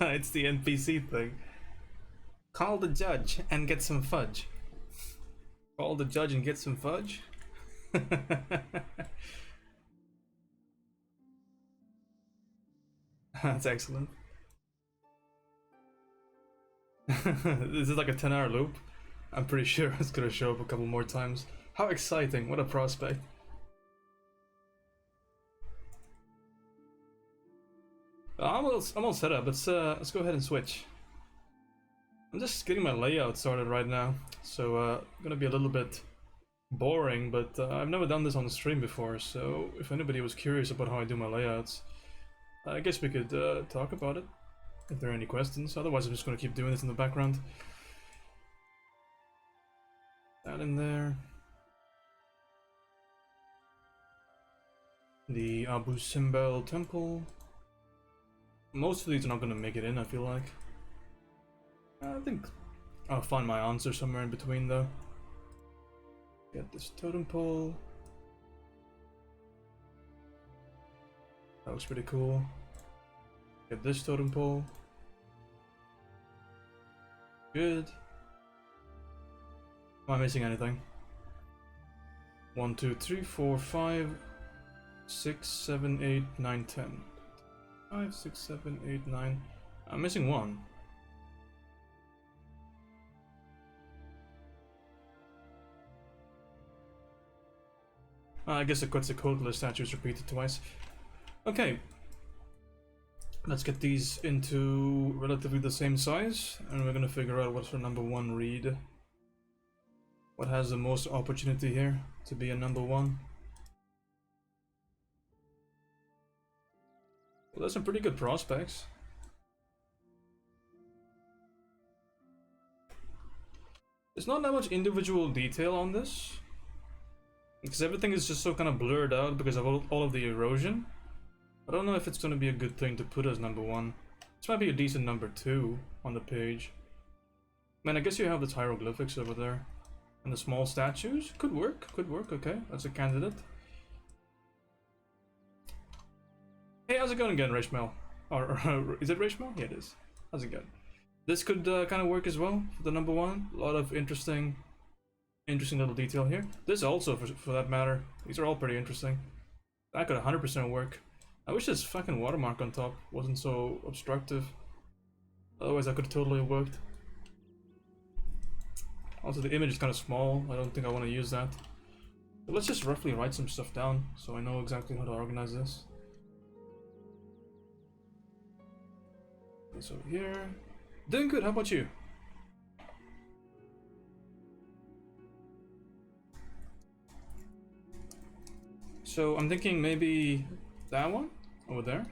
It's the NPC thing. Call the judge and get some fudge. Call the judge and get some fudge? That's excellent. This is like a 10-hour loop. I'm pretty sure it's gonna show up a couple more times. How exciting, what a prospect. I'm all set up. Let's go ahead and switch. I'm just getting my layout started right now, so gonna be a little bit boring, but I've never done this on the stream before, so if anybody was curious about how I do my layouts, I guess we could talk about it if there are any questions. Otherwise, I'm just gonna keep doing this in the background. That in there. The Abu Simbel Temple. Most of these are not gonna make it in, I feel like. I think I'll find my answer somewhere in between, though. Get this totem pole. That looks pretty cool. Get this totem pole. Good. Am I missing anything? 1, 2, 3, 4, 5, 6, 7, 8, 9, 10. 5, 6, 7, 8, 9. I'm missing one. I guess the Quetzalcoatl statue is repeated twice. Okay. Let's get these into relatively the same size, and we're gonna figure out what's our number one read. What has the most opportunity here to be a number one? Well, there's some pretty good prospects. There's not that much individual detail on this, because everything is just so kind of blurred out because of all of the erosion. I don't know if it's going to be a good thing to put as number one. This might be a decent number two on the page. Man, I guess you have the hieroglyphics over there. And the small statues. Could work, okay. That's a candidate. Hey, how's it going again, Rachmel? Or is it Rachmel? Yeah, it is. How's it going? This could kind of work as well for the number one. A lot of interesting little detail here. This also, for that matter. These are all pretty interesting. That could 100% work. I wish this fucking watermark on top wasn't so obstructive. Otherwise, that could have totally worked. Also, the image is kind of small. I don't think I want to use that. But let's just roughly write some stuff down so I know exactly how to organize this. This over here. Doing good, how about you? So I'm thinking maybe that one over there.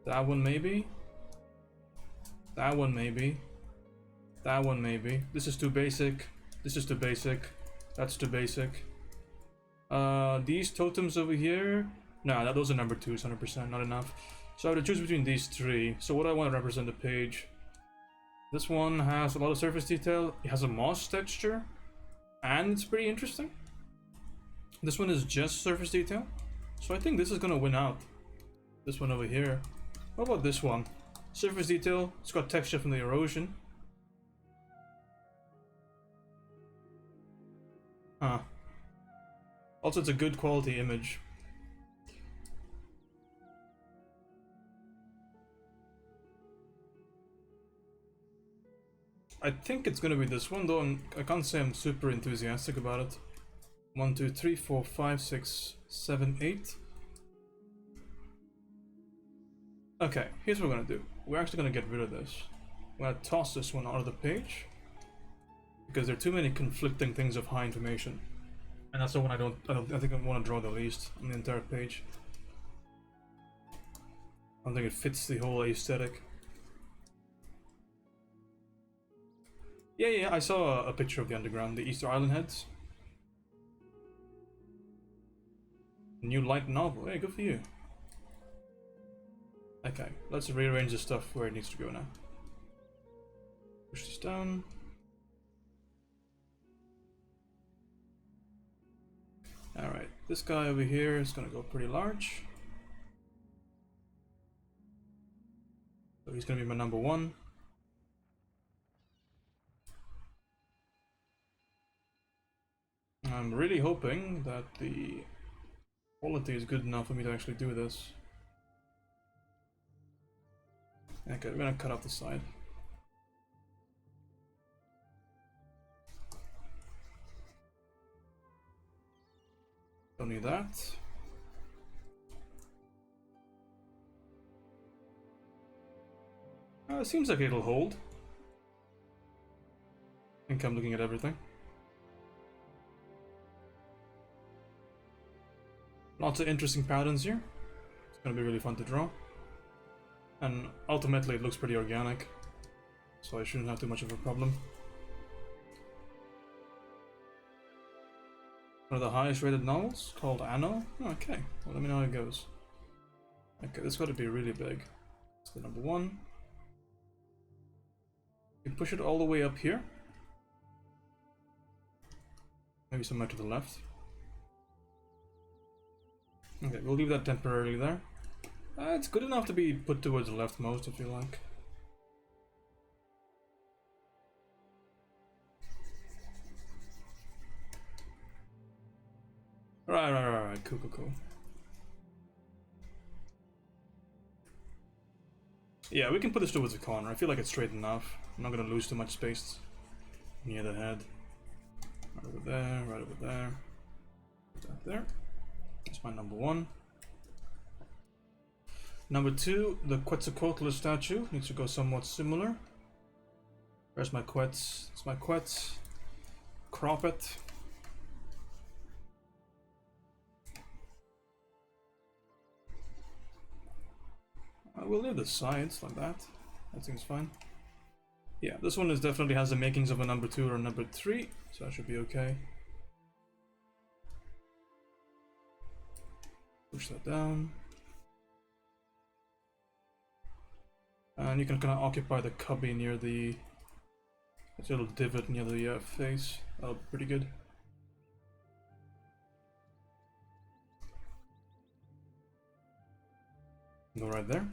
That one maybe. That one maybe. That one maybe. This is too basic. This is too basic. That's too basic. These totems over here. Nah, those are number 2s, 100%, not enough. So I have to choose between these three. So what do I want to represent the page? This one has a lot of surface detail. It has a moss texture, and it's pretty interesting. This one is just surface detail, so I think this is gonna win out. This one over here. What about this one? Surface detail, it's got texture from the erosion. Huh. Also, it's a good quality image. I think it's gonna be this one, though I can't say I'm super enthusiastic about it. 1, 2, 3, 4, 5, 6, 7, 8. Okay, here's what we're gonna do. We're actually gonna get rid of this. We're gonna toss this one out of the page because there are too many conflicting things of high information, and that's the one I think I want to draw the least on the entire page. I don't think it fits the whole aesthetic. Yeah, I saw a picture of the underground, the Easter Island heads. New light novel. Hey, good for you. Okay, let's rearrange the stuff where it needs to go now. Push this down. Alright, this guy over here is gonna go pretty large. So he's gonna be my number 1. I'm really hoping that the quality is good enough for me to actually do this. Okay, we're gonna cut off the side. Don't need that. It seems like it'll hold. I think I'm looking at everything. Lots of interesting patterns here. It's gonna be really fun to draw. And ultimately it looks pretty organic, so I shouldn't have too much of a problem. One of the highest rated novels, called Anno. Oh, okay, well, let me know how it goes. Okay, this got to be really big. It's the number 1. You push it all the way up here. Maybe somewhere to the left. Okay, we'll leave that temporarily there. It's good enough to be put towards the leftmost if you like. Right, cool. Yeah, we can put this towards the corner. I feel like it's straight enough. I'm not gonna lose too much space near the head. Right over there, right over there. Put that there. That's my number 1. Number 2, the Quetzalcoatl statue needs to go somewhat similar. Where's my Quetz? It's my Quetz. Crop it. We'll leave the sides like that. That seems fine. Yeah, this one definitely has the makings of a number 2 or a number 3, so that should be okay. Push that down. And you can kind of occupy the cubby near the little divot near the face. That'll be pretty good. Go right there.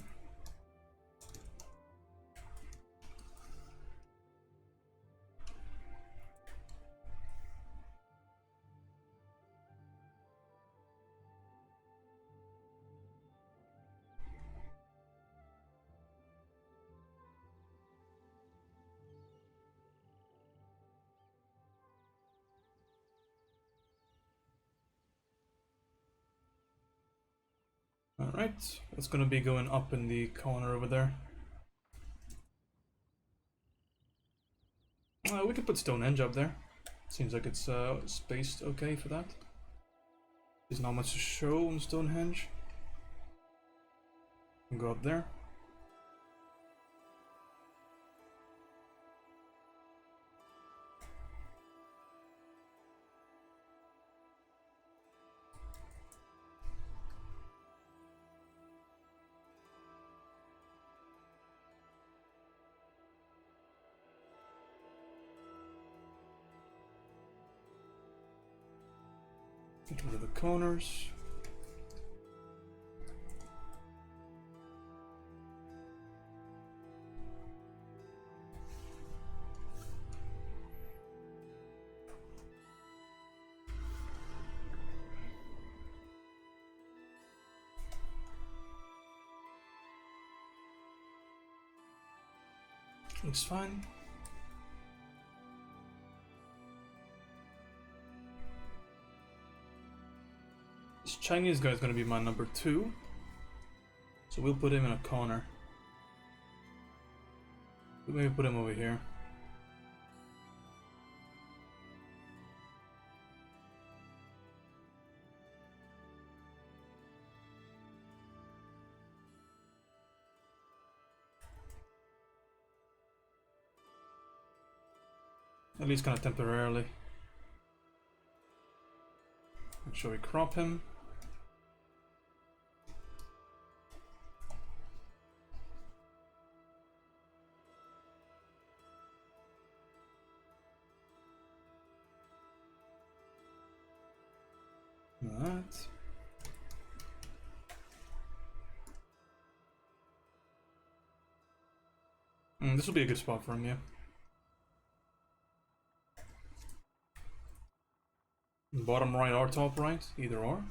Alright, it's gonna be going up in the corner over there. We could put Stonehenge up there. Seems like it's spaced okay for that. There's not much to show on Stonehenge. Go up there. Get rid of the corners. Looks fine. This Chinese guy is going to be my number 2. So we'll put him in a corner. We'll maybe put him over here. At least kind of temporarily. Make sure we crop him. That. This will be a good spot for him, yeah. Bottom right or top right, either or.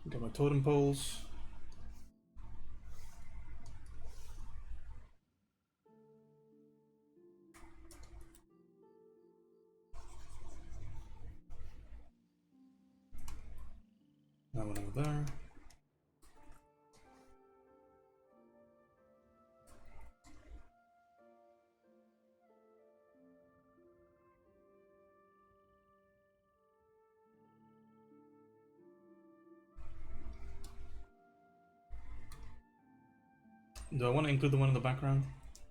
Got my totem poles. That one over there. Do I want to include the one in the background?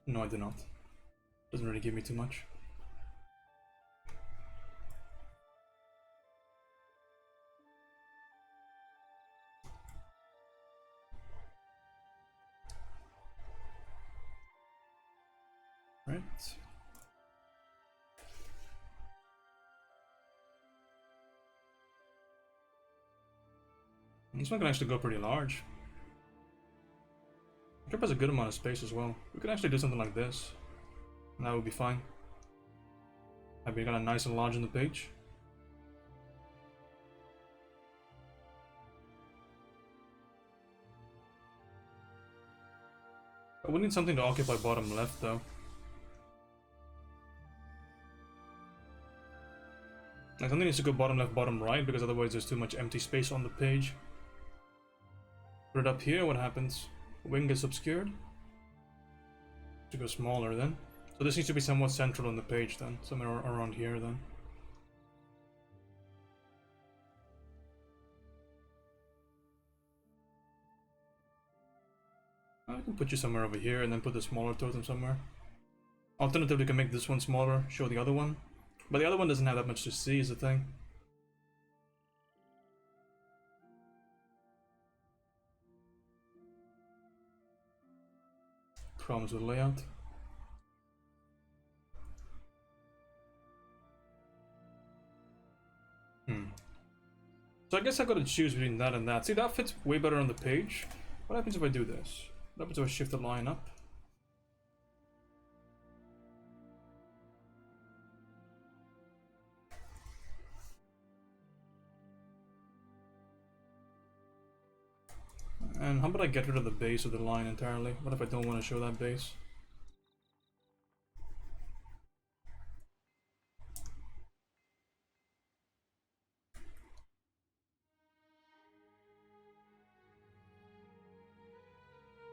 No, I do not. Doesn't really give me too much. Right. This one can actually go pretty large. Trip has a good amount of space as well. We could actually do something like this. And that would be fine. I'd be kind of nice and large on the page. We need something to occupy bottom left though. Like something needs to go bottom left, bottom right, because otherwise there's too much empty space on the page. Put it up here, what happens? Wing gets obscured. To go smaller then. So this needs to be somewhat central on the page then, somewhere around here then. I can put you somewhere over here and then put the smaller totem somewhere. Alternatively, we can make this one smaller, show the other one. But the other one doesn't have that much to see is the thing. Problems with layout. So I guess I gotta choose between that and that. See, that fits way better on the page. What happens if I do this? What happens if I shift the line up? And how about I get rid of the base of the line entirely? What if I don't want to show that base?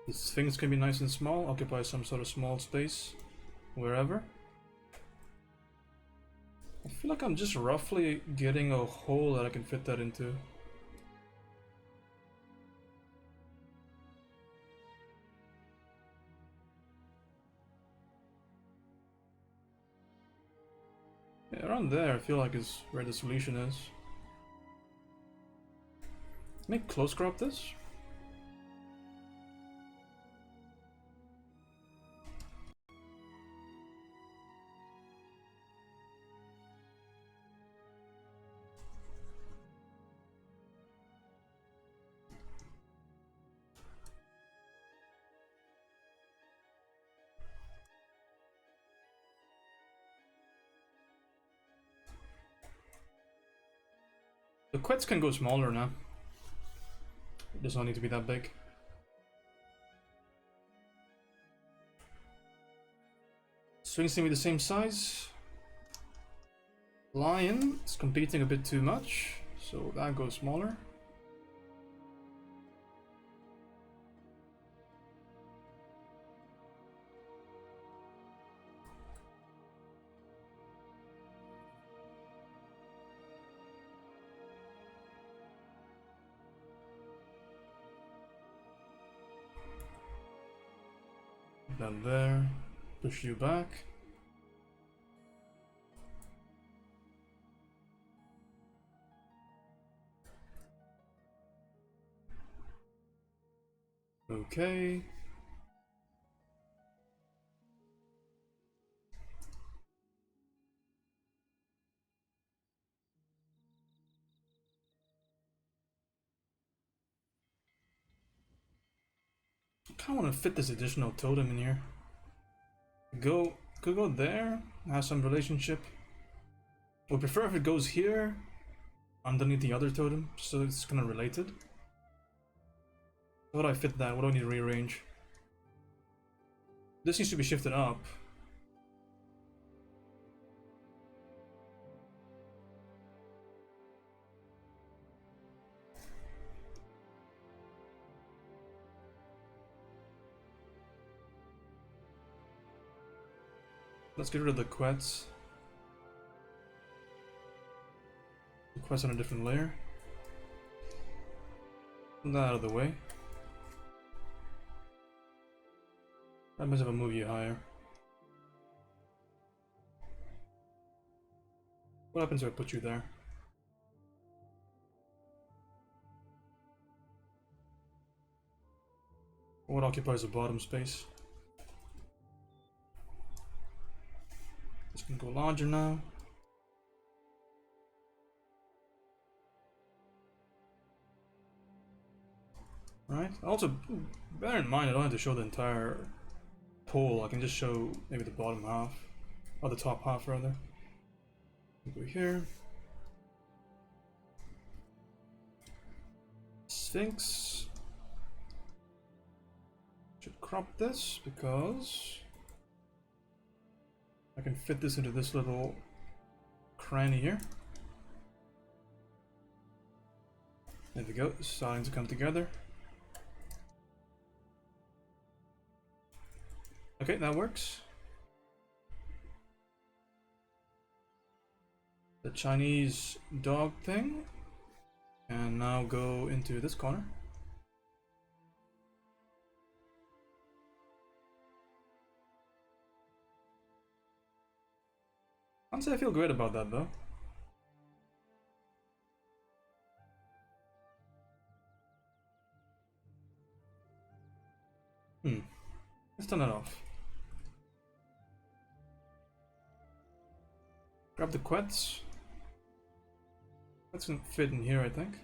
The Sphinx can be nice and small, occupy some sort of small space, wherever. I feel like I'm just roughly getting a hole that I can fit that into. Yeah, around there I feel like is where the solution is. Make close crop this. The quets can go smaller now. It does not need to be that big. Swings seem to be the same size. Lion is competing a bit too much, so that goes smaller. Then there, push you back. Okay. I kind of want to fit this additional totem in here. Could go there, have some relationship. Would prefer if it goes here, underneath the other totem, so it's kind of related. How do I fit that? What do I need to rearrange? This needs to be shifted up. Let's get rid of the quets. The quets on a different layer. Put that out of the way. That means if I move you higher. What happens if I put you there? What occupies the bottom space? This can go larger now. Right. Also, bear in mind I don't have to show the entire pole. I can just show maybe the bottom half, or the top half rather. Go here. Sphinx. Should crop this because I can fit this into this little cranny here. There we go. It's starting to come together. Okay, that works. The Chinese dog thing. And now go into this corner. Honestly, I feel great about that though. Let's turn that off. Grab the quets. That's gonna fit in here, I think.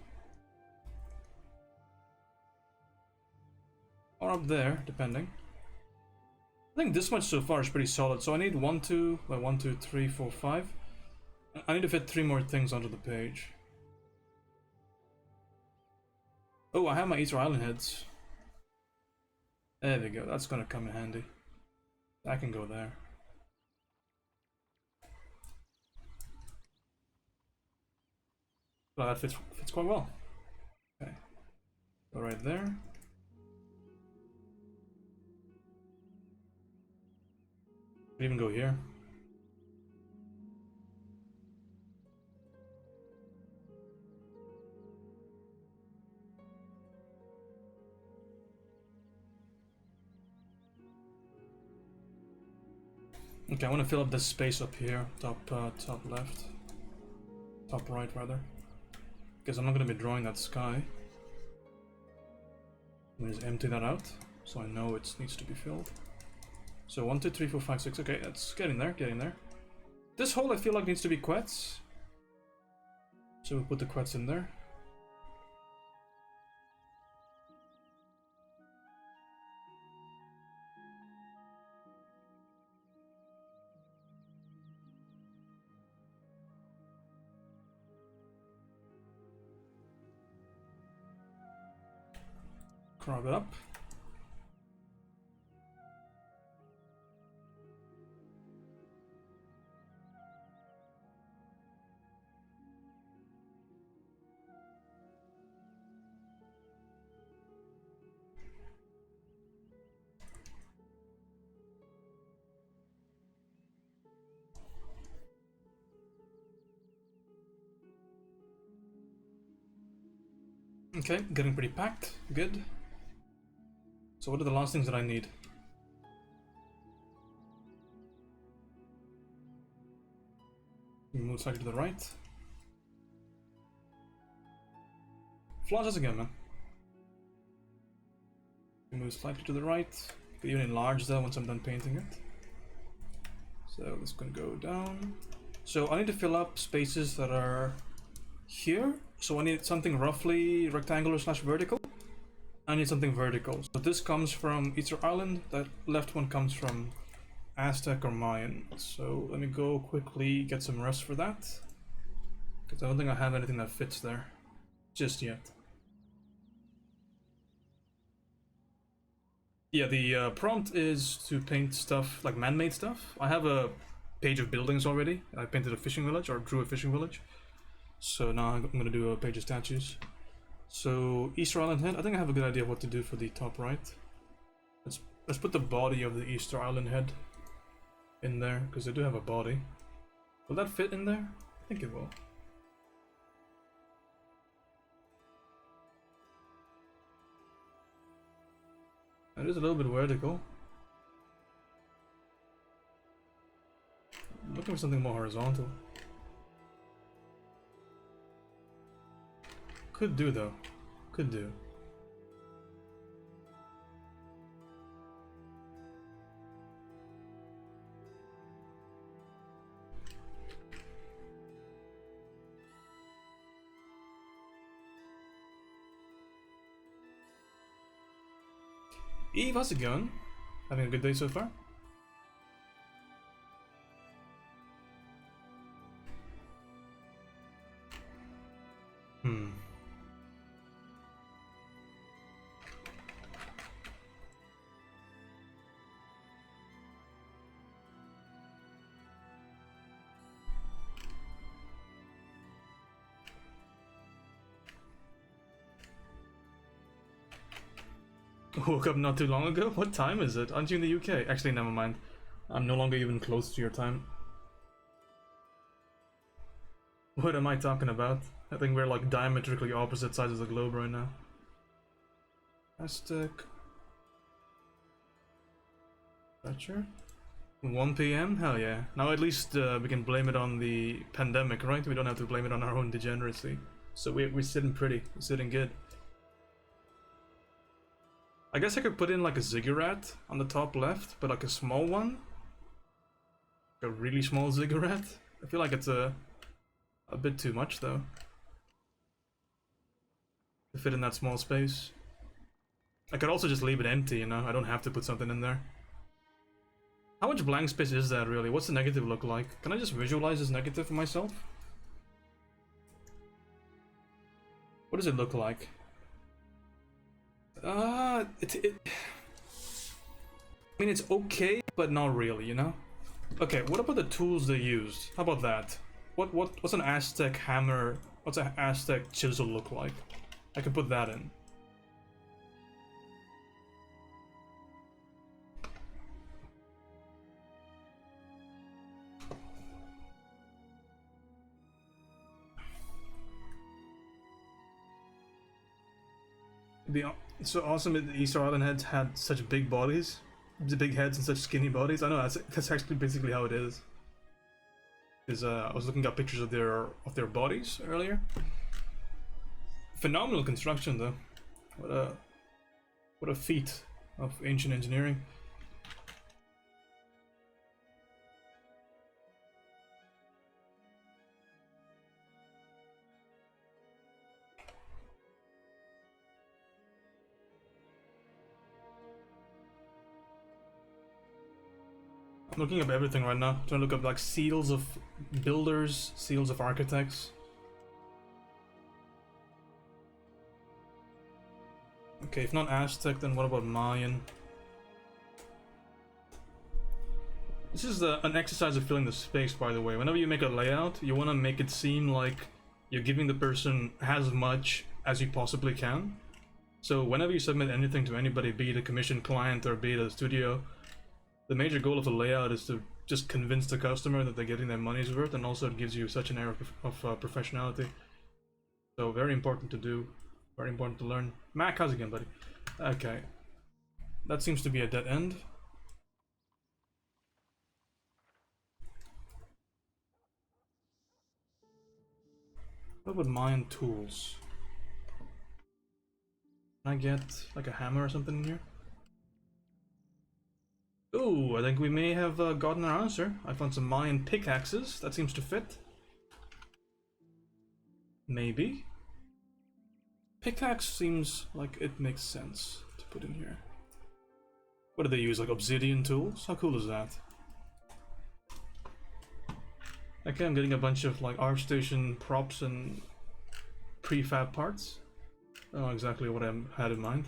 Or up there, depending. I think this much so far is pretty solid, so I need 1, 2, like 1, 2, 3, 4, 5. I need to fit 3 more things onto the page. Oh, I have my Easter Island heads. There we go, that's gonna come in handy. That can go there. Well, that fits quite well. Okay, go right there. Could even go here. Okay, I want to fill up this space up here, top left, top right rather, because I'm not going to be drawing that sky. Let me just empty that out, so I know it needs to be filled. So 1, 2, 3, 4, 5, 6. Okay, that's getting there, getting there. This hole I feel like needs to be quets, so we'll put the quets in there. Crop it up. Okay, getting pretty packed. Good. So what are the last things that I need? Move slightly to the right. Flaws us again, man. Move slightly to the right. Could even enlarge that once I'm done painting it. So this can go down. So I need to fill up spaces that are here. So I need something roughly rectangular slash vertical. I need something vertical. So this comes from Easter Island. That left one comes from Aztec or Mayan. So let me go quickly get some rest for that. Because I don't think I have anything that fits there just yet. Yeah, the prompt is to paint stuff, like man-made stuff. I have a page of buildings already. I painted a fishing village, or drew a fishing village. So now I'm gonna do a page of statues. So Easter Island head, I think I have a good idea of what to do for the top right. Let's put the body of the Easter Island head in there, because they do have a body. Will that fit in there? I think it will. It is a little bit vertical. I'm looking for something more horizontal. Could do though. Could do. Eve, how's it going? Having a good day so far? Woke up not too long ago? What time is it? Aren't you in the UK? Actually, never mind. I'm no longer even close to your time. What am I talking about? I think we're like diametrically opposite sides of the globe right now. Aztec. Thatcher? 1 PM? Hell yeah. Now at least we can blame it on the pandemic, right? We don't have to blame it on our own degeneracy. So we're sitting pretty. We're sitting good. I guess I could put in like a ziggurat on the top left, but like a small one. Like a really small ziggurat. I feel like it's a bit too much though. To fit in that small space. I could also just leave it empty, you know? I don't have to put something in there. How much blank space is that really? What's the negative look like? Can I just visualize this negative for myself? What does it look like? I mean, it's okay, but not really, you know? Okay, what about the tools they used? How about that? What's an Aztec hammer? What's an Aztec chisel look like? I can put that in. It's so awesome that the Easter Island heads had such big bodies, the big heads and such skinny bodies. I know that's actually basically how it is. Because I was looking at pictures of their bodies earlier. Phenomenal construction though. What a feat of ancient engineering. I'm looking up everything right now, trying to look up like seals of builders, seals of architects. Okay, if not Aztec, then what about Mayan? This is an exercise of filling the space, by the way. Whenever you make a layout, you want to make it seem like you're giving the person as much as you possibly can. So whenever you submit anything to anybody, be it a commission client or be it a studio, the major goal of a layout is to just convince the customer that they're getting their money's worth, and also it gives you such an air of professionality. So very important to do, very important to learn. Mac, how's it going, buddy? Okay, that seems to be a dead end. What about Mayan tools? Can I get like a hammer or something in here? Ooh, I think we may have gotten our answer. I found some Mayan pickaxes. That seems to fit. Maybe. Pickaxe seems like it makes sense to put in here. What do they use, like obsidian tools? How cool is that? Okay, I'm getting a bunch of like ArtStation props and prefab parts. I don't know exactly what I had in mind.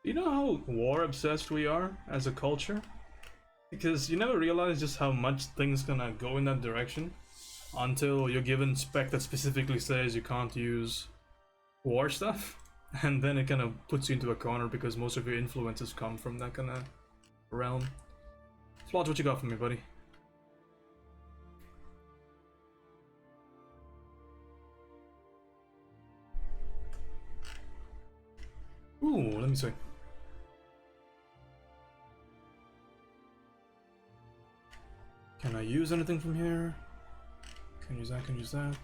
You know how war obsessed we are as a culture? Because you never realize just how much things gonna go in that direction until you're given spec that specifically says you can't use war stuff, and then it kind of puts you into a corner because most of your influences come from that kind of realm. Flodge, what you got for me, buddy? Ooh, let me see. Can I use anything from here? Can use that, can use that.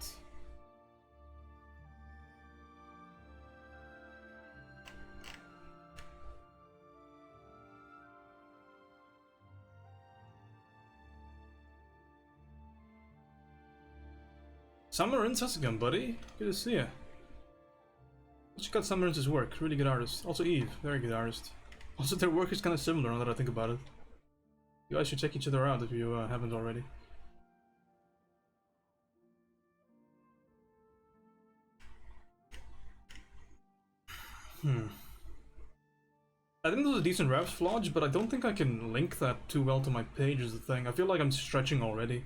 Summer Rinse, how's it going, buddy? Good to see you. Check out Summer Rinse's work, really good artist. Also Eve, very good artist. Also their work is kind of similar now that I think about it. You guys should check each other out if you haven't already. I think those are decent refs, Flodge, but I don't think I can link that too well to my page is the thing. I feel like I'm stretching already.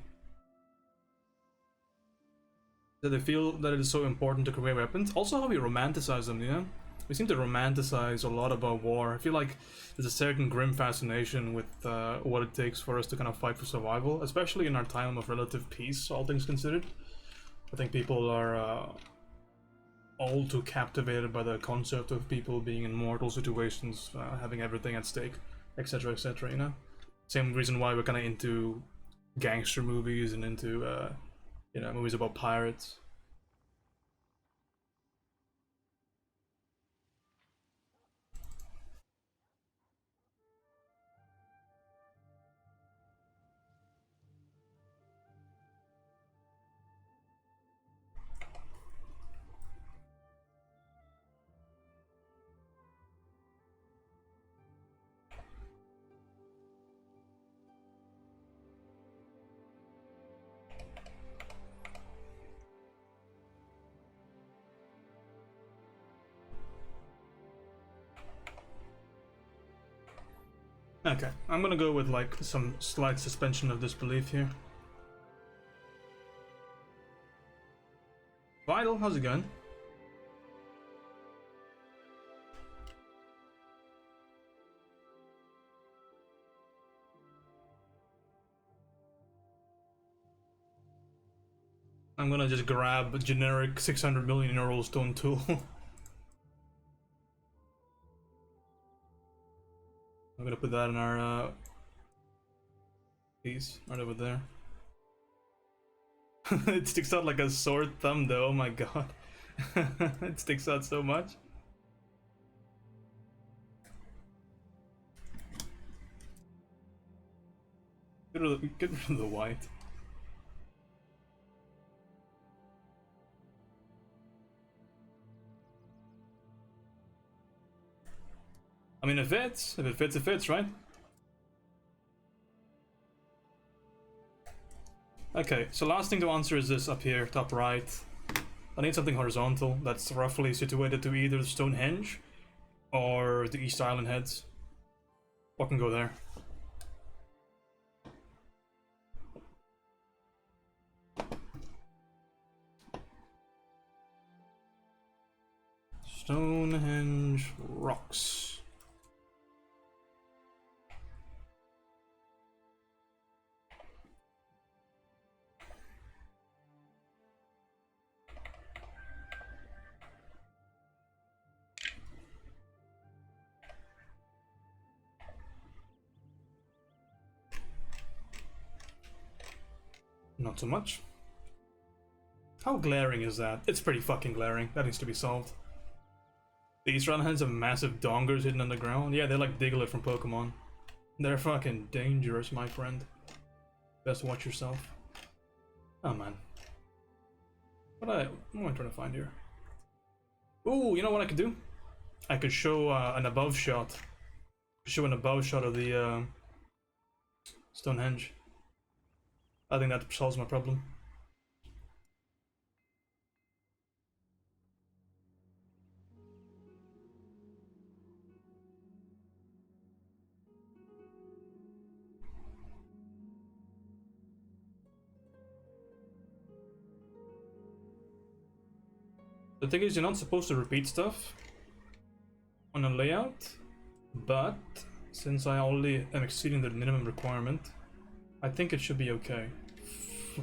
That I feel that it is so important to create weapons. Also how we romanticize them, you know? We seem to romanticize a lot about war. I feel like there's a certain grim fascination with what it takes for us to kind of fight for survival, especially in our time of relative peace, all things considered. I think people are all too captivated by the concept of people being in mortal situations, having everything at stake, etc., etc., you know? Same reason why we're kind of into gangster movies and into, you know, movies about pirates. Okay, I'm gonna go with like some slight suspension of disbelief here. Vital, how's it going? I'm gonna just grab a generic 600 million euro stone tool. I'm gonna put that in our piece right over there. It sticks out like a sore thumb though, oh my god. It sticks out so much. Get rid of the white. I mean, if it fits, it fits, right? Okay, so last thing to answer is this up here, top right. I need something horizontal that's roughly situated to either Stonehenge or the East Island Heads. What can go there? Stonehenge rocks. Not so much. How glaring is that? It's pretty fucking glaring. That needs to be solved. These runheads have massive dongers hidden underground. Yeah, they're like Diglett from Pokemon. They're fucking dangerous, my friend. Best watch yourself. Oh man. What am I trying to find here? Ooh, you know what I could do? I could show an above shot. Show an above shot of the Stonehenge. I think that solves my problem. The thing is, you're not supposed to repeat stuff on a layout, but since I only am exceeding the minimum requirement, I think it should be okay.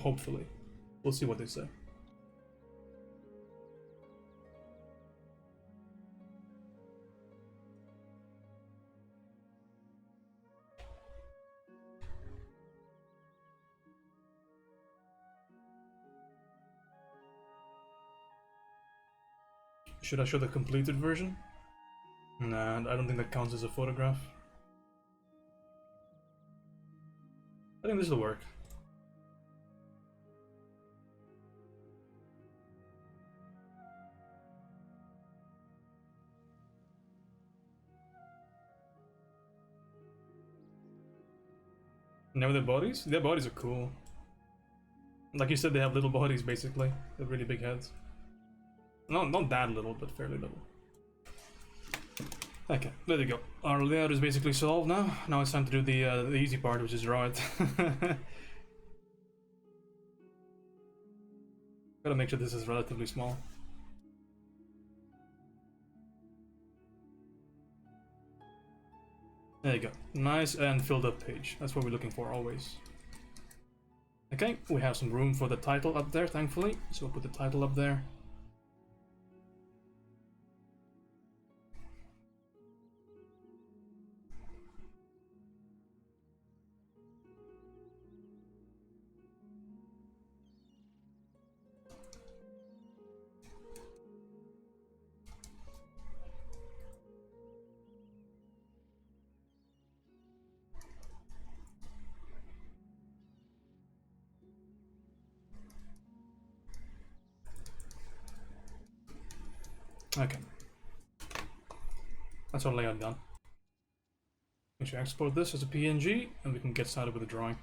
Hopefully. We'll see what they say. Should I show the completed version? Nah, I don't think that counts as a photograph. I think this will work. Now their bodies? Their bodies are cool. Like you said, they have little bodies basically. They have really big heads. No, not that little, but fairly little. Okay, there we go. Our layout is basically solved now. Now it's time to do the easy part, which is draw it. Gotta make sure this is relatively small. There you go. Nice and filled up page. That's what we're looking for always. Okay, we have some room for the title up there, thankfully. So we'll put the title up there. Okay. That's our layout done. We should export this as a PNG and we can get started with the drawing.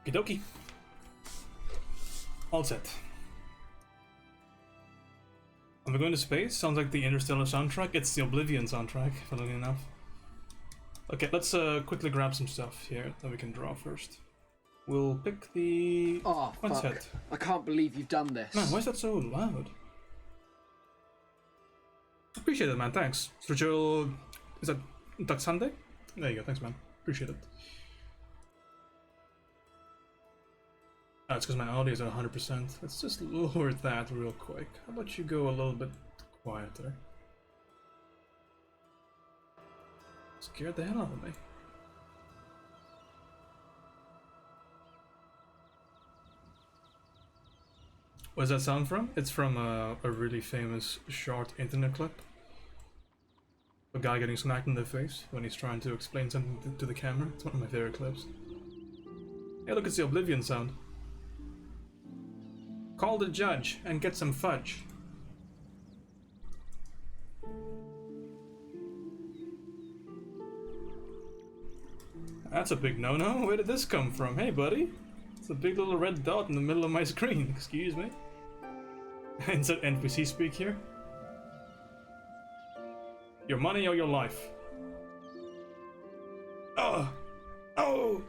Okie dokie. All set. Am I going to space? Sounds like the Interstellar soundtrack. It's the Oblivion soundtrack, funnily enough. Okay, let's quickly grab some stuff here that we can draw first. We'll pick the... Oh, fuck. Set. I can't believe you've done this. Man, why is that so loud? Appreciate it, man, thanks. Sergio... Is that Duck Sunday? There you go, thanks, man. Appreciate it. Oh, it's because my audio is at 100%. Let's just lower that real quick. How about you go a little bit quieter? Scared the hell out of me. Where's that sound from? It's from a really famous short internet clip. A guy getting smacked in the face when he's trying to explain something to the camera. It's one of my favorite clips. Hey, look, it's the Oblivion sound. Call the judge and get some fudge. That's a big no-no. Where did this come from? Hey, buddy. It's a big little red dot in the middle of my screen. Excuse me. Insert NPC speak here. Your money or your life? Oh! Oh!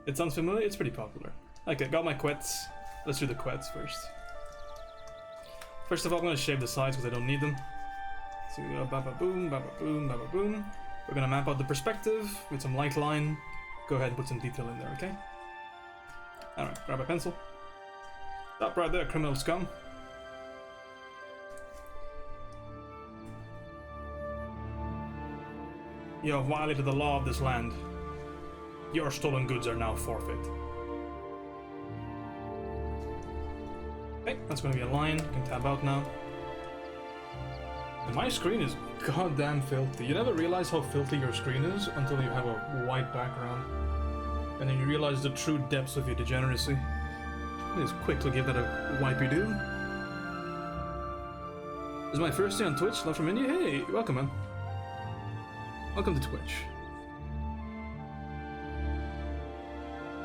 It sounds familiar? It's pretty popular. Okay, got my quets. Let's do the quets first. First of all, I'm going to shave the sides because I don't need them. So we go baba boom, baba boom, baba boom. We're going to map out the perspective with some light line. Go ahead and put some detail in there, okay? Alright, grab a pencil. Stop right there, criminal scum. You have violated the law of this land. Your stolen goods are now forfeit. Okay, that's going to be a line. You can tab out now. And my screen is goddamn filthy. You never realize how filthy your screen is until you have a white background. And then you realize the true depths of your degeneracy. Just quickly give that a wipey-do. This is my first day on Twitch. Love from India. Hey, welcome, man. Welcome to Twitch.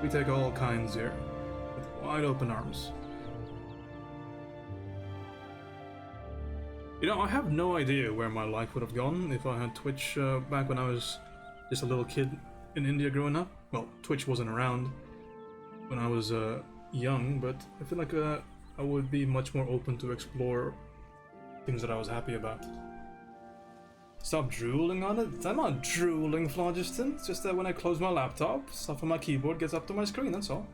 We take all kinds here, with wide open arms. You know, I have no idea where my life would have gone if I had Twitch back when I was just a little kid in India growing up. Well, Twitch wasn't around when I was young, but I feel like I would be much more open to explore things that I was happy about. Stop drooling on it? I'm not drooling, Phlogiston. It's just that when I close my laptop, stuff on my keyboard gets up to my screen, that's all.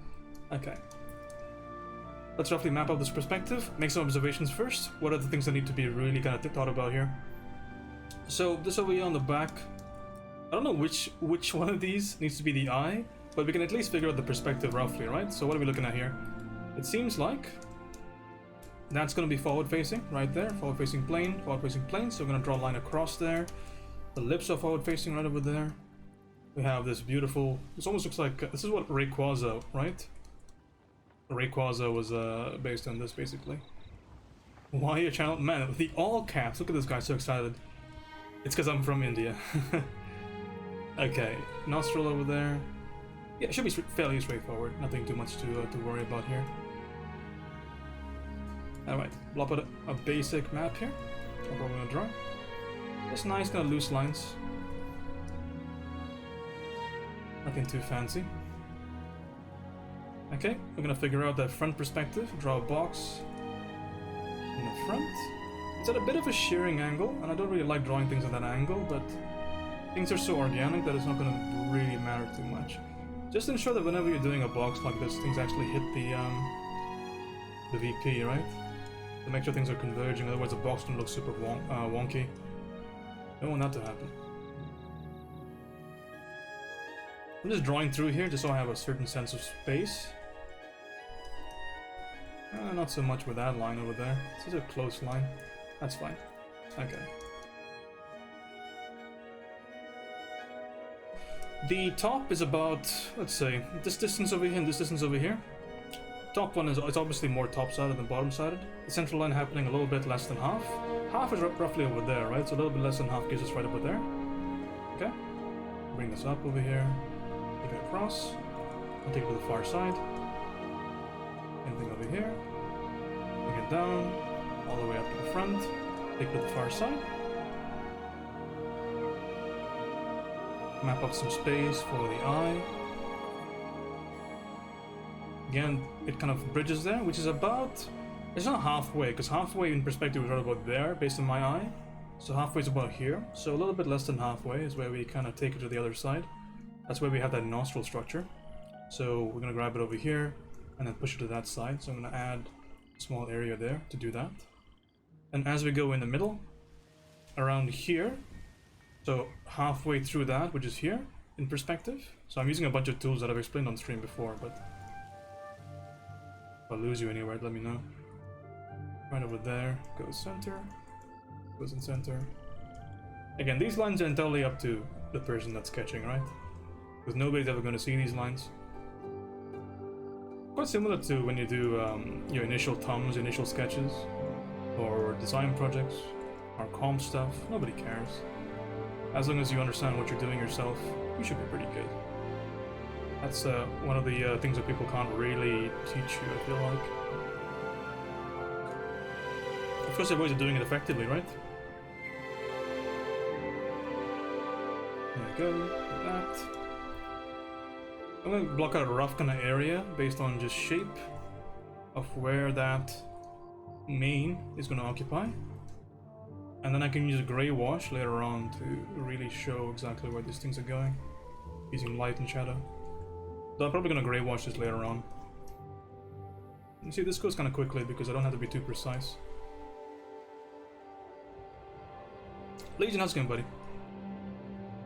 Okay. Let's roughly map out this perspective, make some observations first. What are the things that need to be really kind of thought about here? So, this over here on the back, I don't know which one of these needs to be the eye, but we can at least figure out the perspective roughly, right? So what are we looking at here? It seems like that's going to be forward-facing, right there. Forward-facing plane, forward-facing plane. So we're going to draw a line across there. The lips are forward-facing right over there. We have this beautiful... This almost looks like... this is what Rayquaza, right? Rayquaza was based on this, basically. Why your channel? Man, with the all caps. Look at this guy, so excited. It's because I'm from India. Okay, nostril over there. Yeah, it should be fairly straightforward. Nothing too much to worry about here. Alright, we'll put a basic map here. That's what we're going to draw. Just nice, kind of loose lines. Nothing too fancy. Okay, we're going to figure out that front perspective. Draw a box in the front. It's at a bit of a shearing angle, and I don't really like drawing things at that angle, but things are so organic that it's not going to really matter too much. Just ensure that whenever you're doing a box like this, things actually hit the VP, right? To make sure things are converging, otherwise the box can look super wonky. Don't want that to happen. I'm just drawing through here just so I have a certain sense of space. Not so much with that line over there. This is a close line. That's fine. Okay. The top is about, let's say, this distance over here and this distance over here. Top one is it's obviously more top-sided than bottom-sided. The central line happening a little bit less than half. half is roughly over there, right? So a little bit less than half gives us right over there. Okay. Bring this up over here. Take it across. And take it to the far side. Anything over here. Bring it down. All the way up to the front. Take it to the far side. Map up some space for the eye. Again, it kind of bridges there, which is about... It's not halfway, because halfway in perspective is right about there, based on my eye. So halfway is about here. So a little bit less than halfway is where we kind of take it to the other side. That's where we have that nostril structure. So we're going to grab it over here, and then push it to that side. So I'm going to add a small area there to do that. And as we go in the middle, around here, so halfway through that, which is here, in perspective. So I'm using a bunch of tools that I've explained on stream before, but if I lose you anywhere, let me know. Right over there, goes center, goes in center. Again, these lines are entirely up to the person that's sketching, right? Because nobody's ever going to see these lines. Quite similar to when you do your initial thumbs, initial sketches, or design projects, or comp stuff. Nobody cares. As long as you understand what you're doing yourself, you should be pretty good. That's one of the things that people can't really teach you, I feel like. Of course, there are ways of doing it effectively, right? There we go, like that. I'm going to block out a rough kind of area based on just shape of where that main is going to occupy. And then I can use a gray wash later on to really show exactly where these things are going, using light and shadow. So I'm probably going to gray wash this later on. You see, this goes kind of quickly because I don't have to be too precise. Legion, how's it going, buddy?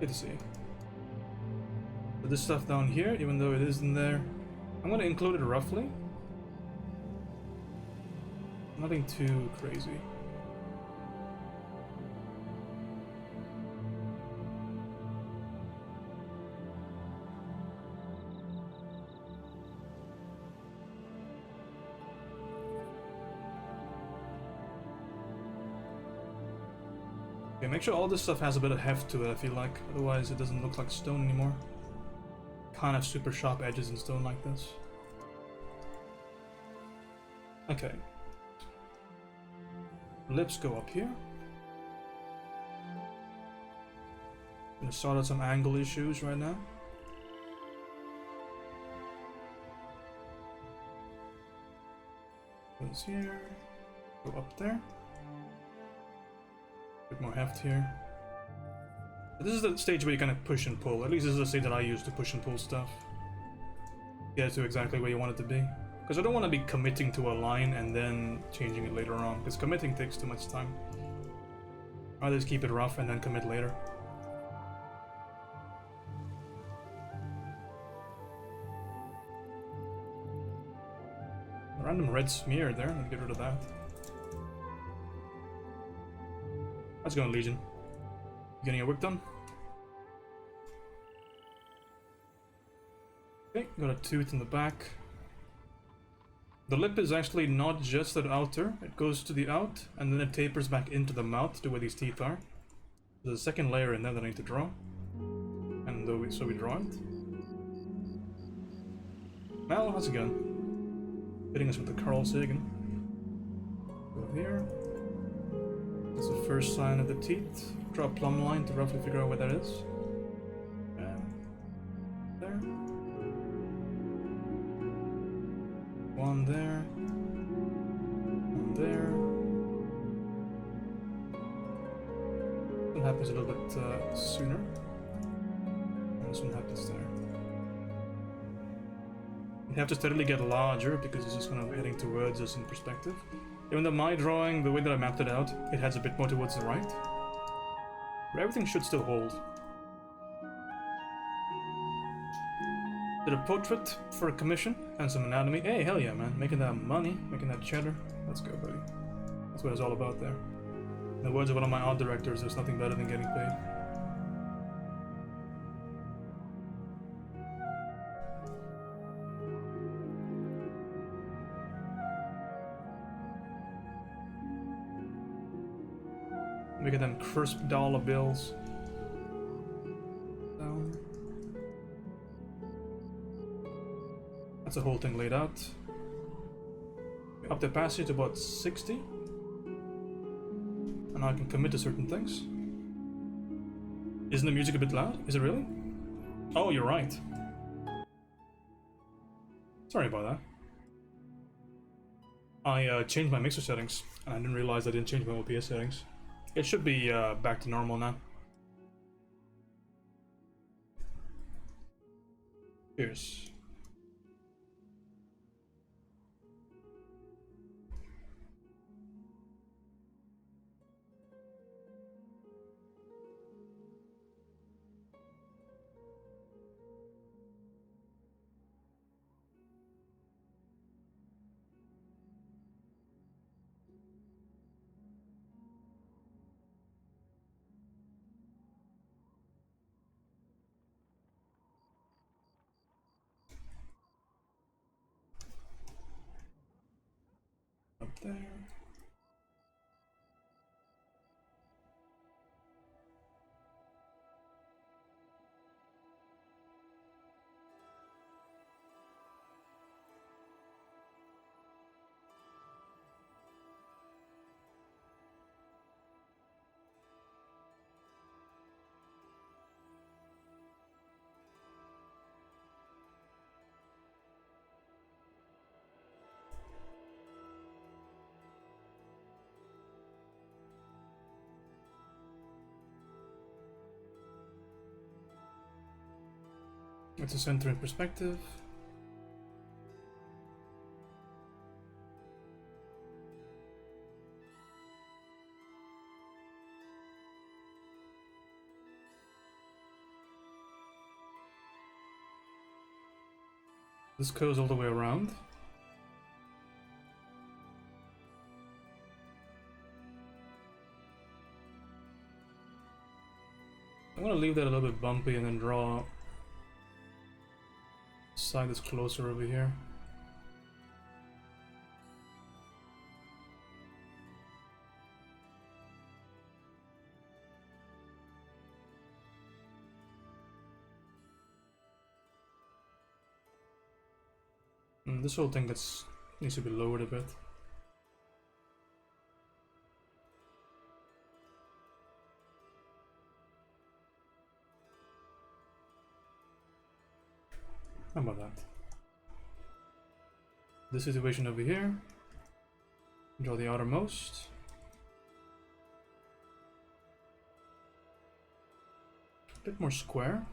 Good to see you. But this stuff down here, even though it isn't there, I'm going to include it roughly. Nothing too crazy. Okay, make sure all this stuff has a bit of heft to it, I feel like. Otherwise it doesn't look like stone anymore. Can't have super sharp edges in stone like this. Okay. Lips go up here. Gonna sort out some angle issues right now. Goes here. Go up there. Bit more heft here. This is the stage where you kind of push and pull. At least this is the stage that I use to push and pull stuff. Get it to exactly where you want it to be. Because I don't want to be committing to a line and then changing it later on. Because committing takes too much time. I'll just keep it rough and then commit later. A random red smear there. Let me get rid of that. How's it going, Legion? You getting your work done? Okay, got a tooth in the back. The lip is actually not just the outer, it goes to the out, and then it tapers back into the mouth to where these teeth are. There's a second layer in there that I need to draw. And so we draw it. Mel, how's it going? Hitting us with the Carl Sagan. Go here. That's the first sign of the teeth. Draw a plumb line to roughly figure out where that is. There. One there. One there. That happens a little bit sooner. And this one happens there. You have to steadily get larger because it's just kind of heading towards us in perspective. Even though my drawing, the way that I mapped it out, it heads a bit more towards the right. But everything should still hold. Did a portrait for a commission and some anatomy. Hey, hell yeah, man. Making that money, making that cheddar. Let's go, buddy. That's what it's all about there. In the words of one of my art directors, there's nothing better than getting paid. Making them crisp dollar bills. Down. That's the whole thing laid out. Up the opacity to about 60. And now I can commit to certain things. Isn't the music a bit loud? Is it really? Oh, you're right. Sorry about that. I changed my mixer settings, and I didn't realize I didn't change my OBS settings. It should be back to normal now. Cheers. Up there. It's a center in perspective. This goes all the way around. I'm gonna leave that a little bit bumpy and then draw side that's closer over here. This whole thing needs to be lowered a bit. How about that? This situation over here. Draw the outermost. A bit more square.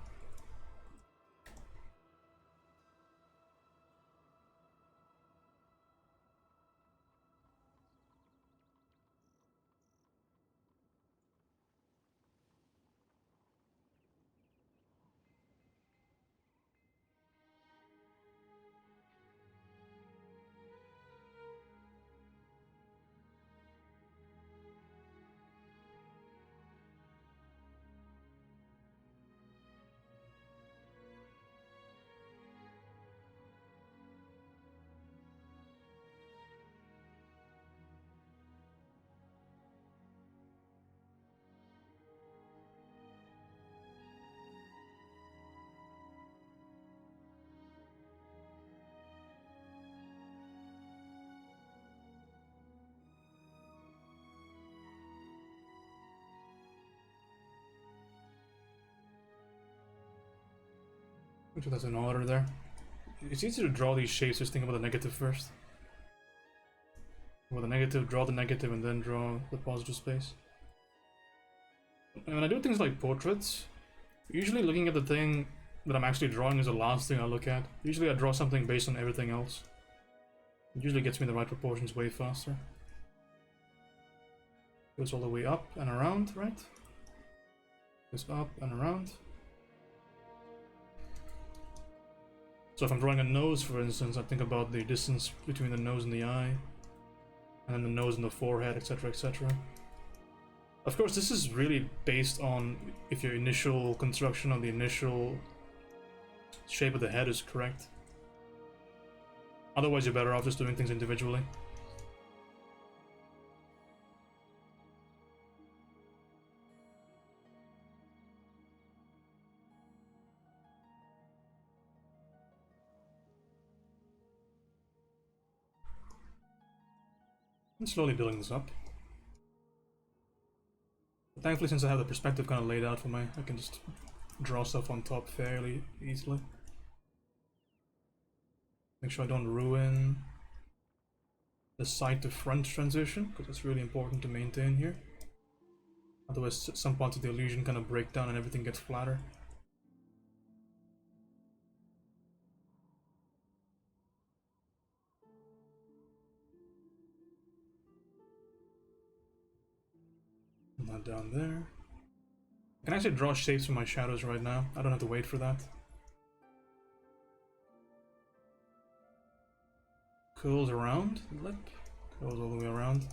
Which that's an order there. It's easy to draw these shapes, just think about the negative first. With the negative, draw the negative and then draw the positive space. And when I do things like portraits, usually looking at the thing that I'm actually drawing is the last thing I look at. Usually I draw something based on everything else. It usually gets me the right proportions way faster. Goes all the way up and around, right? Goes up and around. So if I'm drawing a nose, for instance, I think about the distance between the nose and the eye, and then the nose and the forehead, etc, etc. Of course, this is really based on if your initial construction of the initial shape of the head is correct. Otherwise, you're better off just doing things individually. I'm slowly building this up. But thankfully, since I have the perspective kind of laid out for me, I can just draw stuff on top fairly easily. Make sure I don't ruin the side to front transition, because it's really important to maintain here. Otherwise, some parts of the illusion kind of break down and everything gets flatter. Not down there. I can actually draw shapes from my shadows right now. I don't have to wait for that. Curls around the lip. Curls all the way around.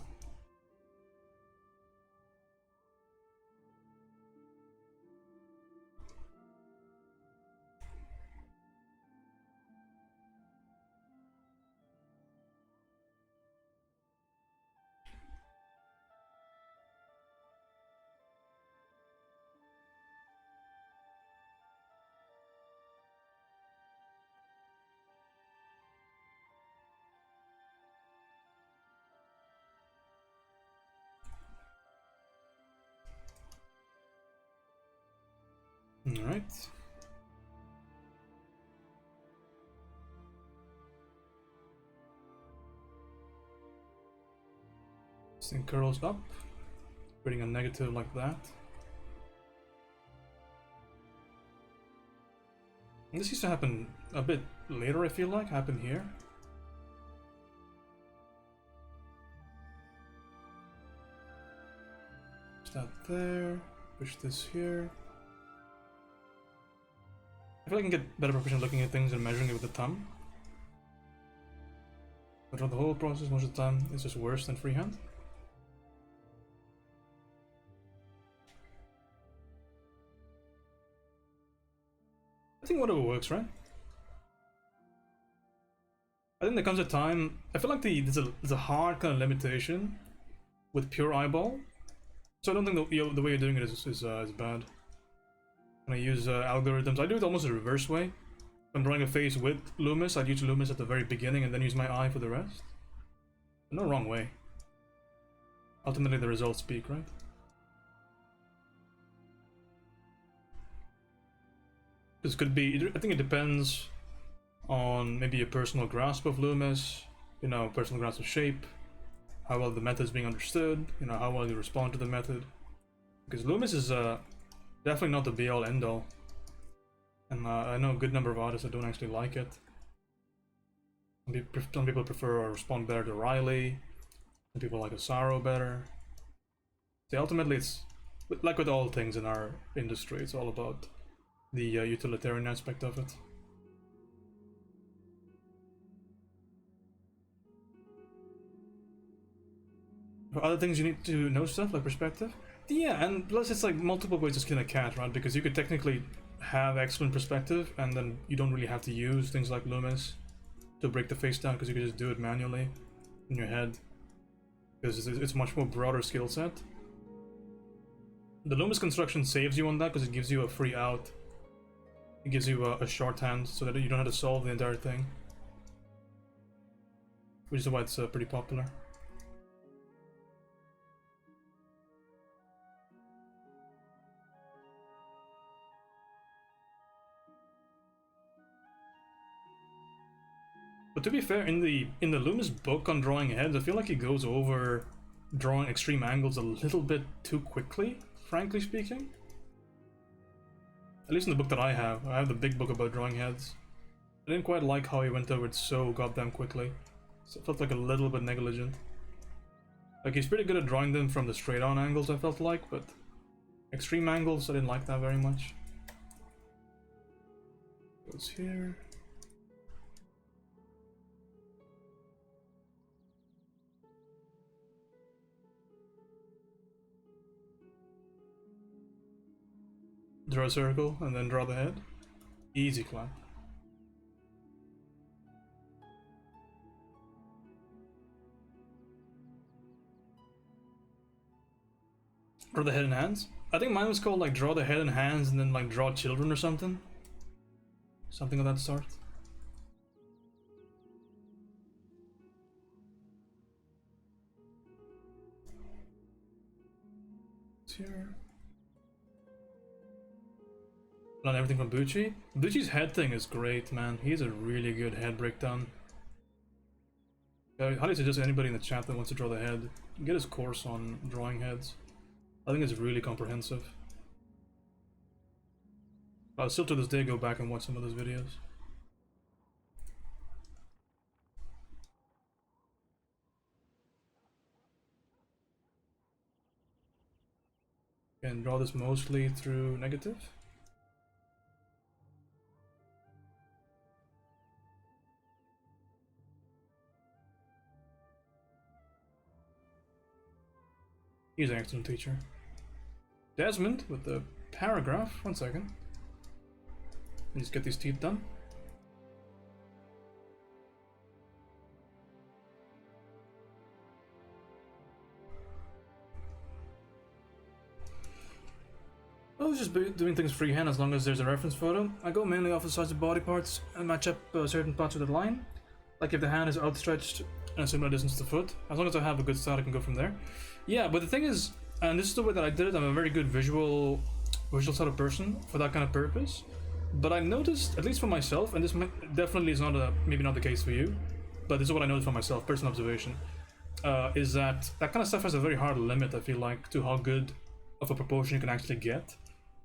Alright. This thing curls up, creating a negative like that. And this used to happen a bit later, I feel like, happen here. Push that there, push this here. I feel like I can get better proportion looking at things and measuring it with the thumb. But on the whole process, most of the time, it's just worse than freehand. I think whatever works, right? I think there comes a time, I feel like there's a hard kind of limitation with pure eyeball. So I don't think the way you're doing it is bad. When I use algorithms, I do it almost the reverse way. If I'm drawing a face with Loomis, I'd use Loomis at the very beginning and then use my eye for the rest. No wrong way. Ultimately the results speak, right? This could be, I think it depends on maybe your personal grasp of Loomis, you know, personal grasp of shape, how well the method is being understood, you know, how well you respond to the method. Because Loomis is definitely not the be-all end-all. And I know a good number of artists that don't actually like it. Some people prefer or respond better to Riley. Some people like Asaro better. See, ultimately it's, like with all things in our industry, it's all about the utilitarian aspect of it. For other things you need to know stuff, like perspective. Yeah, and plus it's like multiple ways to skin a cat, right? Because you could technically have excellent perspective and then you don't really have to use things like Loomis to break the face down, because you can just do it manually in your head. Because it's a much more broader skill set. The Loomis construction saves you on that because it gives you a free out. It gives you a shorthand so that you don't have to solve the entire thing. Which is why it's pretty popular. But to be fair, in the Loomis book on drawing heads, I feel like he goes over drawing extreme angles a little bit too quickly, frankly speaking. At least in the book that I have the big book about drawing heads. I didn't quite like how he went over it so goddamn quickly. So it felt like a little bit negligent. Like, he's pretty good at drawing them from the straight on angles, I felt like, but extreme angles, I didn't like that very much. Goes here. Draw a circle and then draw the head. Easy clap. Draw the head and hands. I think mine was called like draw the head and hands and then like draw children or something. Something of that sort. here. Learn everything from Bucci. Bucci's head thing is great, man. He's a really good head breakdown. I highly suggest anybody in the chat that wants to draw the head, get his course on drawing heads. I think it's really comprehensive. I'll still to this day go back and watch some of those videos. And draw this mostly through negative. He's an excellent teacher. Desmond with the paragraph. 1 second. Let's get these teeth done. I was just doing things freehand as long as there's a reference photo. I go mainly off the size of body parts and match up certain parts of the line. Like if the hand is outstretched and a similar distance to the foot. As long as I have a good start, I can go from there. Yeah, but the thing is, and this is the way that I did it, I'm a very good visual sort of person for that kind of purpose. But I noticed, at least for myself, and this definitely is maybe not the case for you, but this is what I noticed for myself, personal observation, is that kind of stuff has a very hard limit, I feel like, to how good of a proportion you can actually get.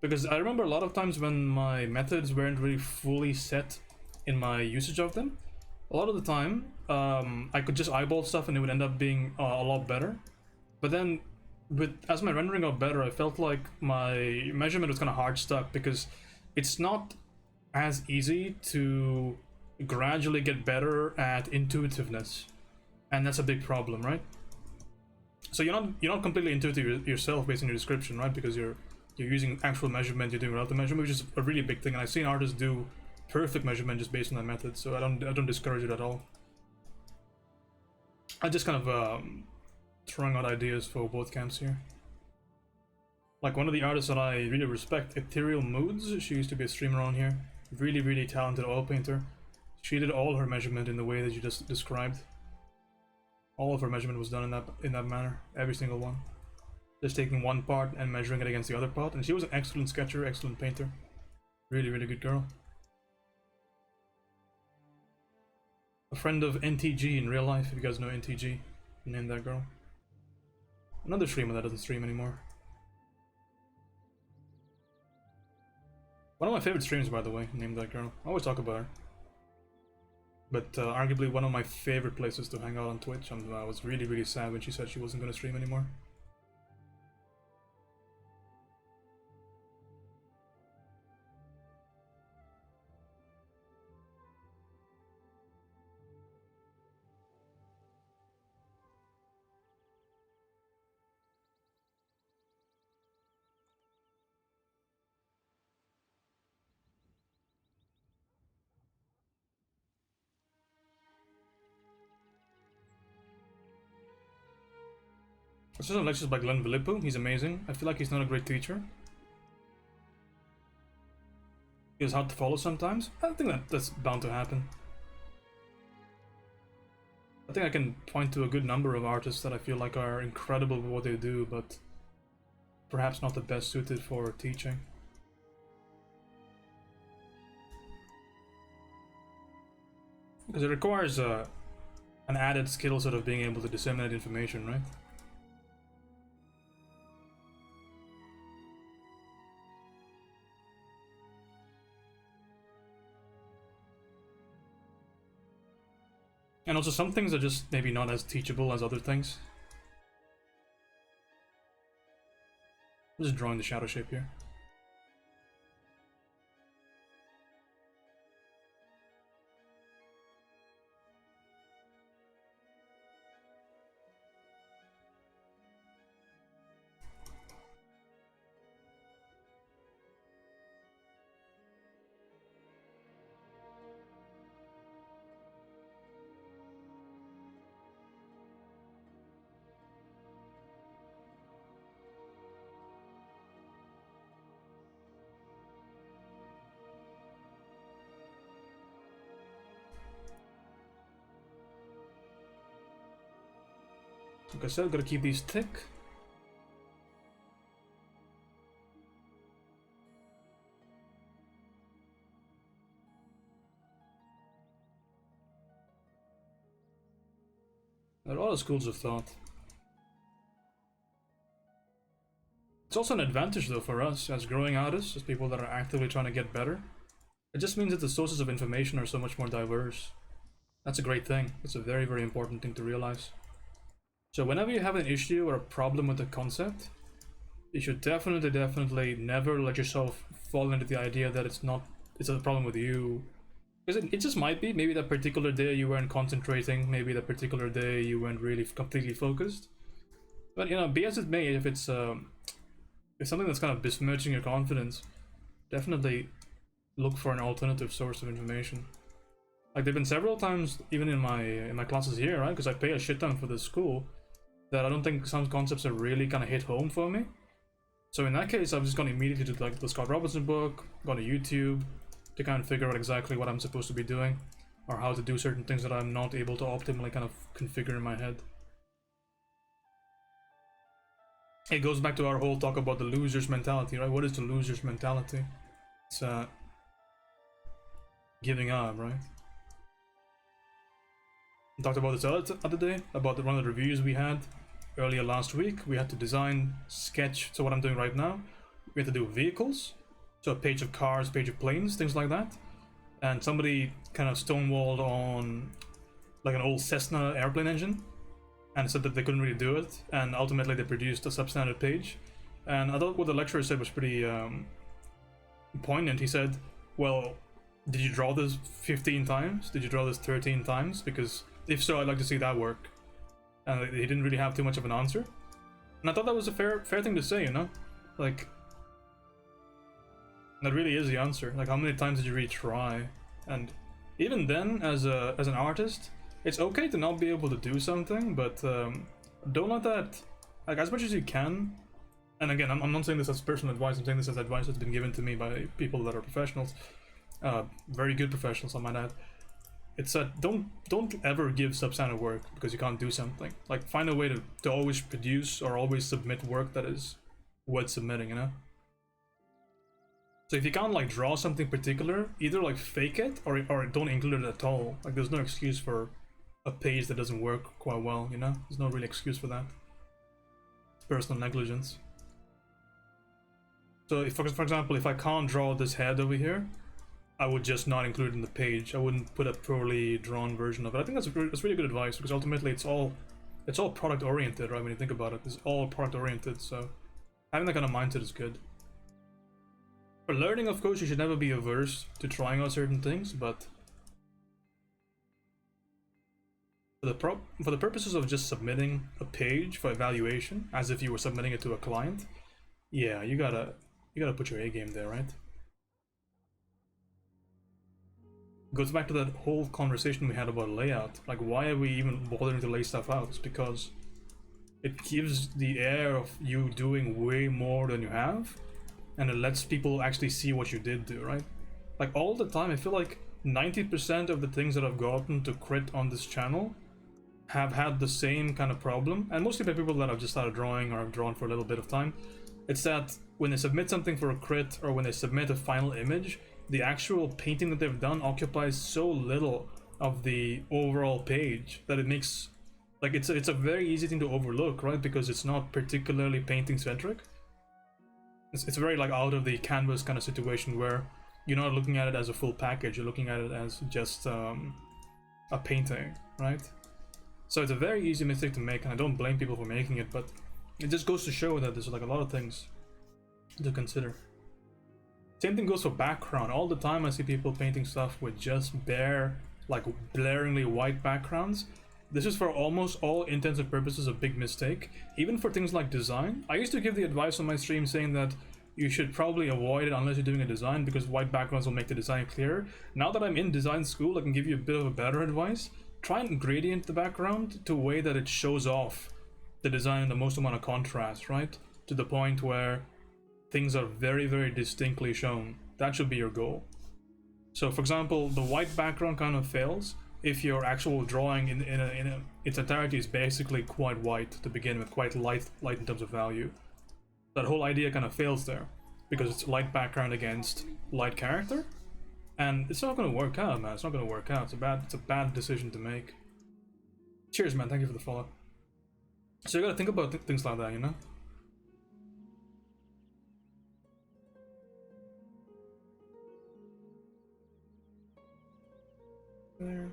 Because I remember a lot of times when my methods weren't really fully set in my usage of them, a lot of the time I could just eyeball stuff and it would end up being a lot better. But then as my rendering got better, I felt like my measurement was kind of hard stuck, because it's not as easy to gradually get better at intuitiveness, and that's a big problem, right? So you're not completely intuitive yourself based on your description, right? Because you're using actual measurement, you're doing relative measurement, which is a really big thing, and I've seen artists do perfect measurement just based on that method, so I don't discourage it at all. I just kind of throwing out ideas for both camps here. Like one of the artists that I really respect, Ethereal Moods, she used to be a streamer on here, really talented oil painter. She did all her measurement in the way that you just described. All of her measurement was done in that manner, every single one. Just taking one part and measuring it against the other part, and she was an excellent sketcher, excellent painter. Really good girl. A friend of NTG in real life, if you guys know NTG, name that girl. Another streamer that doesn't stream anymore. One of my favorite streams, by the way, named that girl. I always talk about her. But arguably one of my favorite places to hang out on Twitch. I was really sad when she said she wasn't going to stream anymore. This is a lectures by Glenn Villipu. He's amazing. I feel like he's not a great teacher. He is hard to follow sometimes. I think that's bound to happen. I think I can point to a good number of artists that I feel like are incredible with what they do, but perhaps not the best suited for teaching. Because it requires an added skill set of being able to disseminate information, right? And also some things are just maybe not as teachable as other things. I'm just drawing the shadow shape here. Like I said, gotta keep these thick. There are a lot of schools of thought. It's also an advantage though for us as growing artists, as people that are actively trying to get better. It just means that the sources of information are so much more diverse. That's a great thing. It's a very, very important thing to realize. So whenever you have an issue or a problem with a concept, you should definitely never let yourself fall into the idea that it's a problem with you. Because it just might be. Maybe that particular day you weren't concentrating, maybe that particular day you weren't really completely focused. But you know, be as it may, if it's something that's kind of besmirching your confidence, definitely look for an alternative source of information. Like there've been several times, even in my classes here, right? Because I pay a shit ton for this school, that I don't think some concepts are really kind of hit home for me. So in that case, I've just gone immediately to like the Scott Robertson book, gone to YouTube to kind of figure out exactly what I'm supposed to be doing, or how to do certain things that I'm not able to optimally kind of configure in my head. It goes back to our whole talk about the loser's mentality, right? What is the loser's mentality? It's giving up, right? We talked about this other day, about one of the reviews we had earlier last week. We had to design, sketch, so what I'm doing right now, we had to do vehicles, so a page of cars, page of planes, things like that. And somebody kind of stonewalled on like an old Cessna airplane engine and said that they couldn't really do it, and ultimately they produced a substandard page. And I thought what the lecturer said was pretty poignant. He said, well, did you draw this 15 times? Did you draw this 13 times? Because if so, I'd like to see that work. And he didn't really have too much of an answer. And I thought that was a fair thing to say, you know? Like, that really is the answer. Like, how many times did you really try? And even then, as an artist, it's okay to not be able to do something, but don't let that, like, as much as you can. And again, I'm not saying this as personal advice, I'm saying this as advice that's been given to me by people that are professionals. Very good professionals, I might add. It's that don't ever give substandard work because you can't do something. Like, find a way to always produce or always submit work that is worth submitting, you know? So if you can't like draw something particular, either like fake it or don't include it at all. Like, there's no excuse for a page that doesn't work quite well, you know? There's no real excuse for that. It's personal negligence. So if, for example, if I can't draw this head over here, I would just not include it in the page. I wouldn't put a poorly drawn version of it. I think that's really good advice, because ultimately it's all product oriented, right? When you think about it, it's all product oriented. So having that kind of mindset is good. For learning, of course, you should never be averse to trying out certain things, but for the purposes of just submitting a page for evaluation, as if you were submitting it to a client, yeah, you gotta put your A game there, right? Goes back to that whole conversation we had about layout. Like, why are we even bothering to lay stuff out? It's because it gives the air of you doing way more than you have, and it lets people actually see what you did do, right? Like, all the time, I feel like 90% of the things that I've gotten to crit on this channel have had the same kind of problem, and mostly by people that I've just started drawing or have drawn for a little bit of time. It's that when they submit something for a crit, or when they submit a final image, the actual painting that they've done occupies so little of the overall page that it makes, like, it's a very easy thing to overlook, right? Because it's not particularly painting centric. It's very like out of the canvas kind of situation where you're not looking at it as a full package, you're looking at it as just a painting, right? So it's a very easy mistake to make, and I don't blame people for making it, but it just goes to show that there's like a lot of things to consider. Same thing goes for background. All the time I see people painting stuff with just bare, like, blaringly white backgrounds. This is for almost all intents and purposes a big mistake. Even for things like design. I used to give the advice on my stream saying that you should probably avoid it unless you're doing a design, because white backgrounds will make the design clearer. Now that I'm in design school, I can give you a bit of a better advice. Try and gradient the background to a way that it shows off the design in the most amount of contrast, right? To the point where things are very, very distinctly shown. That should be your goal. So, for example, the white background kind of fails if your actual drawing in its entirety is basically quite white to begin with, quite light in terms of value. That whole idea kind of fails there, because it's light background against light character, and it's not going to work out, man. It's not going to work out. It's a bad decision to make. Cheers, man. Thank you for the follow. So you gotta think about things like that, you know? There.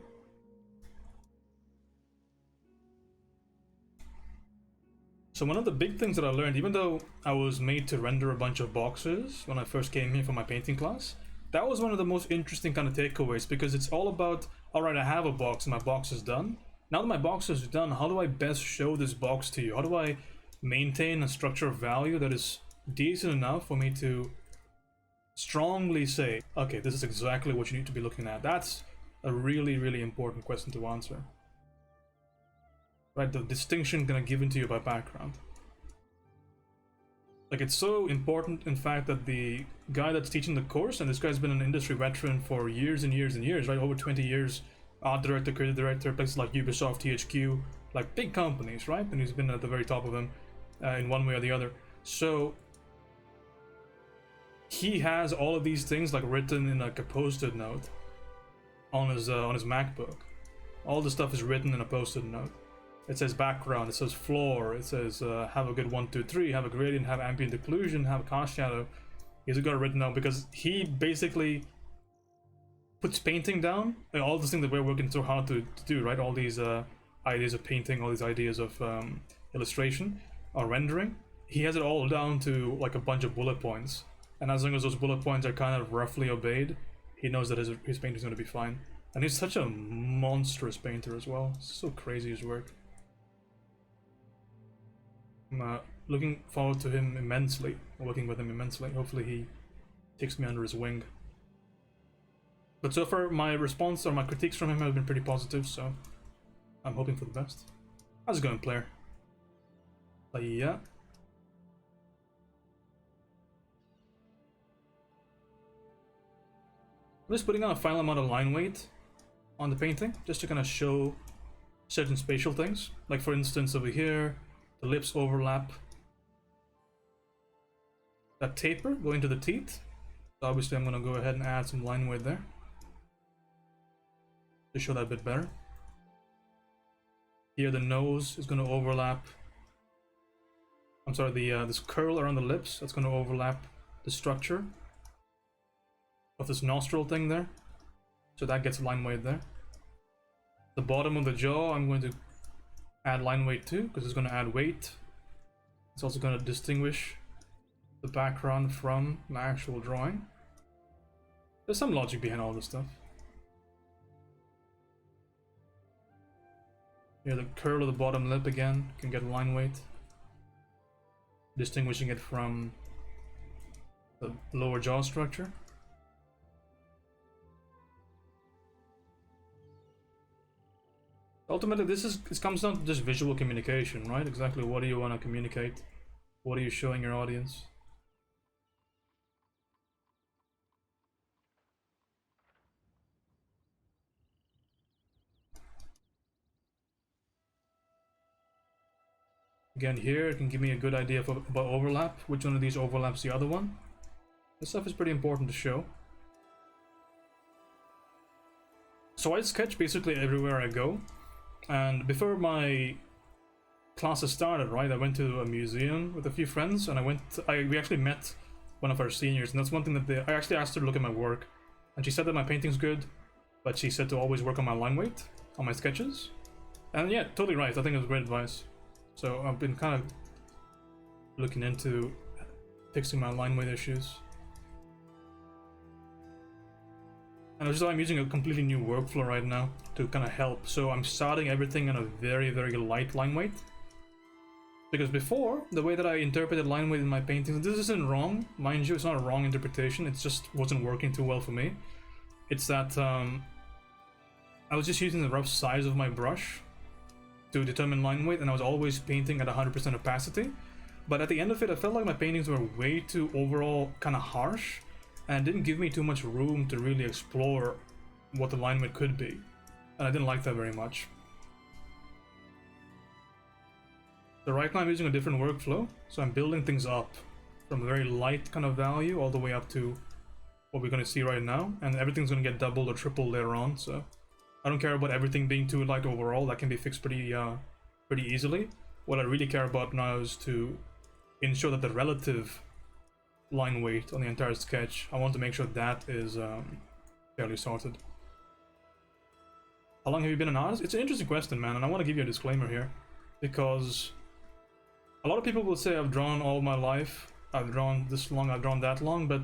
So one of the big things that I learned, even though I was made to render a bunch of boxes when I first came here for my painting class, that was one of the most interesting kind of takeaways, because it's all about, alright, I have a box and my box is done. Now that my box is done, how do I best show this box to you? How do I maintain a structure of value that is decent enough for me to strongly say, okay, this is exactly what you need to be looking at? That's a really, really important question to answer. Right, the distinction gonna given to you by background. Like, it's so important, in fact, that the guy that's teaching the course, and this guy's been an industry veteran for years and years and years, right, over 20 years, art director, creative director, places like Ubisoft, THQ, like big companies, right, and he's been at the very top of them in one way or the other. So he has all of these things like written in like a post-it note on his MacBook. All the stuff is written in a post-it note. It says background, it says floor, it says have a good 1, 2, 3, have a gradient, have ambient occlusion, have a cast shadow. He's got it written down because he basically puts painting down, all the things that we're working so hard to do, right? All these ideas of painting, all these ideas of illustration or rendering. He has it all down to like a bunch of bullet points. And as long as those bullet points are kind of roughly obeyed, he knows that his painting's going to be fine. And he's such a monstrous painter as well. It's so crazy, his work. I'm looking forward to him immensely, working with him immensely. Hopefully he takes me under his wing. But so far my response or my critiques from him have been pretty positive, so I'm hoping for the best. How's it going, player? Yeah. I'm just putting on a final amount of line weight on the painting, just to kind of show certain spatial things. Like for instance over here, the lips overlap. That taper going to the teeth. So obviously I'm going to go ahead and add some line weight there to show that a bit better. Here the nose is going to overlap. I'm sorry, this curl around the lips, that's going to overlap the structure of this nostril thing there. So that gets line weight there. The bottom of the jaw I'm going to add line weight too, because it's going to add weight. It's also going to distinguish the background from the actual drawing. There's some logic behind all this stuff. Here the curl of the bottom lip again can get line weight, distinguishing it from the lower jaw structure. Ultimately, this comes down to just visual communication, right? Exactly what do you want to communicate? What are you showing your audience? Again, here it can give me a good idea about overlap, which one of these overlaps the other one. This stuff is pretty important to show. So I sketch basically everywhere I go. And before my classes started, right, I went to a museum with a few friends, and we actually met one of our seniors, and that's one thing that I actually asked her to look at my work, and she said that my painting's good, but she said to always work on my line weight on my sketches. And yeah, totally right. I think it was great advice. So I've been kind of looking into fixing my line weight issues. And also I'm using a completely new workflow right now to kind of help. So I'm starting everything on a very, very light line weight. Because before, the way that I interpreted line weight in my paintings, this isn't wrong, mind you, it's not a wrong interpretation, it just wasn't working too well for me. It's that I was just using the rough size of my brush to determine line weight, and I was always painting at 100% opacity. But at the end of it, I felt like my paintings were way too overall kind of harsh, and it didn't give me too much room to really explore what the line weight could be. And I didn't like that very much. So right now I'm using a different workflow, so I'm building things up from a very light kind of value all the way up to what we're going to see right now, and everything's going to get doubled or tripled later on, so I don't care about everything being too light overall. That can be fixed pretty easily. What I really care about now is to ensure that the relative line weight on the entire sketch, I want to make sure that is fairly sorted. How long have you been an artist? It's an interesting question, man, and I want to give you a disclaimer here, because a lot of people will say I've drawn all my life, I've drawn this long, I've drawn that long, but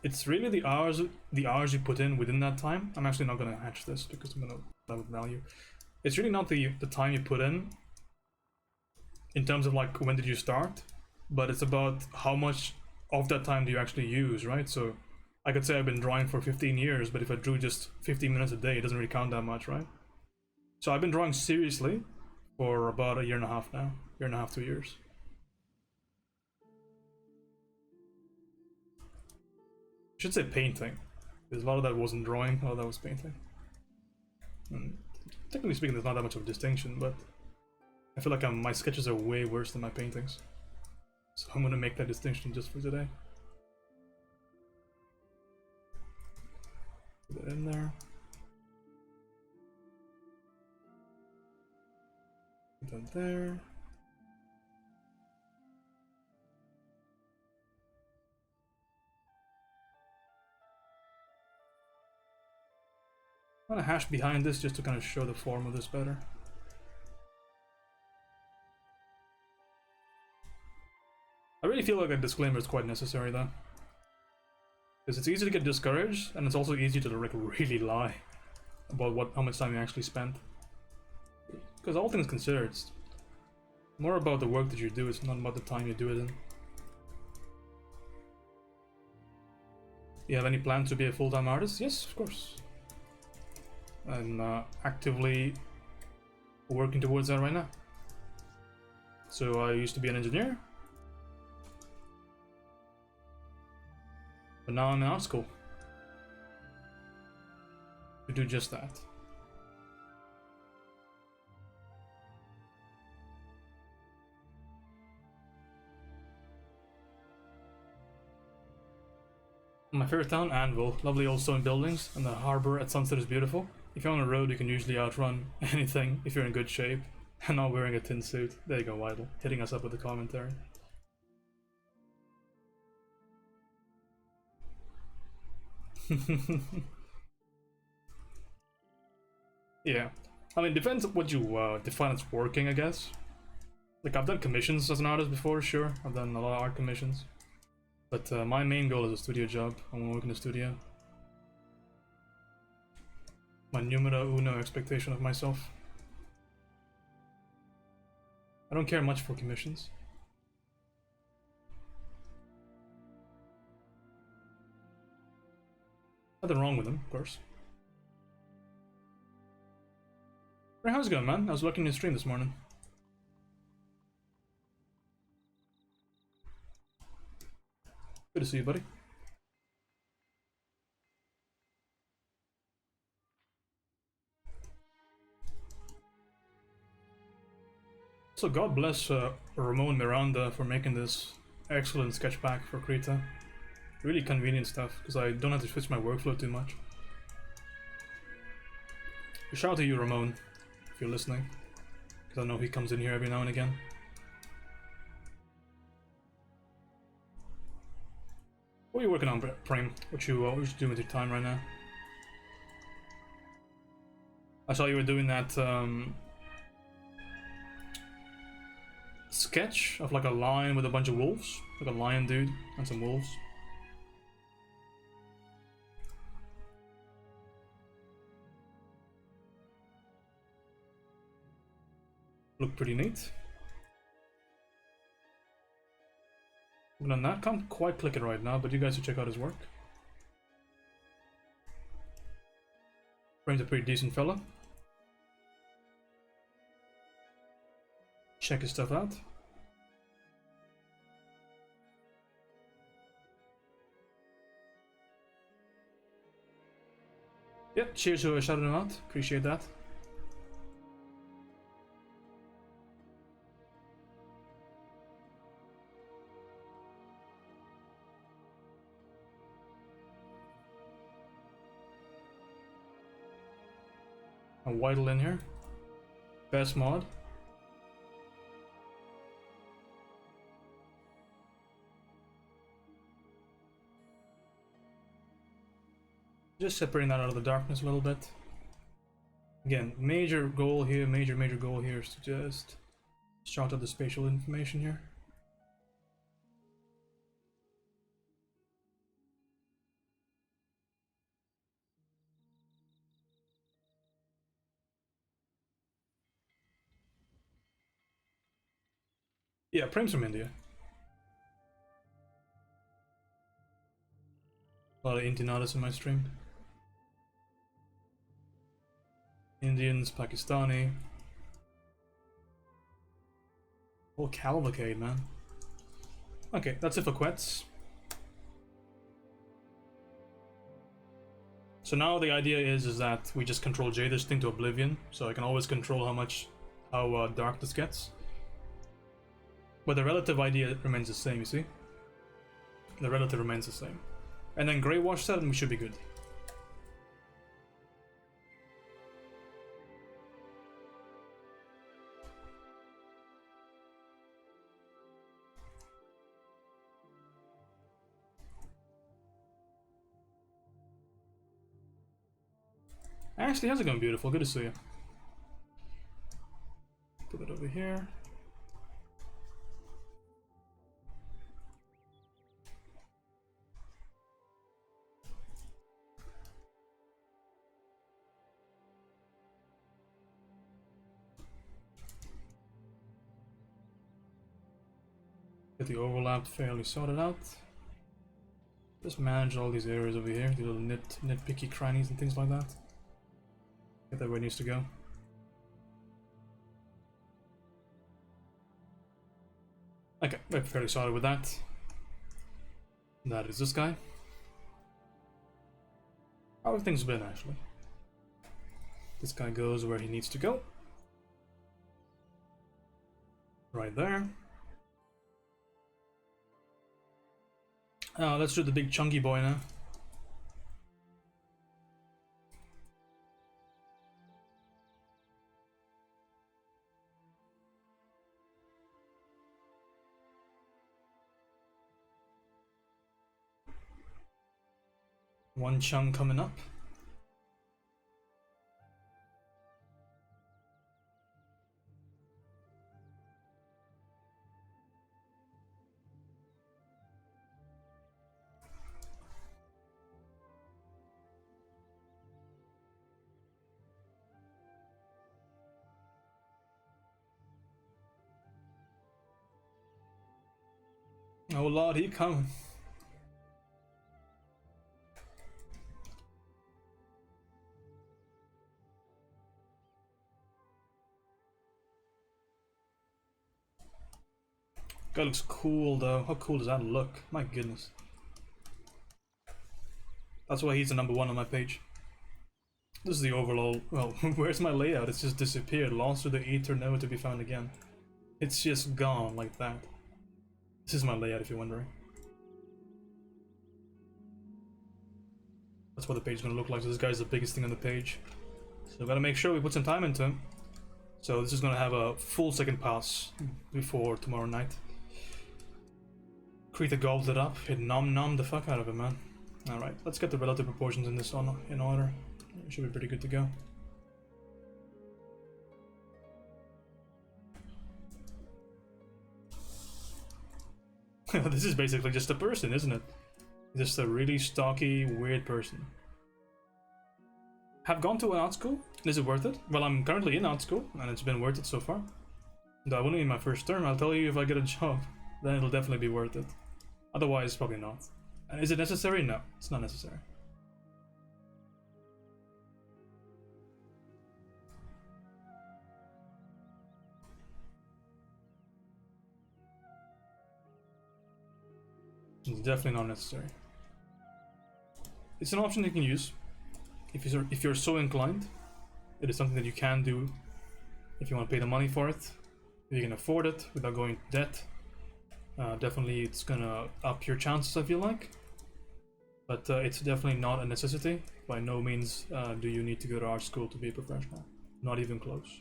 it's really the hours you put in within that time. I'm actually not going to hatch this because I'm going to level value. It's really not the time you put in terms of like when did you start, but it's about how much of that time do you actually use, right? So I could say I've been drawing for 15 years, but if I drew just 15 minutes a day, it doesn't really count that much, right? So I've been drawing seriously for about a year and a half now. Year and a half, 2 years. I should say painting, because a lot of that wasn't drawing, a lot of that was painting. And technically speaking, there's not that much of a distinction, but I feel like my sketches are way worse than my paintings. So I'm gonna make that distinction just for today. Put that in there. Put that there. I'm gonna hash behind this just to kind of show the form of this better. I really feel like a disclaimer is quite necessary though, because it's easy to get discouraged, and it's also easy to like really lie about how much time you actually spent. Because all things considered, it's more about the work that you do, it's not about the time you do it in. You have any plan to be a full-time artist? Yes, of course. I'm actively working towards that right now. So I used to be an engineer, but now I'm in art school to do just that. My favorite town, Anvil. Lovely old stone buildings, and the harbor at sunset is beautiful. If you're on a road, you can usually outrun anything if you're in good shape and not wearing a tin suit. There you go, Weidel, hitting us up with the commentary. Yeah, I mean, depends on what you define as working, I guess. Like, I've done commissions as an artist before, sure. I've done a lot of art commissions. But my main goal is a studio job. I want to work in a studio. My numero uno expectation of myself. I don't care much for commissions. Nothing wrong with them, of course. Hey, how's it going, man? I was watching your stream this morning. Good to see you, buddy. So God bless Ramon Miranda for making this excellent sketch pack for Krita. Really convenient stuff, because I don't have to switch my workflow too much. Shout out to you, Ramon, if you're listening, because I know he comes in here every now and again. What are you working on, Prem? What you doing with your time right now? I saw you were doing that sketch of like a lion with a bunch of wolves, like a lion dude and some wolves. Look pretty neat. Working on that, can't quite click it right now, but you guys should check out his work. Frame's a pretty decent fella. Check his stuff out. Yep, cheers for shouting him out. Appreciate that. A Whittle in here. Best mod. Just separating that out of the darkness a little bit. Again, major goal here, major goal here is to just shout out the spatial information here. Yeah, Prem's from India. A lot of Indianadas in my stream. Indians, Pakistani. Whole cavalcade, man. Okay, that's it for Quets. So now the idea is that we just control J this thing to oblivion, so I can always control how dark this gets. But the relative idea remains the same, you see? The relative remains the same. And then Grey Wash that and we should be good. Ashley, how's it going, beautiful? Good to see you. Put it over here. Get the overlap fairly sorted out. Just manage all these areas over here, the little nitpicky crannies and things like that. Get that where it needs to go. Okay, we're fairly sorted with that. That is this guy. How have things been, actually? This guy goes where he needs to go. Right there. Let's do the big chunky boy now. One chunk coming up. Oh Lord, he coming. Guy looks cool though. How cool does that look? My goodness. That's why he's the #1 on my page. This is the overall. Well, where's my layout? It's just disappeared, lost to the ether, never to be found again. It's just gone like that. This is my layout, if you're wondering. That's what the page is gonna look like. So this guy's the biggest thing on the page. So we gotta make sure we put some time into him. So this is gonna have a full second pass before tomorrow night. Krita gobbled it up. It nom the fuck out of it, man. Alright, let's get the relative proportions in this in order. It should be pretty good to go. This is basically just a person, isn't it? Just a really stocky, weird person. Have gone to an art school? Is it worth it? Well, I'm currently in art school, and it's been worth it so far. Though I wouldn't be in my first term, I'll tell you if I get a job, then it'll definitely be worth it. Otherwise, probably not. And is it necessary? No, it's not necessary. It's definitely not necessary. It's an option you can use if you're so inclined. It is something that you can do if you want to pay the money for it. If you can afford it without going to debt. Definitely, it's gonna up your chances, I feel like. But it's definitely not a necessity. By no means do you need to go to art school to be a professional. Not even close.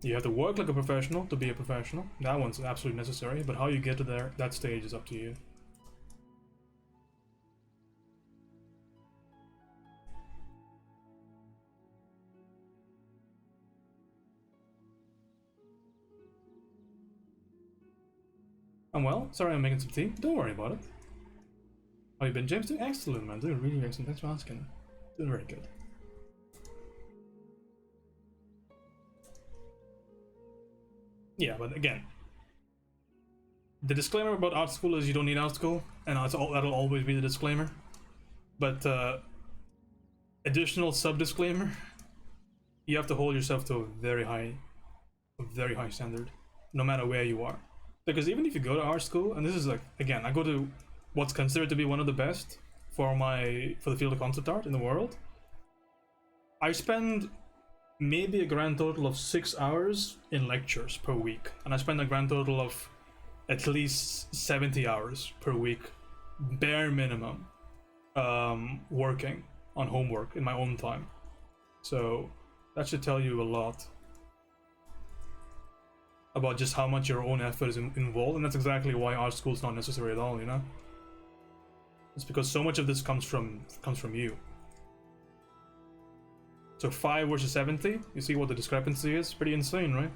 You have to work like a professional to be a professional. That one's absolutely necessary, but how you get to there, that stage is up to you. I'm well. Sorry I'm making some tea. Don't worry about it. How you been, James? Doing excellent, man. Doing really excellent. Thanks for asking. Doing very good. Yeah, but again, the disclaimer about art school is you don't need art school, and that'll always be the disclaimer. But additional sub-disclaimer, you have to hold yourself to a very high standard, no matter where you are. Because even if you go to art school, and this is like, again, I go to what's considered to be one of the best for the field of concept art in the world. I spend maybe a grand total of 6 hours in lectures per week, and I spend a grand total of at least 70 hours per week, bare minimum, working on homework in my own time. So that should tell you a lot about just how much your own effort is involved, and that's exactly why art school is not necessary at all, you know? It's because so much of this comes from you. So 5 versus 70, you see what the discrepancy is? Pretty insane, right?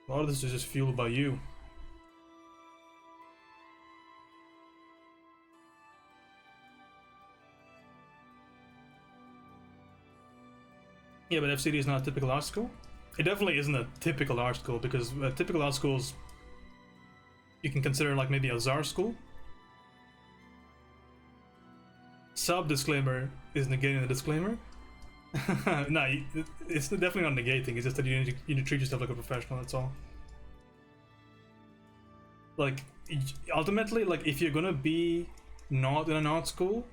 A lot of this is just fueled by you. Yeah, but FCD is not a typical art school. It definitely isn't a typical art school, because typical art schools you can consider like maybe a czar school. Sub disclaimer is negating the disclaimer. No, it's definitely not negating. It's just that you need to treat yourself like a professional. That's all. Like ultimately, like if you're gonna be not in an art school,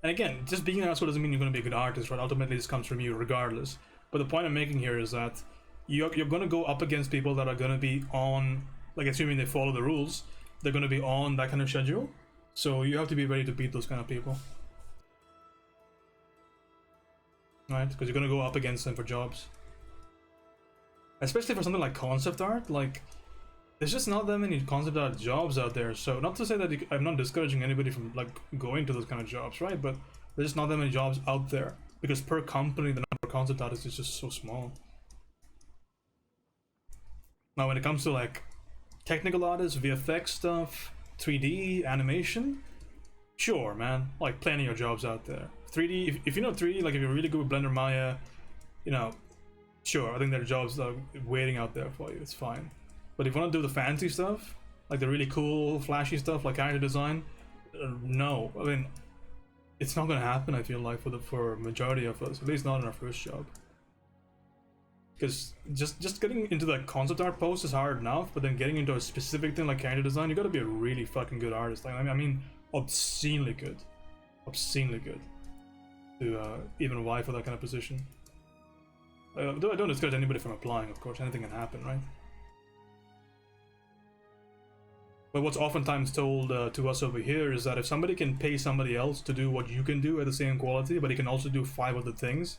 and again, just being in an art school doesn't mean you're gonna be a good artist, right? Ultimately, this comes from you regardless. But the point I'm making here is that you're gonna go up against people that are gonna be on, like assuming they follow the rules, they're gonna be on that kind of schedule. So you have to be ready to beat those kind of people. Right? Because you're gonna go up against them for jobs. Especially for something like concept art, like there's just not that many concept art jobs out there. So not to say that I'm not discouraging anybody from like going to those kind of jobs, right? But there's just not that many jobs out there, because per company the number of concept artists is just so small. Now when it comes to like technical artists, VFX stuff, 3D, animation, sure man, like plenty of jobs out there. 3D, if you know 3D, like if you're really good with Blender Maya, you know, sure, I think there are jobs waiting out there for you, it's fine. But if you want to do the fancy stuff, like the really cool, flashy stuff, like character design, no. I mean, it's not gonna happen, I feel like, for majority of us, at least not in our first job. Because just getting into the concept art post is hard enough, but then getting into a specific thing like character design, you gotta be a really fucking good artist. Like, I mean, obscenely good. Obscenely good. To even vie for that kind of position. Though I don't discourage anybody from applying, of course, anything can happen, right? But what's oftentimes told to us over here is that if somebody can pay somebody else to do what you can do at the same quality, but he can also do 5 other things,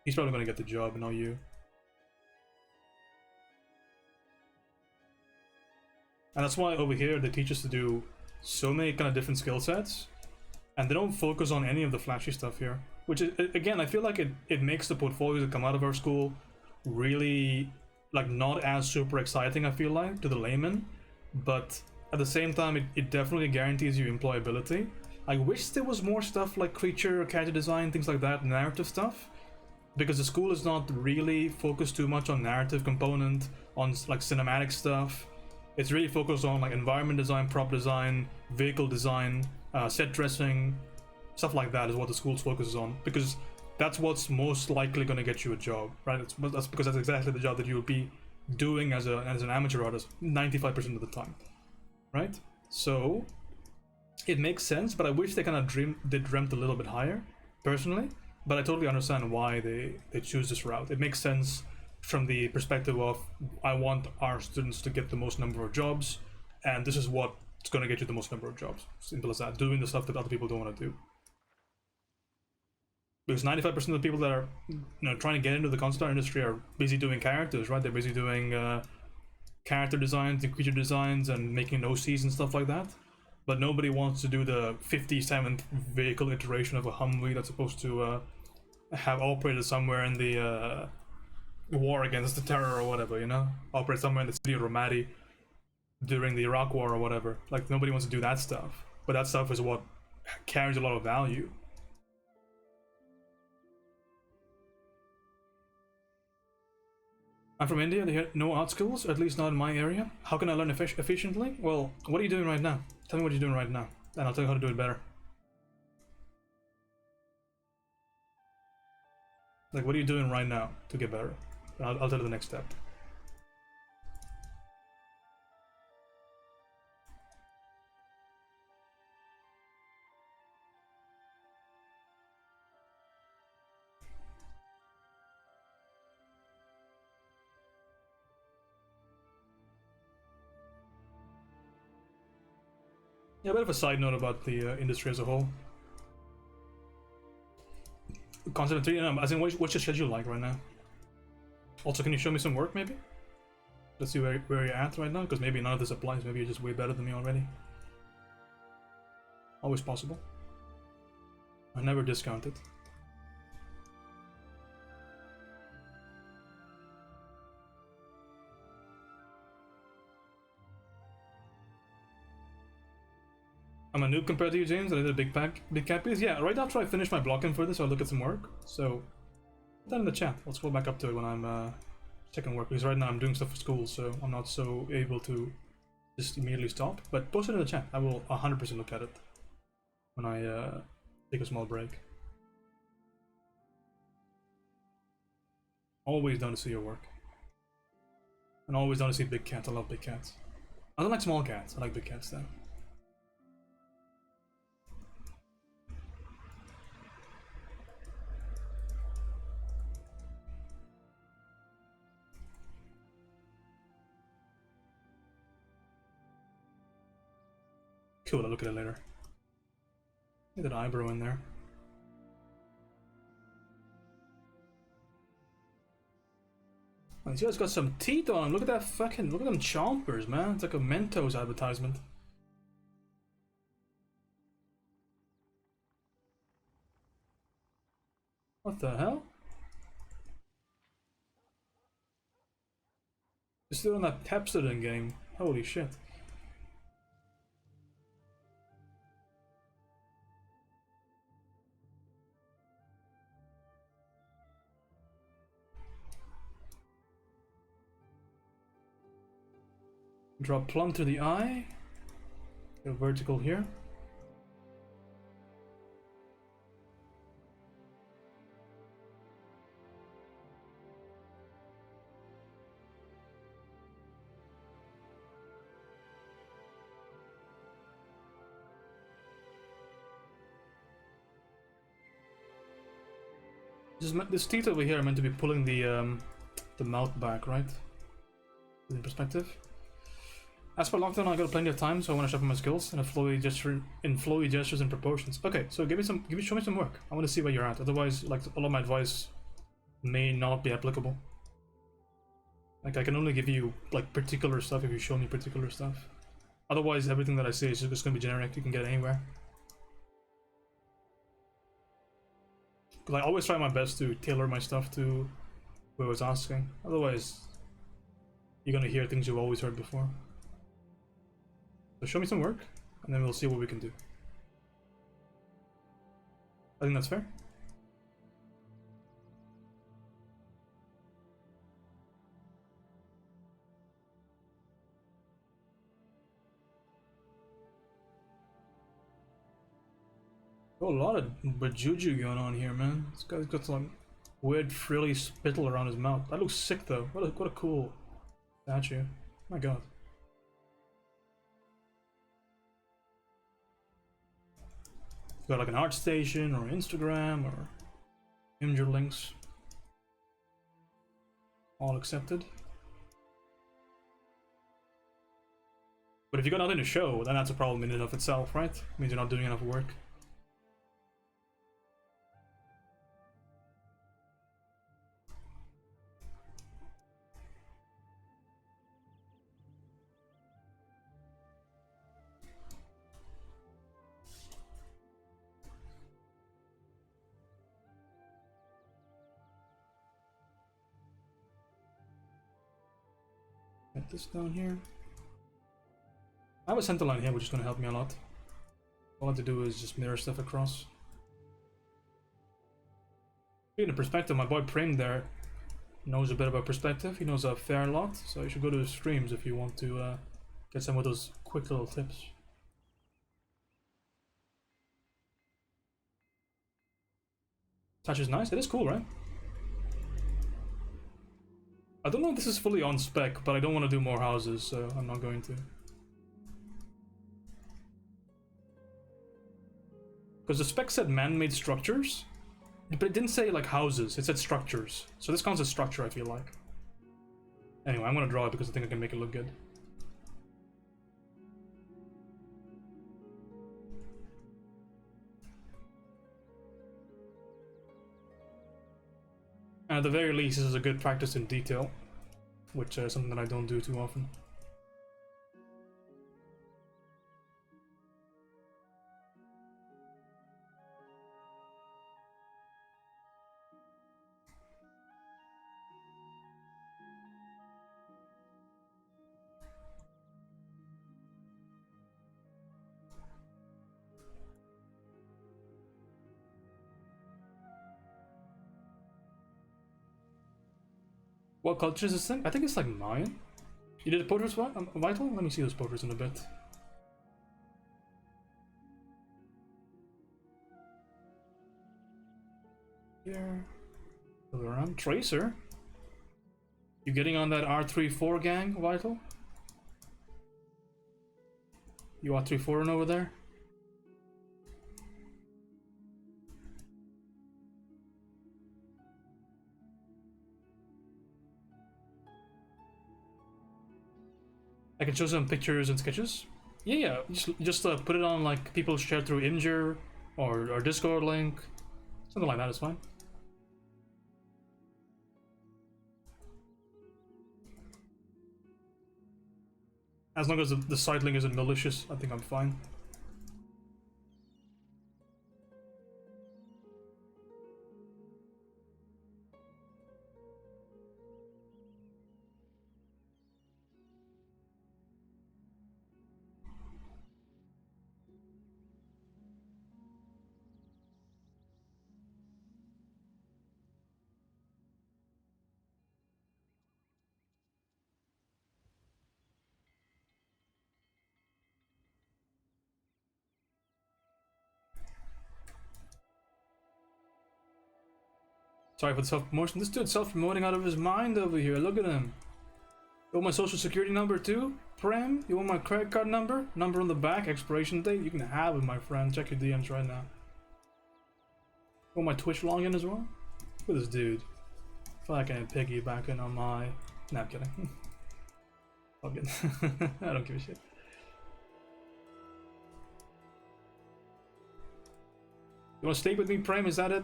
he's probably going to get the job and not you. And that's why over here they teach us to do so many kind of different skill sets, and they don't focus on any of the flashy stuff here. Which is, again, I feel like it makes the portfolios that come out of our school really like not as super exciting, I feel like, to the layman, but at the same time it definitely guarantees you employability. I wish there was more stuff like creature, character design, things like that, narrative stuff, because the school is not really focused too much on narrative component, on like cinematic stuff. It's really focused on like environment design, prop design, vehicle design, set dressing, stuff like that is what the school focuses on, because that's what's most likely going to get you a job, right? That's because that's exactly the job that you'll be doing as an amateur artist 95% of the time, right? So it makes sense, but I wish they kind of dreamt a little bit higher, personally. But I totally understand why they choose this route. It makes sense from the perspective of I want our students to get the most number of jobs, and this is what's going to get you the most number of jobs. Simple as that. Doing the stuff that other people don't want to do. Because 95% of the people that are trying to get into the concept art industry are busy doing characters, right? They're busy doing character designs and creature designs and making OCs and stuff like that. But nobody wants to do the 57th vehicle iteration of a Humvee that's supposed to have operated somewhere in the war against the terror or whatever, operate somewhere in the city of Ramadi during the Iraq war or whatever. Like, nobody wants to do that stuff, but that stuff is what carries a lot of value. I'm from India. They have no art skills, at least not in my area. How can I learn efficiently? Well, what are you doing right now? Tell me what you're doing right now, and I'll tell you how to do it better. Like, what are you doing right now to get better? I'll tell you the next step. Yeah, a bit of a side note about the industry as a whole. Concept 3, as in, what's your schedule like right now? Also, can you show me some work, maybe? Let's see where you're at right now, because maybe none of this applies. Maybe you're just way better than me already. Always possible. I never discount it. I'm a noob compared to you, James, and I did a big cat piece. Yeah, right after I finish my blocking for this, I'll look at some work. So, put that in the chat. I'll scroll back up to it when I'm checking work, because right now I'm doing stuff for school, so I'm not so able to just immediately stop. But post it in the chat. I will 100% look at it when I take a small break. Always down to see your work. And always down to see big cats. I love big cats. I don't like small cats. I like big cats though. Cool, I'll look at it later. Get that eyebrow in there. Oh, these guys got some teeth on them. Look at that fucking, look at them chompers, man. It's like a Mentos advertisement. What the hell? They're still on that Pepsodent game. Holy shit. Draw plumb to the eye. Get a vertical here. This teeth over here are meant to be pulling the mouth back, right? In perspective. As per lockdown, I got plenty of time, so I want to sharpen my skills in flowy gestures and proportions. Okay, so show me some work. I want to see where you're at. Otherwise, like, all of my advice may not be applicable. Like, I can only give you like particular stuff if you show me particular stuff. Otherwise, everything that I say is just gonna be generic. You can get it anywhere. Because I always try my best to tailor my stuff to who I was asking. Otherwise, you're gonna hear things you've always heard before. So show me some work, and then we'll see what we can do. I think that's fair. Oh, a lot of juju going on here, man. This guy's got some weird frilly spittle around his mouth. That looks sick, though. What a cool statue. My god. Got like an art station or Instagram or imgur links. All accepted. But if you got nothing to show, then that's a problem in and of itself, right? Means you're not doing enough work. Get this down here. I have a center line here, which is going to help me a lot. All I have to do is just mirror stuff across. Speaking of perspective, my boy Prim there knows a bit about perspective. He knows a fair lot, so you should go to his streams if you want to get some of those quick little tips. Touch is nice. It is cool, right? I don't know if this is fully on spec, but I don't want to do more houses, so I'm not going to. Because the spec said man-made structures, but it didn't say like houses, it said structures. So this counts as structure, I feel like. Anyway, I'm gonna draw it because I think I can make it look good. And at the very least, this is a good practice in detail, which is something that I don't do too often. What culture is this thing? I think it's like Mayan. You did portraits vital? Let me see those portraits in a bit. Here. Go around. Tracer? You getting on that R34 gang, Vital? You R34ing over there? I can show some pictures and sketches. Yeah, just put it on like people share through Imgur or Discord link, something like that is fine. As long as the site link isn't malicious, I think I'm fine. Sorry for the self-promotion. This dude's self-promoting out of his mind over here. Look at him. You want my social security number too? Prem? You want my credit card number? Number on the back, expiration date? You can have it, my friend. Check your DMs right now. You want my Twitch login as well? Look at this dude. Fucking piggybacking on my... Nah, I'm kidding. All good. I don't give a shit. You want to sleep with me, Prem? Is that it?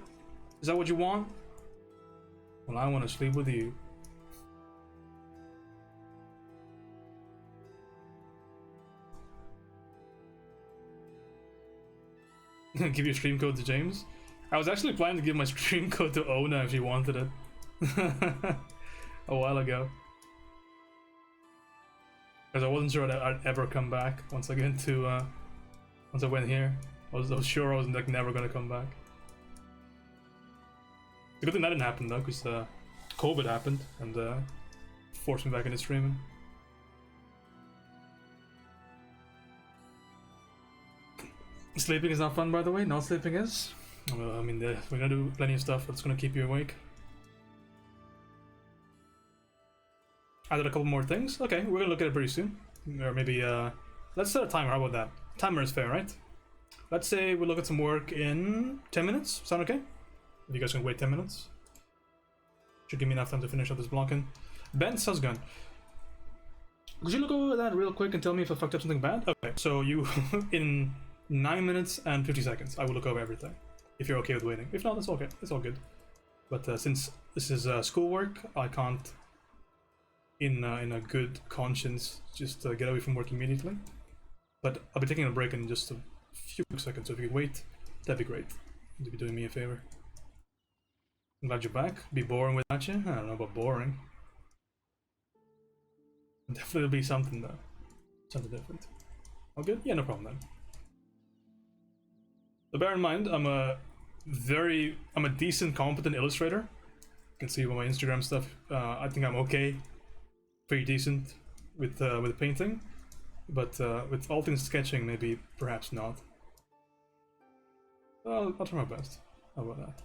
Is that what you want? Well, I want to sleep with you. Give your stream code to James? I was actually planning to give my stream code to Ona if she wanted it. A while ago. Because I wasn't sure that I'd ever come back once I get into, once I went here. I was sure I was like never gonna come back. The good thing that didn't happen though, because COVID happened and forced me back into streaming. Sleeping is not fun, by the way. Not sleeping is. Well, I mean, we're gonna do plenty of stuff that's gonna keep you awake. I did a couple more things. Okay, we're gonna look at it pretty soon. Or maybe, let's set a timer. How about that? Timer is fair, right? Let's say we look at some work in 10 minutes. Sound okay? If you guys can wait 10 minutes. Should give me enough time to finish up this blocking. Ben Susgun. Could you look over that real quick and tell me if I fucked up something bad? Okay, so you, in 9 minutes and 50 seconds, I will look over everything. If you're okay with waiting. If not, it's okay. It's all good. But since this is schoolwork, I can't, in a good conscience, just get away from work immediately. But I'll be taking a break in just a few seconds, so if you could wait, that'd be great. You'd be doing me a favor. I'm glad you're back. Be boring without you? I don't know about boring. Definitely be something though. Something different. All good? Yeah, no problem then. So bear in mind, I'm a decent, competent illustrator. You can see with my Instagram stuff. I think I'm okay, pretty decent with painting, but with all things sketching, maybe perhaps not. Well, I'll try my best. How about that?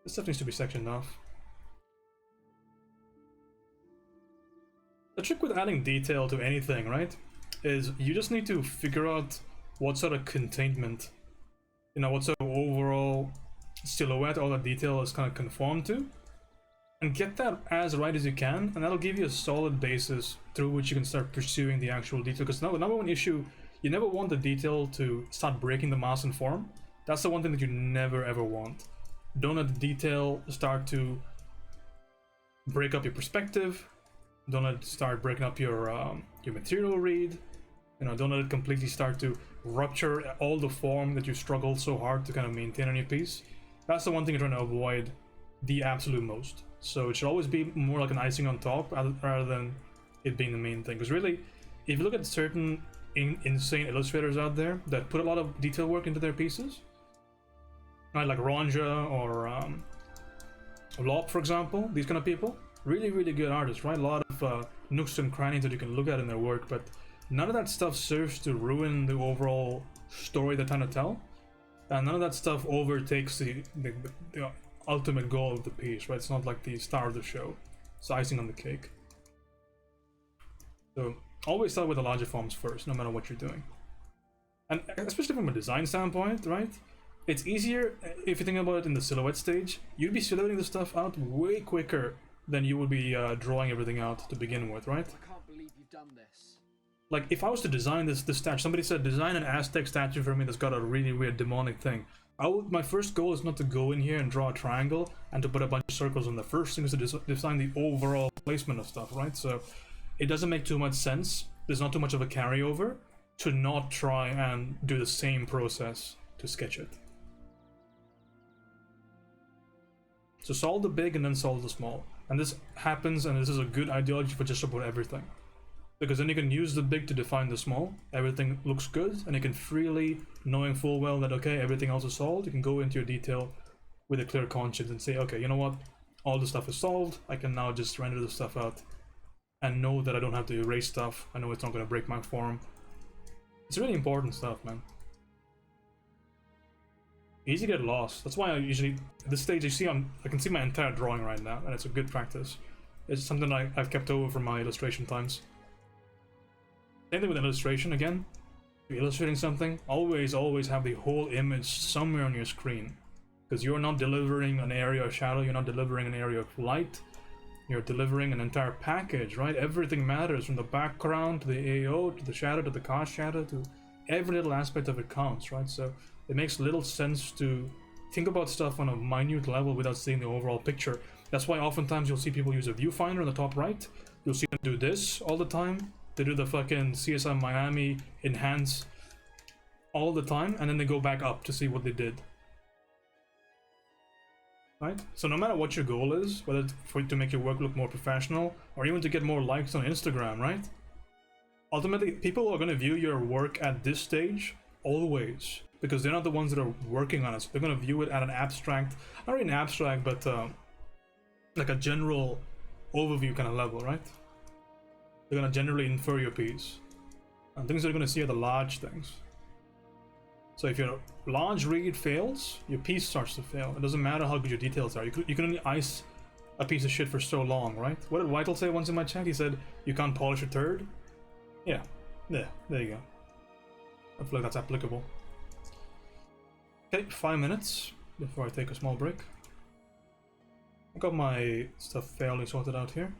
This stuff needs to be sectioned off. The trick with adding detail to anything, right, is you just need to figure out what sort of containment, you know, what sort of overall silhouette all that detail is kind of conformed to, and get that as right as you can, and that'll give you a solid basis through which you can start pursuing the actual detail. Because the number one issue, you never want the detail to start breaking the mass and form. That's the one thing that you never ever want. Don't let the detail start to break up your perspective. Don't let it start breaking up your material read. You know, don't let it completely start to rupture all the form that you struggle so hard to kind of maintain on your piece. That's the one thing you're trying to avoid the absolute most. So it should always be more like an icing on top rather than it being the main thing. Because really, if you look at certain insane illustrators out there that put a lot of detail work into their pieces, right, like Ronja or Lop, for example, these kind of people, really, really good artists, right? A lot of nooks and crannies that you can look at in their work, but none of that stuff serves to ruin the overall story they're trying to tell, and none of that stuff overtakes the ultimate goal of the piece, right? It's not like the star of the show. It's icing on the cake. So always start with the larger forms first, no matter what you're doing. And especially from a design standpoint, right? It's easier if you think about it in the silhouette stage. You'd be silhouetting the stuff out way quicker than you would be drawing everything out to begin with, right? I can't believe you've done this. Like, if I was to design this statue, somebody said, design an Aztec statue for me that's got a really weird demonic thing. My first goal is not to go in here and draw a triangle and to put a bunch of circles on. The first thing is to design the overall placement of stuff, right? So it doesn't make too much sense. There's not too much of a carryover to not try and do the same process to sketch it. So solve the big and then solve the small. And this happens, and this is a good ideology for just about everything. Because then you can use the big to define the small, everything looks good, and you can freely, knowing full well that, okay, everything else is solved, you can go into your detail with a clear conscience and say, okay, you know what, all the stuff is solved, I can now just render the stuff out, and know that I don't have to erase stuff, I know it's not going to break my form. It's really important stuff, man. Easy to get lost. That's why I usually, at this stage, I can see my entire drawing right now, and it's a good practice. It's something I've kept over from my illustration times. Same thing with illustration again. If you're illustrating something, always have the whole image somewhere on your screen. Because you're not delivering an area of shadow, you're not delivering an area of light, you're delivering an entire package, right? Everything matters, from the background to the AO, to the shadow, to the cast shadow, to every little aspect of it counts, right? So it makes little sense to think about stuff on a minute level without seeing the overall picture. That's why oftentimes you'll see people use a viewfinder on the top right. You'll see them do this all the time. They do the fucking CSI Miami enhance all the time, and then they go back up to see what they did. Right? So no matter what your goal is, whether it's for to make your work look more professional, or even to get more likes on Instagram, right? Ultimately, people are going to view your work at this stage always, because they're not the ones that are working on it. So they're going to view it at an abstract, not really an abstract, but like a general overview kind of level, right? They're going to generally infer your piece. And things they're going to see are the large things. So if your large read fails, your piece starts to fail. It doesn't matter how good your details are. You can only ice a piece of shit for so long, right? What did Vital say once in my chat? He said, you can't polish a turd. Yeah, there you go. I feel like that's applicable. Okay, 5 minutes before I take a small break. I got my stuff fairly sorted out here.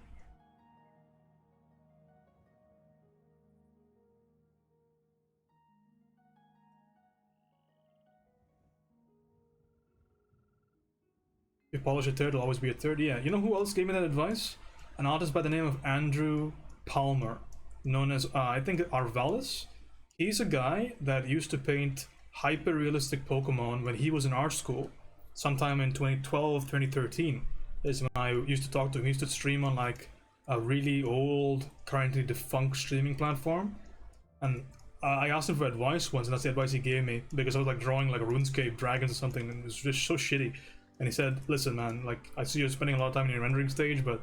If you polish a third, it'll always be a third. Yeah, you know who else gave me that advice? An artist by the name of Andrew Palmer, known as, I think, Arvalis. He's a guy that used to paint hyper-realistic Pokemon when he was in art school, sometime in 2012, 2013. Is when I used to talk to him. He used to stream on like a really old, currently defunct streaming platform. And I asked him for advice once, and that's the advice he gave me, because I was like drawing like RuneScape dragons or something, and it was just so shitty. And he said, listen man, like, I see you're spending a lot of time in your rendering stage, but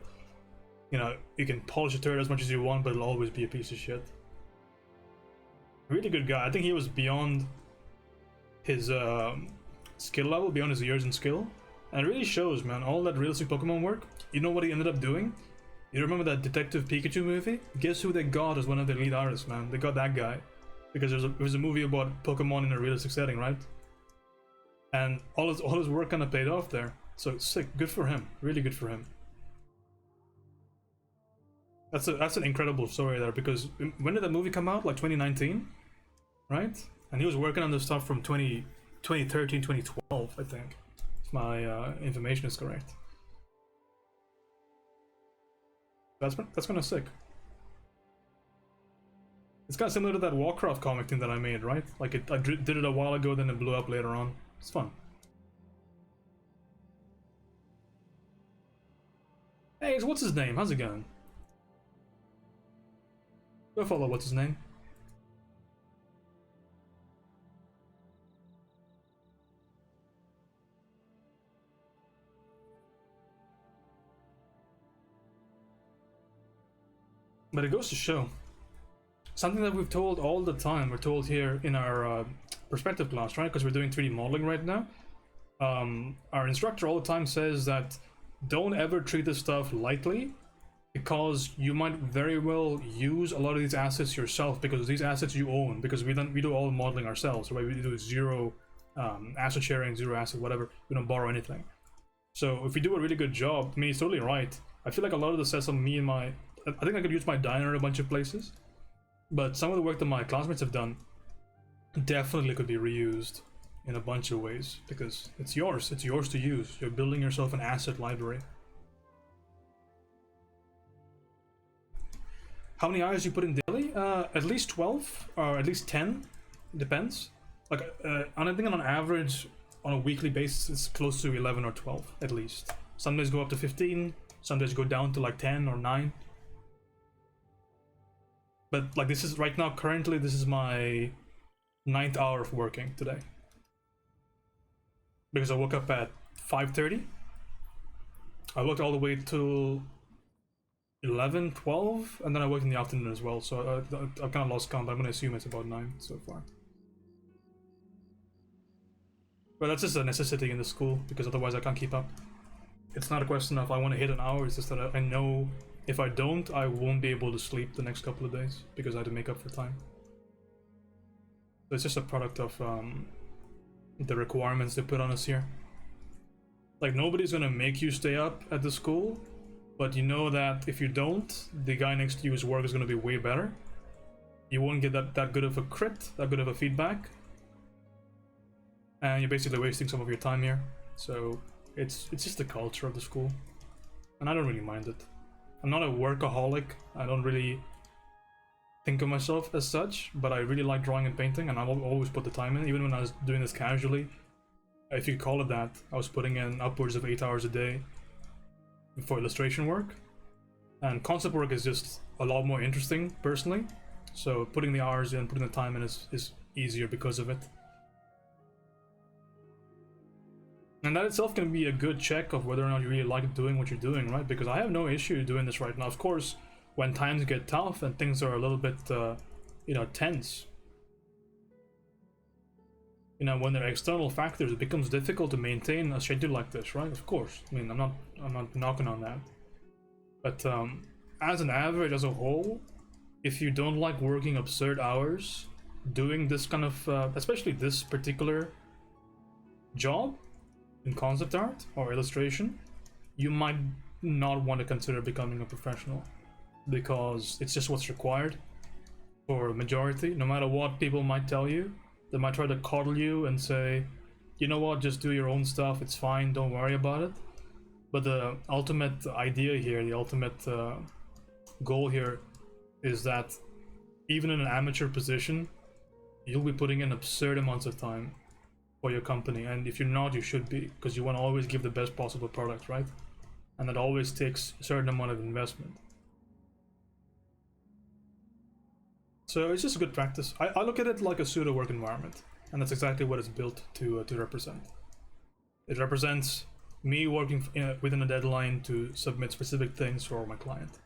you know, you can polish a turret as much as you want, but it'll always be a piece of shit. Really good guy. I think he was beyond his skill level, beyond his years in skill. And it really shows, man, all that realistic Pokemon work. You know what he ended up doing? You remember that Detective Pikachu movie? Guess who they got as one of their lead artists, man? They got that guy. Because it was a movie about Pokemon in a realistic setting, right? And all his work kind of paid off there. So sick, good for him, really good for him. That's an incredible story there, because when did that movie come out? Like 2019, right? And he was working on this stuff from 2013, 2012, I think. If my information is correct. That's kind of sick. It's kind of similar to that Warcraft comic thing that I made, right? Like I did it a while ago, then it blew up later on. It's fun. Hey, what's his name? How's it going? Go follow what's his name. But it goes to show something that we've told all the time. We're told here in our perspective class, right? Because we're doing 3D modeling right now. Our instructor all the time says that don't ever treat this stuff lightly, because you might very well use a lot of these assets yourself, because these assets you own, because we do all the modeling ourselves, right? We do zero asset sharing, zero asset, whatever. We don't borrow anything. So if we do a really good job, I mean, he's totally right. I feel like a lot of the sets on me and I think I could use my diner a bunch of places, but some of the work that my classmates have done definitely could be reused in a bunch of ways, because it's yours to use. You're building yourself an asset library. How many hours you put in daily? At least 12 or at least 10, depends. Like I think on average on a weekly basis it's close to 11 or 12 at least. Some days go up to 15, some days go down to like 10 or 9. But like this is right now, currently this is my 9th hour of working today, because I woke up at 5:30. I worked all the way till 11, 12, and then I worked in the afternoon as well, so I've kind of lost count, but I'm gonna assume it's about 9 so far. But that's just a necessity in the school, because otherwise I can't keep up. It's not a question of I want to hit an hour, it's just that I know if I don't, I won't be able to sleep the next couple of days, because I had to make up for time. So it's just a product of the requirements they put on us here. Like, nobody's gonna make you stay up at the school, but you know that if you don't, the guy next to you's work is gonna be way better. You won't get that good of a crit, that good of a feedback, and you're basically wasting some of your time here. So it's just the culture of the school, and I don't really mind it. I'm not a workaholic. I don't really think of myself as such, but I really like drawing and painting, and I'll always put the time in, even when I was doing this casually. If you call it that, I was putting in upwards of 8 hours a day for illustration work, and concept work is just a lot more interesting personally, so putting the hours in, putting the time in is easier because of it. And that itself can be a good check of whether or not you really like doing what you're doing, right? Because I have no issue doing this right now. Of course, when times get tough and things are a little bit, you know, tense, you know, when there are external factors, it becomes difficult to maintain a schedule like this, right? Of course. I mean, I'm not knocking on that. But as an average, as a whole, if you don't like working absurd hours, doing this kind of, especially this particular job in concept art or illustration, you might not want to consider becoming a professional, because it's just what's required for a majority. No matter what people might tell you, they might try to coddle you and say, you know what, just do your own stuff, it's fine, don't worry about it. But the ultimate idea here, the ultimate goal here is that even in an amateur position, you'll be putting in absurd amounts of time for your company, and if you're not, you should be, because you want to always give the best possible product, right? And that always takes a certain amount of investment. So it's just a good practice. I look at it like a pseudo work environment, and that's exactly what it's built to represent. It represents me working within a deadline to submit specific things for my client.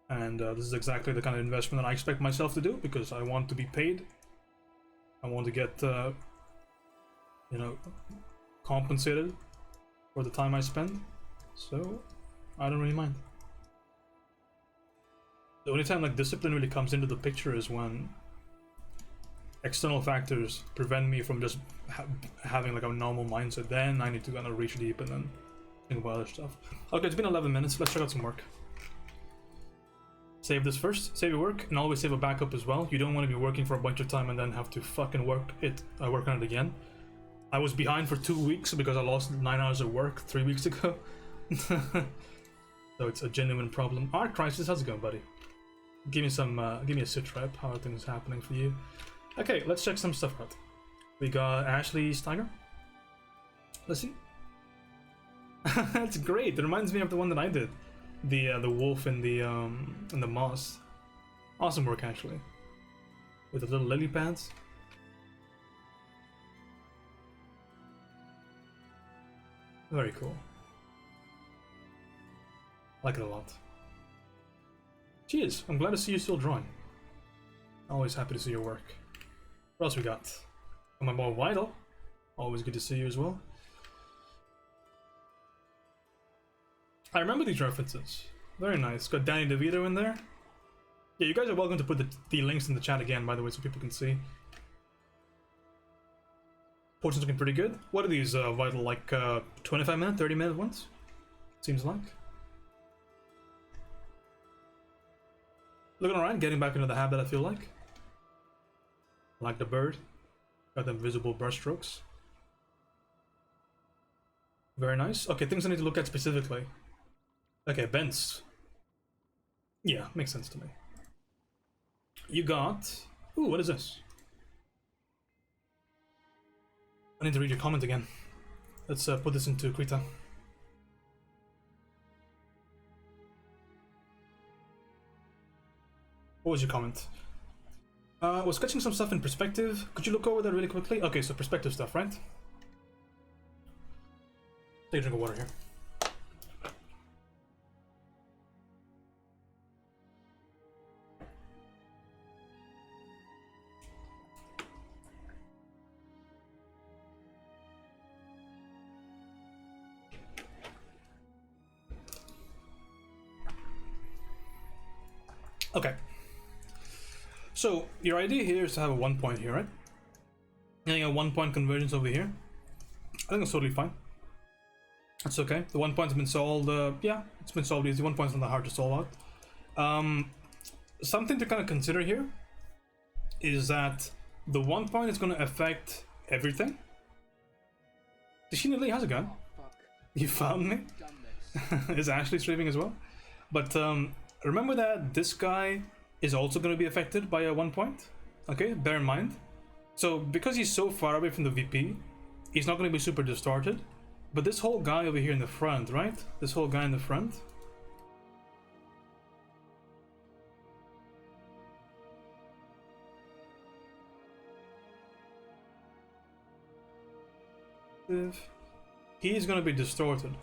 And this is exactly the kind of investment that I expect myself to do, because I want to be paid. I want to get, you know, compensated for the time I spend. So I don't really mind. The only time like discipline really comes into the picture is when external factors prevent me from just having like a normal mindset. Then I need to kind of reach deep and then think about other stuff. Okay, it's been 11 minutes. Let's check out some work. Save this first. Save your work, and always save a backup as well. You don't want to be working for a bunch of time and then have to fucking work on it again. I was behind for 2 weeks because I lost 9 hours of work 3 weeks ago. So it's a genuine problem. Art Crisis, how's it going, buddy? Give me a sit rep. How are things happening for you? Okay, let's check some stuff out. We got Ashley's tiger. Let's see. That's great. It reminds me of the one that I did, the wolf and the moss. Awesome work, actually. With the little lily pads. Very cool. I like it a lot. Cheers, I'm glad to see you still drawing. Always happy to see your work. What else we got? My boy Vital. Always good to see you as well. I remember these references. Very nice. Got Danny DeVito in there. Yeah, you guys are welcome to put the links in the chat again, by the way, so people can see. Portions looking pretty good. What are these, Vital, like 25-minute, 30-minute ones? Seems like. Looking alright, getting back into the habit, I feel like. Like the bird. Got them visible brush strokes. Very nice. Okay, things I need to look at specifically. Okay, bends. Yeah, makes sense to me. You got... Ooh, what is this? I need to read your comment again. Let's put this into Krita. What was your comment? Was sketching some stuff in perspective. Could you look over that really quickly? Okay, so perspective stuff, right? Take a drink of water here. Okay. So your idea here is to have a 1 point here, right? And you have 1 point convergence over here. I think that's totally fine. That's okay. The 1 point's been solved. Yeah, it's been solved easy. 1 point's not that hard to solve out. Something to kind of consider here is that the 1 point is going to affect everything. Tashina Lee, how's it going? Fuck. You found me? Done this. Is Ashley streaming as well? But remember that this guy is also going to be affected by a 1 point. Okay, bear in mind. So because he's so far away from the VP, he's not going to be super distorted. But this whole guy over here in the front, right? This whole guy in the front. He's going to be distorted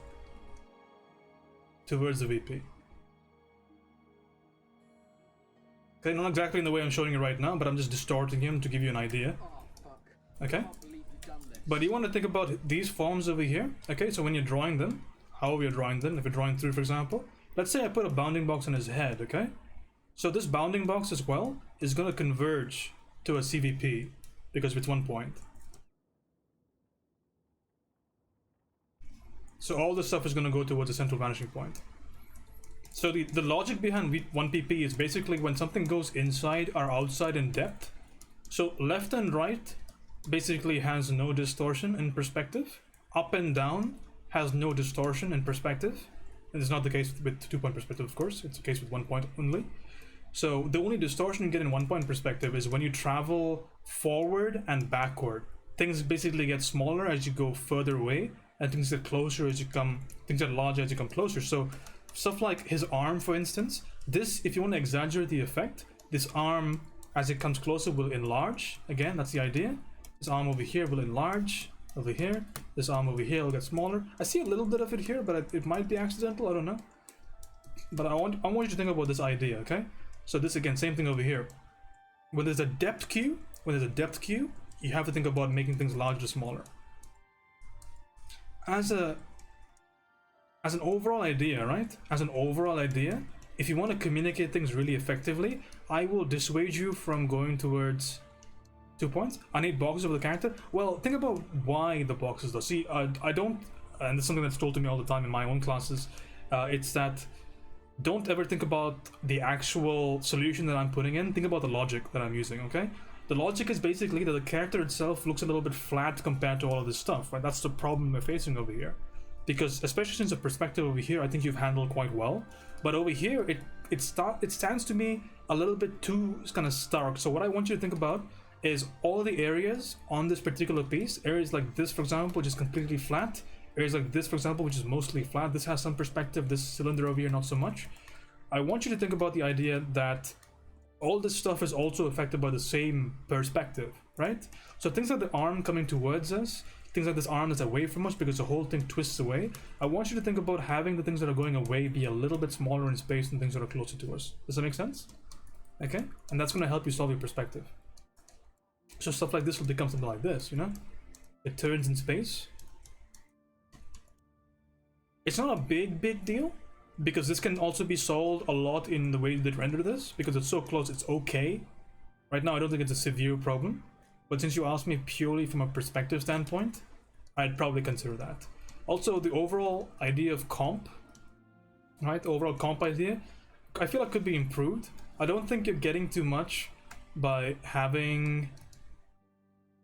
towards the VP. Okay, not exactly in the way I'm showing you right now, but I'm just distorting him to give you an idea. Oh, fuck. Okay? I can't believe you've done this. But you want to think about these forms over here. Okay, so when you're drawing them, however you're drawing them, if you're drawing through, for example, let's say I put a bounding box on his head, okay? So this bounding box as well is going to converge to a CVP because it's 1 point. So all this stuff is going to go towards a central vanishing point. So the logic behind 1pp is basically when something goes inside or outside in depth. So left and right basically has no distortion in perspective. Up and down has no distortion in perspective. And it's not the case with 2-point perspective, of course. It's the case with 1 point only. So the only distortion you get in 1-point perspective is when you travel forward and backward. Things basically get smaller as you go further away, and things get closer as you come. Things get larger as you come closer. So stuff like his arm, for instance. This, if you want to exaggerate the effect, this arm as it comes closer will enlarge. Again, that's the idea. This arm over here will enlarge. Over here, this arm over here will get smaller. I see a little bit of it here, but it might be accidental. I don't know. But I want you to think about this idea, okay? So this again, same thing over here. When there's a depth cue, you have to think about making things larger or smaller. As an overall idea, right? As an overall idea, if you want to communicate things really effectively, I will dissuade you from going towards 2 points. I need boxes of the character. Well, think about why the boxes though. See, I don't, and this is something that's told to me all the time in my own classes, it's that don't ever think about the actual solution that I'm putting in. Think about the logic that I'm using, okay? The logic is basically that the character itself looks a little bit flat compared to all of this stuff, right? That's the problem we're facing over here. Because especially since the perspective over here, I think you've handled quite well. But over here, it stands to me a little bit too kind of stark. So what I want you to think about is all the areas on this particular piece, areas like this, for example, which is completely flat, areas like this, for example, which is mostly flat. This has some perspective, this cylinder over here, not so much. I want you to think about the idea that all this stuff is also affected by the same perspective, right? So things like the arm coming towards us, things like this arm that's away from us because the whole thing twists away. I want you to think about having the things that are going away be a little bit smaller in space than things that are closer to us. Does that make sense? Okay, and that's going to help you solve your perspective. So stuff like this will become something like this, you know? It turns in space. It's not a big deal, because this can also be solved a lot in the way they render this, because it's so close, it's okay. Right now I don't think it's a severe problem, but since you asked me purely from a perspective standpoint, I'd probably consider that. Also, the overall idea of comp, right? The overall comp idea, I feel like could be improved. I don't think you're getting too much by having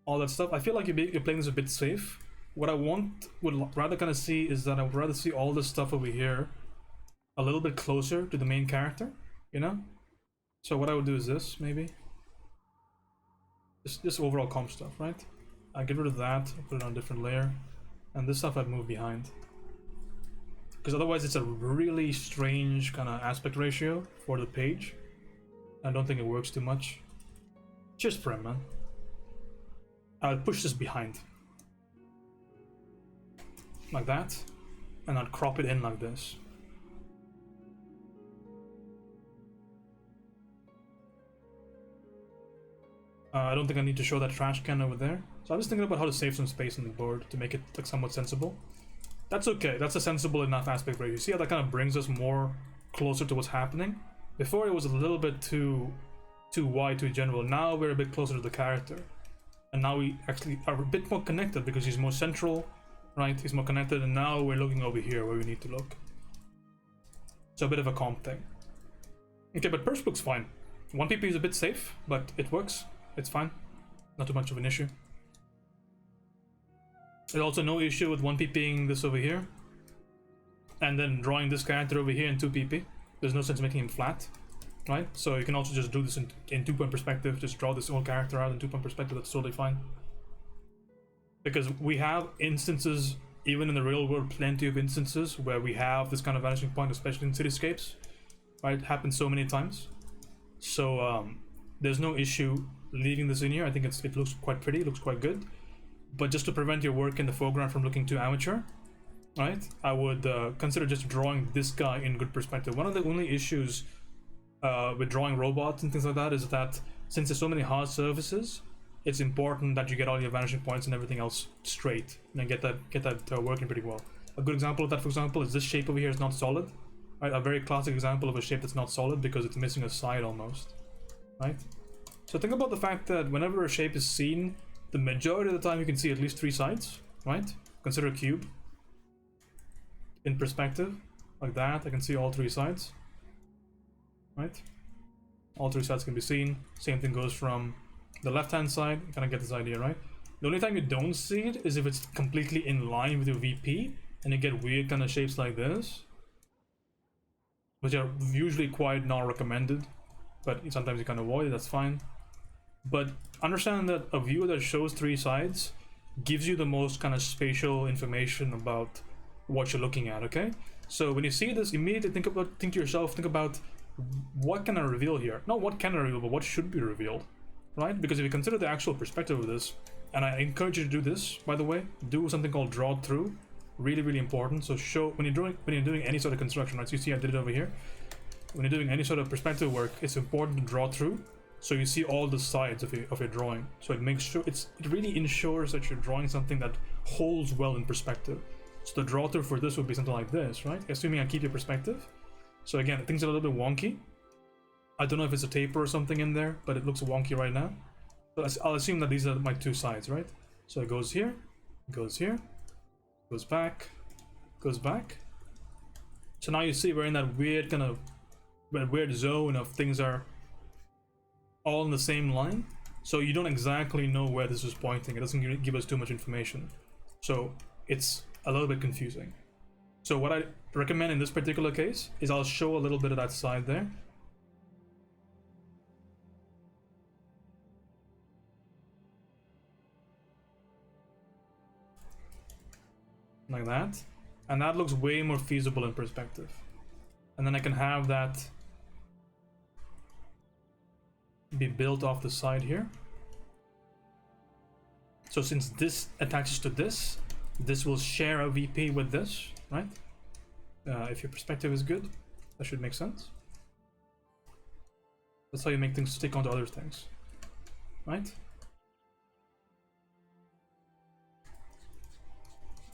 all that stuff. I feel like you're playing this a bit safe. What I would rather kind of see is that I would rather see all this stuff over here a little bit closer to the main character, you know? So what I would do is this, maybe. This overall comp stuff, right? I get rid of that, put it on a different layer, and this stuff I'd move behind. Because otherwise it's a really strange kind of aspect ratio for the page. I don't think it works too much. Cheers, Prem, man. I'll push this behind. Like that. And I'll crop it in like this. I don't think I need to show that trash can over there. So I'm just thinking about how to save some space on the board to make it like somewhat sensible. That's okay, that's a sensible enough aspect ratio. See how that kind of brings us more closer to what's happening? Before it was a little bit too wide, too general. Now we're a bit closer to the character. And now we actually are a bit more connected because he's more central, right? He's more connected, and now we're looking over here where we need to look. So a bit of a comp thing. Okay, but Perch looks fine. 1pp is a bit safe, but it works. It's fine. Not too much of an issue. There's also no issue with 1pping this over here. And then drawing this character over here in 2pp. There's no sense making him flat. Right? So you can also just do this in 2-point perspective, just draw this whole character out in 2-point perspective, that's totally fine. Because we have instances, even in the real world, plenty of instances where we have this kind of vanishing point, especially in cityscapes. Right? It happens so many times. So there's no issue leaving this in here. I think it looks quite pretty, it looks quite good. But just to prevent your work in the foreground from looking too amateur, right? I would consider just drawing this guy in good perspective. One of the only issues with drawing robots and things like that is that since there's so many hard surfaces, it's important that you get all your vanishing points and everything else straight and get that working pretty well. A good example of that, for example, is this shape over here is not solid. Right? A very classic example of a shape that's not solid because it's missing a side almost. Right? So think about the fact that whenever a shape is seen, the majority of the time you can see at least 3 sides. Right? Consider a cube. in perspective, like that. I can see all three sides, right? All three sides can be seen. Same thing goes from the left-hand side. You kind of get this idea, right? The only time you don't see it is if it's completely in line with your VP and you get weird kind of shapes like this, which are usually quite not recommended, but sometimes you can avoid it, that's fine. But understand that a view that shows three sides gives you the most kind of spatial information about what you're looking at, okay? So when you see this, immediately think to yourself, think about what can I reveal here? Not what can I reveal, but what should be revealed, right? Because if you consider the actual perspective of this, and I encourage you to do this, by the way, do something called draw through. Really, really important. So show when you're doing any sort of construction, right? So you see I did it over here. When you're doing any sort of perspective work, it's important to draw through, so you see all the sides of your drawing. So it makes sure it really ensures that you're drawing something that holds well in perspective. So the draw through for this would be something like this, right? Assuming I keep your perspective. So again, things are a little bit wonky. I don't know if it's a taper or something in there, but it looks wonky right now. But I'll assume that these are my two sides, right? So it goes here, goes here, goes back, goes back. So now you see we're in that weird kind of weird zone of things are all in the same line. So you don't exactly know where this is pointing. It doesn't give us too much information. So it's a little bit confusing. So what I recommend in this particular case is I'll show a little bit of that side there. Like that. And that looks way more feasible in perspective. And then I can have that be built off the side here. So since this attaches to this, this will share a VP with this, right? If your perspective is good, that should make sense. That's how you make things stick onto other things, right?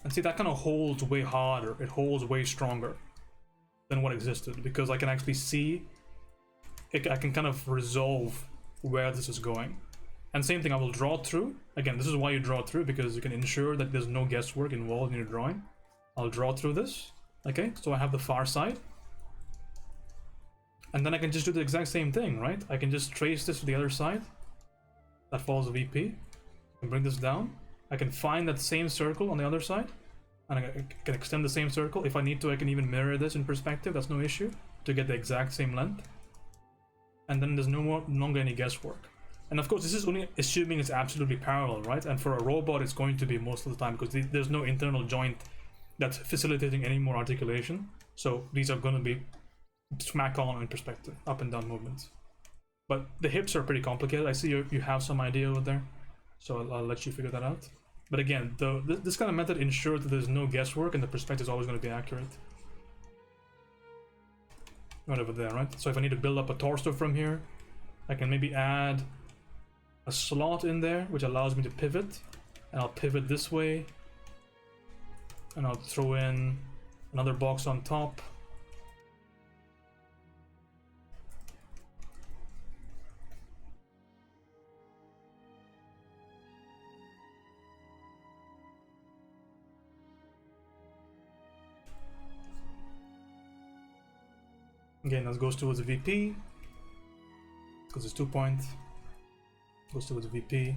And see, that kind of holds way harder, it holds way stronger than what existed, because I can actually see, I can kind of resolve where this is going. And same thing, I will draw through. Again, this is why you draw through, because you can ensure that there's no guesswork involved in your drawing. I'll draw through this, okay? So I have the far side. And then I can just do the exact same thing, right? I can just trace this to the other side. That follows the VP. I can bring this down. I can find that same circle on the other side, and I can extend the same circle. If I need to, I can even mirror this in perspective, that's no issue, to get the exact same length. And then there's no longer any guesswork. And of course, this is only assuming it's absolutely parallel, right? And for a robot, it's going to be most of the time, because there's no internal joint that's facilitating any more articulation. So these are going to be smack on in perspective, up and down movements. But the hips are pretty complicated. I see you have some idea over there, so I'll let you figure that out. But again, this kind of method ensures that there's no guesswork and the perspective is always going to be accurate. Right over there, right? So if I need to build up a torso from here, I can maybe add a slot in there, which allows me to pivot. And I'll pivot this way. And I'll throw in another box on top. Again, that goes towards the VP, because it's 2 point, goes towards the VP.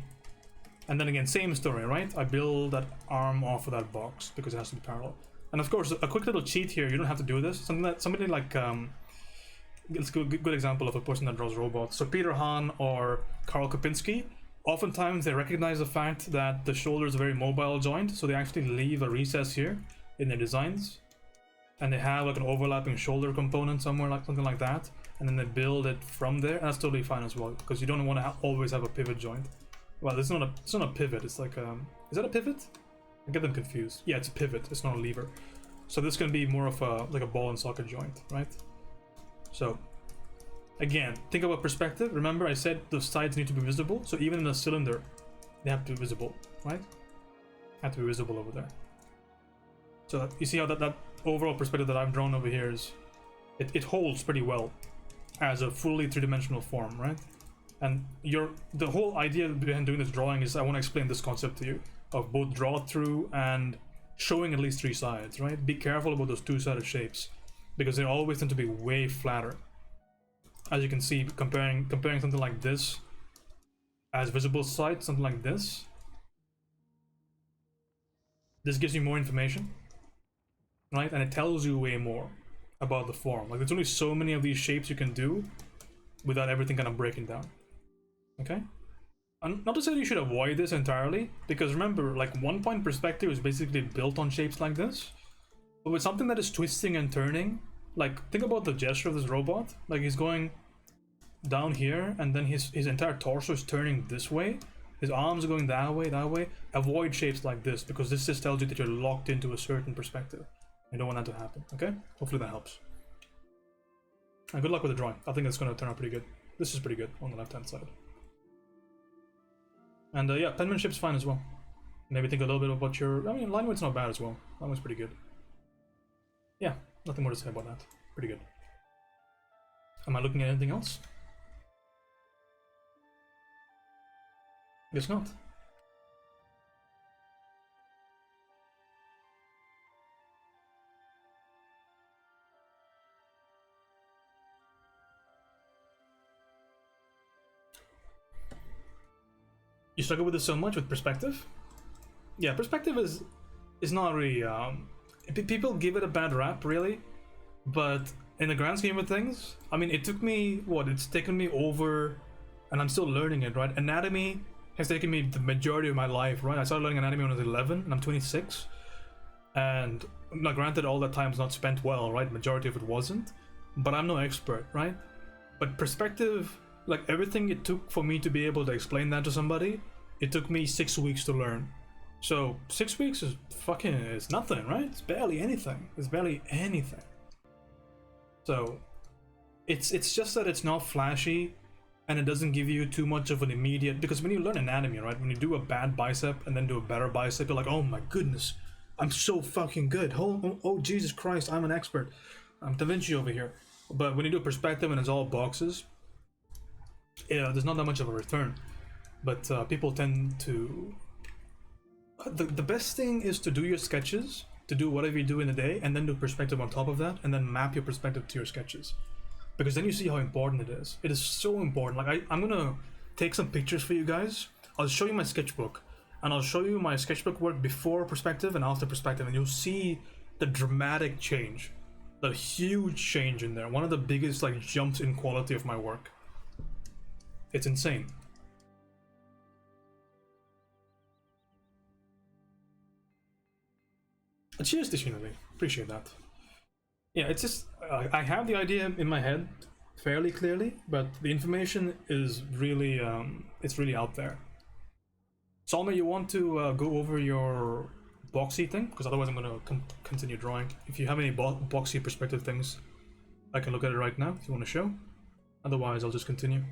And then again, same story, right? I build that arm off of that box because it has to be parallel. And of course, a quick little cheat here, you don't have to do this. Somebody like, let's go, good example of a person that draws robots. So Peter Hahn or Karl Kopinski, oftentimes they recognize the fact that the shoulder is a very mobile joint, so they actually leave a recess here in their designs. And they have like an overlapping shoulder component somewhere, like something like that, and then they build it from there, and that's totally fine as well, because you don't want to always have a pivot joint. Well, it's not a pivot. It's like is that a pivot? I get them confused. Yeah, it's a pivot. It's not a lever. So this can be more of like a ball and socket joint, right? So again, think about perspective. Remember, I said the sides need to be visible. So even in a cylinder, they have to be visible, right? Have to be visible over there. So you see how that overall perspective that I've drawn over here is, it holds pretty well as a fully three-dimensional form, right? And the whole idea behind doing this drawing is I want to explain this concept to you of both draw through and showing at least 3 sides, right? Be careful about those two-sided shapes because they always tend to be way flatter. As you can see, comparing something like this as visible side, something like this gives you more information, right? And it tells you way more about the form. Like, there's only so many of these shapes you can do without everything kind of breaking down. Okay? And not to say you should avoid this entirely, because remember, like, 1-point perspective is basically built on shapes like this. But with something that is twisting and turning, like, think about the gesture of this robot. Like, he's going down here, and then his entire torso is turning this way. His arms are going that way, that way. Avoid shapes like this, because this just tells you that you're locked into a certain perspective. You don't want that to happen, okay? Hopefully that helps. And good luck with the drawing. I think it's going to turn out pretty good. This is pretty good on the left-hand side. And yeah, penmanship's fine as well. Maybe think a little bit about your... I mean, line weight's not bad as well. Line weight's pretty good. Yeah, nothing more to say about that. Pretty good. Am I looking at anything else? Guess not. You struggle with this so much with perspective? Yeah, perspective is not really people give it a bad rap, really, but in the grand scheme of things, I mean, it took me it's taken me over, and I'm still learning it, right? Anatomy has taken me the majority of my life, right? I started learning anatomy when I was 11 and I'm 26, and now granted, all that time's not spent well, right? Majority of it wasn't, but I'm no expert, right? But perspective, like, everything it took for me to be able to explain that to somebody, it took me 6 weeks to learn. So 6 weeks is it's nothing, right? It's barely anything. It's barely anything. So it's just that it's not flashy, and it doesn't give you too much of an immediate, because when you learn anatomy, right, when you do a bad bicep and then do a better bicep, you're like, oh my goodness, I'm so fucking good. Oh Jesus Christ, I'm an expert. I'm Da Vinci over here. But when you do perspective and it's all boxes, yeah, there's not that much of a return. But people tend to... The best thing is to do your sketches, to do whatever you do in a day, and then do perspective on top of that, and then map your perspective to your sketches. Because then you see how important it is. It is so important. Like, I'm gonna take some pictures for you guys. I'll show you my sketchbook, and I'll show you my sketchbook work before perspective and after perspective, and you'll see the dramatic change. The huge change in there. One of the biggest, like, jumps in quality of my work. It's insane. Cheers to Shinali. Appreciate that. Yeah, it's just I have the idea in my head fairly clearly, but the information is really it's really out there. Salma, you want to go over your boxy thing? Because otherwise I'm going to continue drawing. If you have any boxy perspective things, I can look at it right now if you want to show. Otherwise, I'll just continue.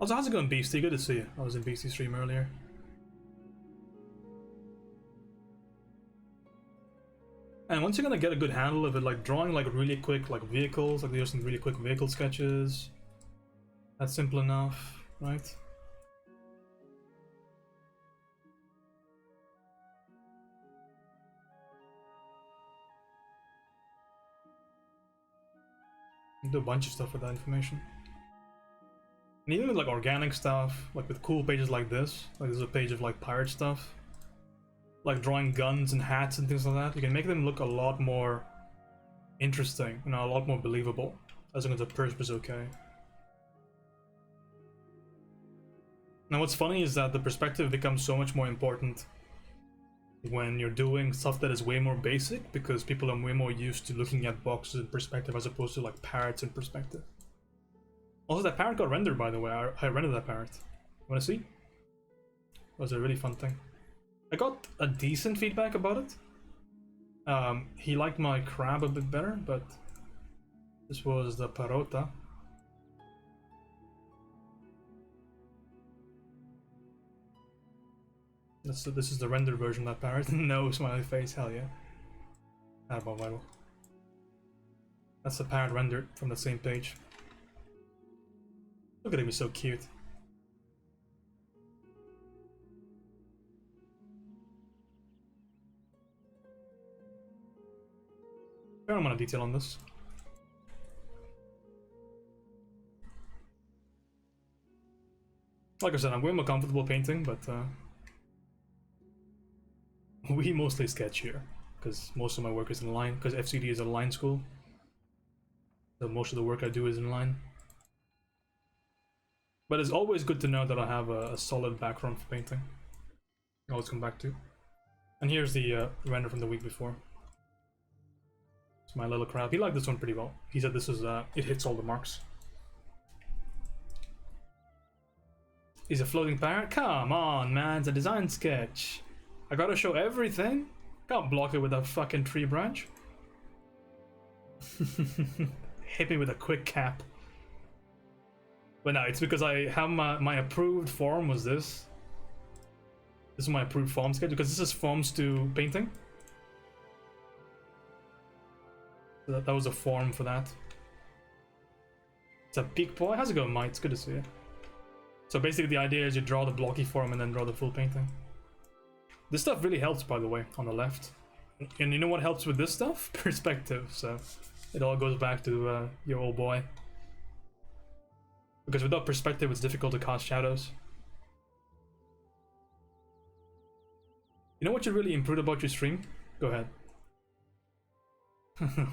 Also, how's it going, Beastie? Good to see you. I was in Beastie's stream earlier. And once you're gonna get a good handle of it, like drawing like really quick like vehicles, like there's some really quick vehicle sketches. That's simple enough, right? You can do a bunch of stuff with that information. And even with like organic stuff, like with cool pages like this, like there's a page of like pirate stuff, like drawing guns and hats and things like that, you can make them look a lot more interesting, you know, a lot more believable, as long as the perp is okay. Now what's funny is that the perspective becomes so much more important when you're doing stuff that is way more basic, because people are way more used to looking at boxes in perspective as opposed to like parrots in perspective. Also, that parrot got rendered, by the way. I rendered that parrot. Wanna see? It was a really fun thing. I got a decent feedback about it. He liked my crab a bit better, but this was the parota. This is the rendered version of that parrot. No smiley face, hell yeah. Attaboy, Bible. That's the parrot rendered from the same page. Look at him, he's so cute. Fair amount of detail on this. Like I said, I'm way more comfortable painting, but we mostly sketch here because most of my work is in line. Because FCD is a line school, so most of the work I do is in line. But it's always good to know that I have a solid background for painting. I always come back to. And here's the render from the week before. It's my little crab. He liked this one pretty well. He said this is it hits all the marks. He's a floating parrot? Come on, man, it's a design sketch. I gotta show everything? Can't block it with a fucking tree branch. Hit me with a quick cap. But no, it's because I have my approved form was this. This is my approved form sketch, because this is forms to painting. So that was a form for that. It's a peak boy. How's it going, Mike? It's good to see you. So basically the idea is you draw the blocky form and then draw the full painting. This stuff really helps, by the way, on the left. And you know what helps with this stuff? Perspective, so it all goes back to your old boy. Because without perspective it's difficult to cast shadows. You know what you really improved about your stream? Go ahead.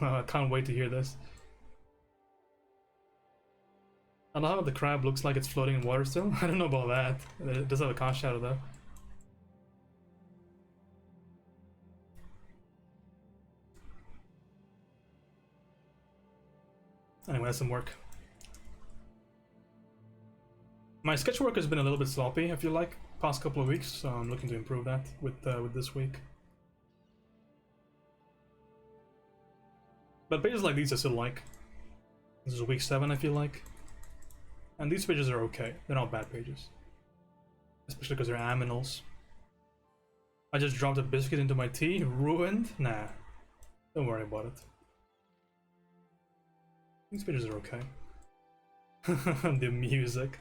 I can't wait to hear this. I love how the crab looks like it's floating in water still. I don't know about that. It does have a cast shadow though. Anyway, that's some work. My sketch work has been a little bit sloppy, I feel like, past couple of weeks, so I'm looking to improve that with this week. But pages like these I still like. This is week 7, I feel like. And these pages are okay. They're not bad pages. Especially because they're aminals. I just dropped a biscuit into my tea. Ruined? Nah. Don't worry about it. These pages are okay. The music.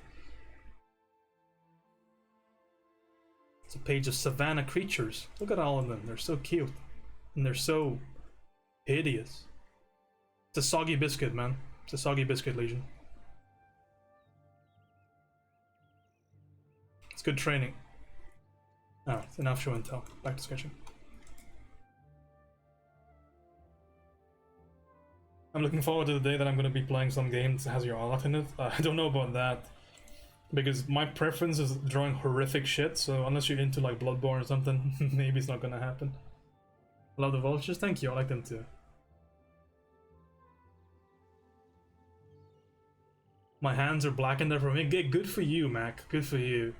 It's a page of savannah creatures. Look at all of them. They're so cute. And they're so hideous. It's a soggy biscuit, man. It's a soggy biscuit, Legion. It's good training. Alright, enough show and tell. Back to sketching. I'm looking forward to the day that I'm going to be playing some game that has your art in it. I don't know about that. Because my preference is drawing horrific shit, so unless you're into like Bloodborne or something, maybe it's not going to happen. I love the vultures, thank you, I like them too. My hands are blackened there for me. Good for you, Mac. Good for you.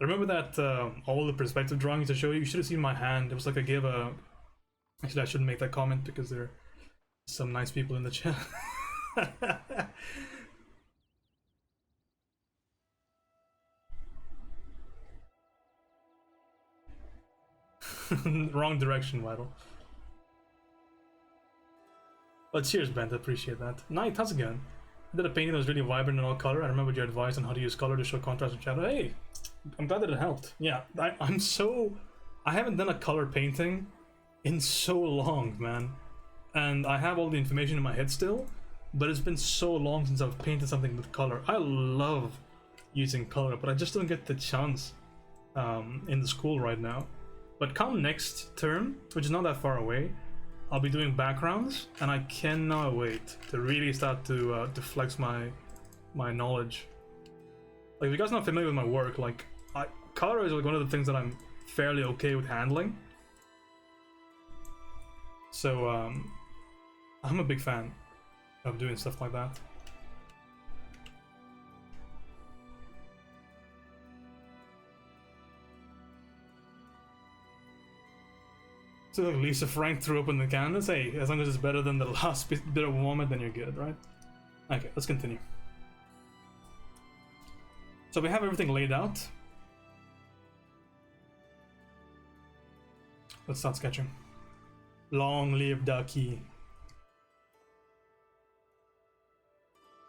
I remember that all the perspective drawings I showed you. You should have seen my hand. It was like I gave a. Actually, I shouldn't make that comment because there are some nice people in the chat. Wrong direction, Waddle. But cheers, Brent. I appreciate that. Night, how's it going? I did a painting that was really vibrant and all color. I remembered your advice on how to use color to show contrast and shadow. Hey, I'm glad that it helped. Yeah, I haven't done a color painting in so long, man. And I have all the information in my head still, but it's been so long since I've painted something with color. I love using color, but I just don't get the chance in the school right now. But come next term, which is not that far away, I'll be doing backgrounds, and I cannot wait to really start to flex my knowledge. Like, if you guys are not familiar with my work, like, color is like one of the things that I'm fairly okay with handling. So I'm a big fan of doing stuff like that. So Lisa Frank threw open the canvas. Hey, as long as it's better than the last bit of vomit, then you're good, right? Okay, let's continue. So we have everything laid out. Let's start sketching. Long live Ducky.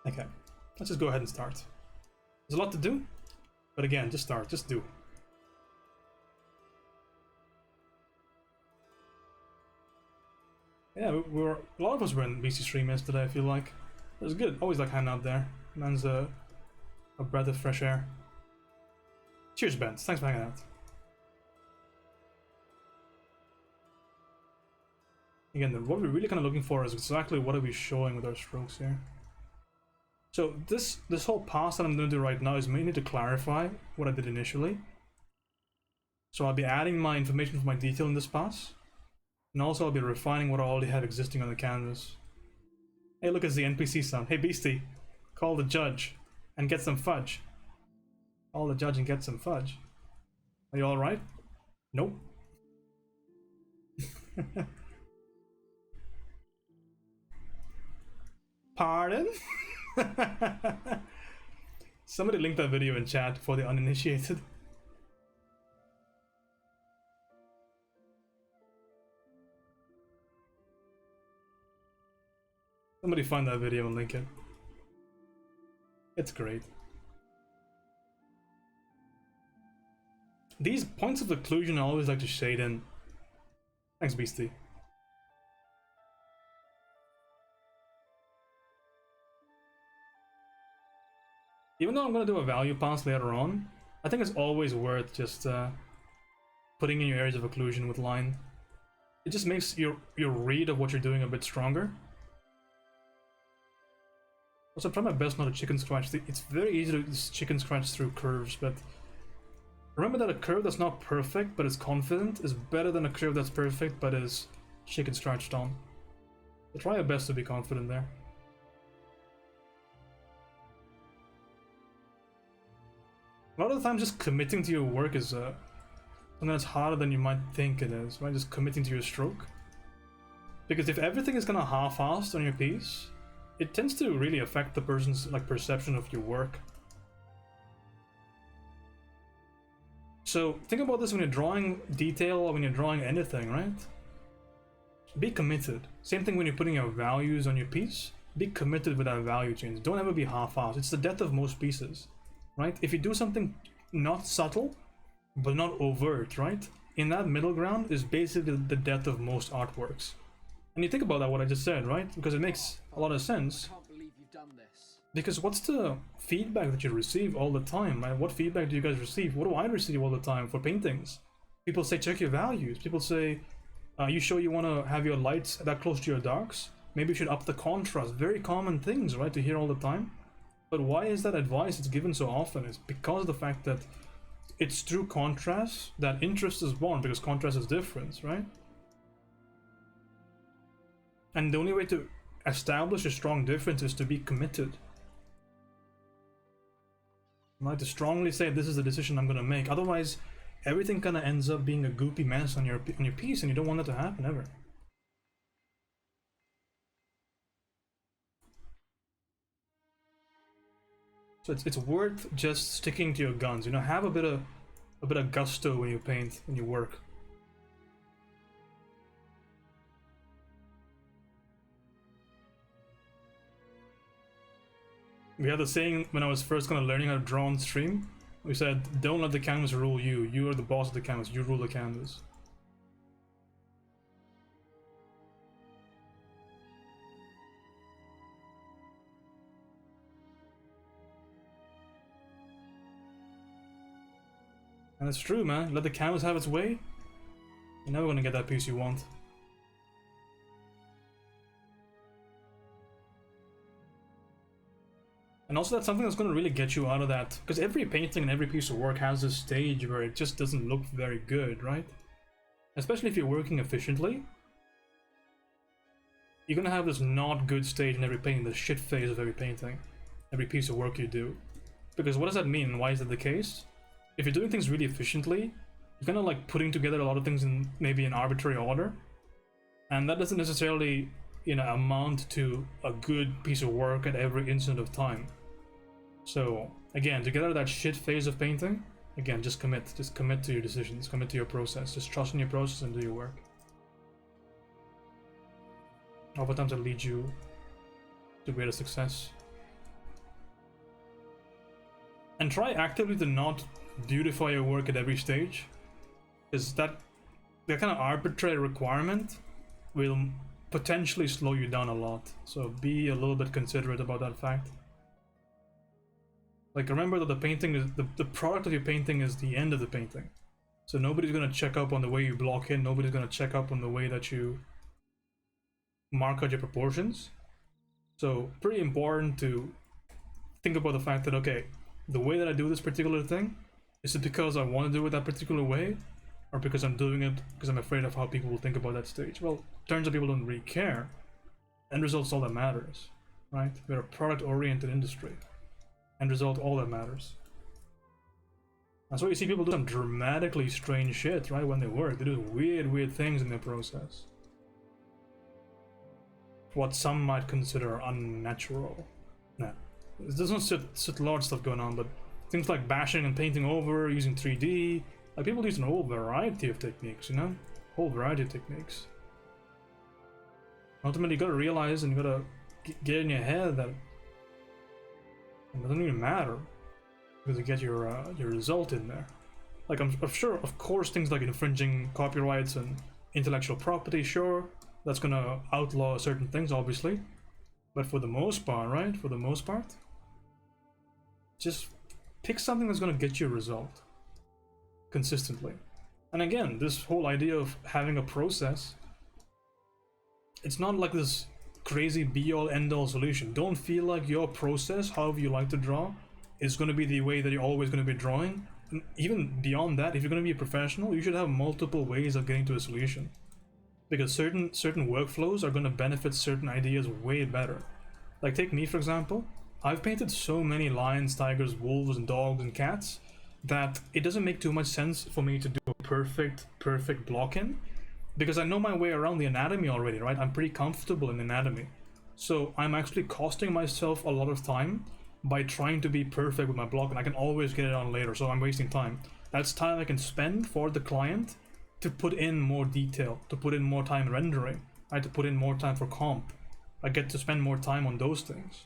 Okay, let's just go ahead and start. There's a lot to do, but again, just start, just do. Yeah, a lot of us were in BC stream yesterday, I feel like. It was good, always like hanging out there. Man's a breath of fresh air. Cheers, Ben, thanks for hanging out. Again, what we're really kind of looking for is exactly what are we showing with our strokes here. So this whole pass that I'm going to do right now is mainly to clarify what I did initially. So I'll be adding my information for my detail in this pass, and also I'll be refining what I already have existing on the canvas. Hey, look, it's the NPC sound. Hey, Beastie, call the judge and get some fudge. Call the judge and get some fudge. Are you all right? Nope. Pardon? Somebody link that video in chat for the uninitiated. Somebody find that video and link it. It's great. These points of occlusion I always like to shade in. Thanks, Beastie. Even though I'm going to do a value pass later on, I think it's always worth just putting in your areas of occlusion with line. It just makes your read of what you're doing a bit stronger. Also, I try my best not to chicken scratch. It's very easy to chicken scratch through curves, but remember that a curve that's not perfect but is confident is better than a curve that's perfect but is chicken scratched on. So try your best to be confident there. A lot of the time, just committing to your work is something that's harder than you might think it is, right? Just committing to your stroke. Because if everything is kind of half-assed on your piece, it tends to really affect the person's perception of your work. So think about this when you're drawing detail or when you're drawing anything, right? Be committed. Same thing when you're putting your values on your piece. Be committed with that value change. Don't ever be half-assed. It's the death of most pieces. Right? If you do something not subtle, but not overt, right? In that middle ground is basically the death of most artworks. And you think about that, what I just said, right? Because it makes a lot of sense. I can't believe you've done this. Because what's the feedback that you receive all the time, right? What feedback do you guys receive? What do I receive all the time for paintings? People say, check your values. People say, you sure you want to have your lights that close to your darks? Maybe you should up the contrast. Very common things, right, to hear all the time. But why is that advice it's given so often? It's because of the fact that it's through contrast that interest is born, because contrast is difference, right? And the only way to establish a strong difference is to be committed. Right? To strongly say this is the decision I'm going to make. Otherwise, everything kind of ends up being a goopy mess on your piece, and you don't want that to happen ever. So it's worth just sticking to your guns. You know, have a bit of gusto when you paint, when you work. We had the saying when I was first kind of learning how to draw on stream. We said, "Don't let the canvas rule you. You are the boss of the canvas. You rule the canvas." And it's true, man. Let the canvas have its way. You're never gonna get that piece you want. And also that's something that's gonna really get you out of that. Because every painting and every piece of work has this stage where it just doesn't look very good, right? Especially if you're working efficiently. You're gonna have this not good stage in every painting, the shit phase of every painting. Every piece of work you do. Because what does that mean? Why is that the case? If you're doing things really efficiently, you're kind of like putting together a lot of things in maybe an arbitrary order, and that doesn't necessarily, you know, amount to a good piece of work at every instant of time. So again, to get out of that shit phase of painting, again, just commit to your decisions, commit to your process, just trust in your process and do your work. Oftentimes it'll lead you to greater success. And try actively to not beautify your work at every stage, because that kind of arbitrary requirement will potentially slow you down a lot. So be a little bit considerate about that fact. Like, remember that the painting is the product of your painting is the end of the painting. So nobody's gonna check up on the way you block in, nobody's gonna check up on the way that you mark out your proportions. So pretty important to think about the fact that, okay, the way that I do this particular thing, is it because I want to do it that particular way, or because I'm doing it because I'm afraid of how people will think about that stage? Well, turns out people don't really care. End result's all that matters, right? We're a product-oriented industry. End result, all that matters. That's why you see people do some dramatically strange shit, right? When they work, they do weird things in their process. What some might consider unnatural. Nah, there's no such large stuff going on, but things like bashing and painting over, using 3D, like people use a whole variety of techniques, you know? Whole variety of techniques. Ultimately, you gotta realize and you gotta get in your head that it doesn't even matter, because you get your result in there. Like, I'm sure, of course, things like infringing copyrights and intellectual property, sure, that's gonna outlaw certain things, obviously. But for the most part, right? For the most part, just pick something that's gonna get you a result consistently. And again, this whole idea of having a process, it's not like this crazy be-all end-all solution. Don't feel like your process, however you like to draw, is going to be the way that you're always going to be drawing. And even beyond that, if you're going to be a professional, you should have multiple ways of getting to a solution, because certain workflows are going to benefit certain ideas way better. Like, take me for example. I've painted so many lions, tigers, wolves, and dogs and cats that it doesn't make too much sense for me to do a perfect block in, because I know my way around the anatomy already, right? I'm pretty comfortable in anatomy. So I'm actually costing myself a lot of time by trying to be perfect with my block, and I can always get it on later, so I'm wasting time. That's time I can spend for the client to put in more detail, to put in more time rendering, right? To put in more time for comp. I get to spend more time on those things.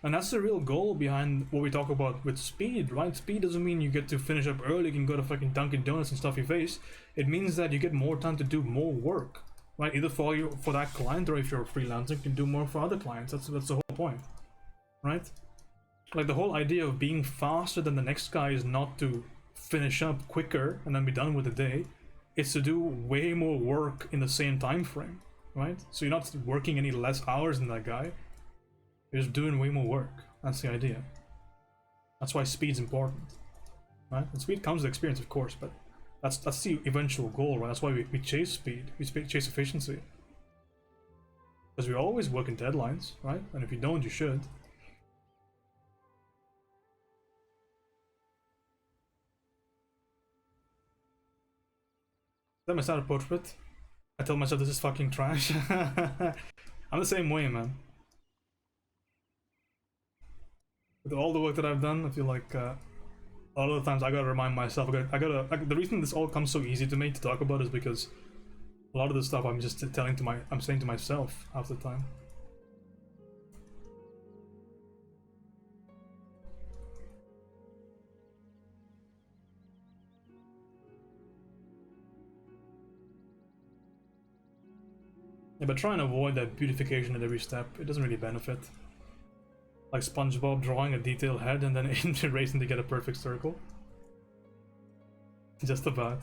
And that's the real goal behind what we talk about with speed, right? Speed doesn't mean you get to finish up early, you can go to fucking Dunkin' Donuts and stuff your face. It means that you get more time to do more work, right? Either for that client, or if you're a freelancer, you can do more for other clients. That's the whole point, right? Like, the whole idea of being faster than the next guy is not to finish up quicker and then be done with the day. It's to do way more work in the same time frame, right? So you're not working any less hours than that guy. You're just doing way more work. That's the idea. That's why speed's important, right? And speed comes with experience, of course, but that's the eventual goal, right? That's why we chase speed. We chase efficiency. Because we always work in deadlines, right? And if you don't, you should. Then I start a portrait. I tell myself this is fucking trash. I'm the same way, man. With all the work that I've done, I feel like a lot of the times I gotta remind myself. The reason this all comes so easy to me to talk about is because a lot of the stuff I'm just saying to myself half the time. Yeah, but try and avoid that beautification at every step. It doesn't really benefit. Like SpongeBob drawing a detailed head and then erasing to get a perfect circle. Just about.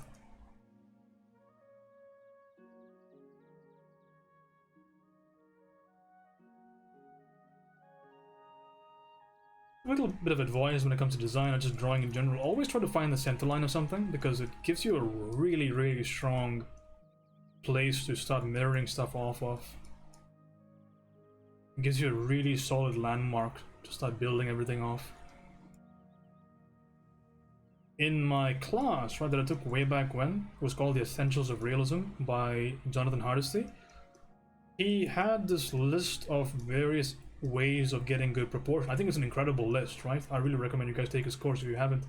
A little bit of advice when it comes to design or just drawing in general. Always try to find the center line of something, because it gives you a really strong place to start mirroring stuff off of. It gives you a really solid landmark to start building everything off. In my class, right, that I took way back when, it was called The Essentials of Realism by Jonathan Hardesty. He had this list of various ways of getting good proportion. I think it's an incredible list, right? I really recommend you guys take his course if you haven't.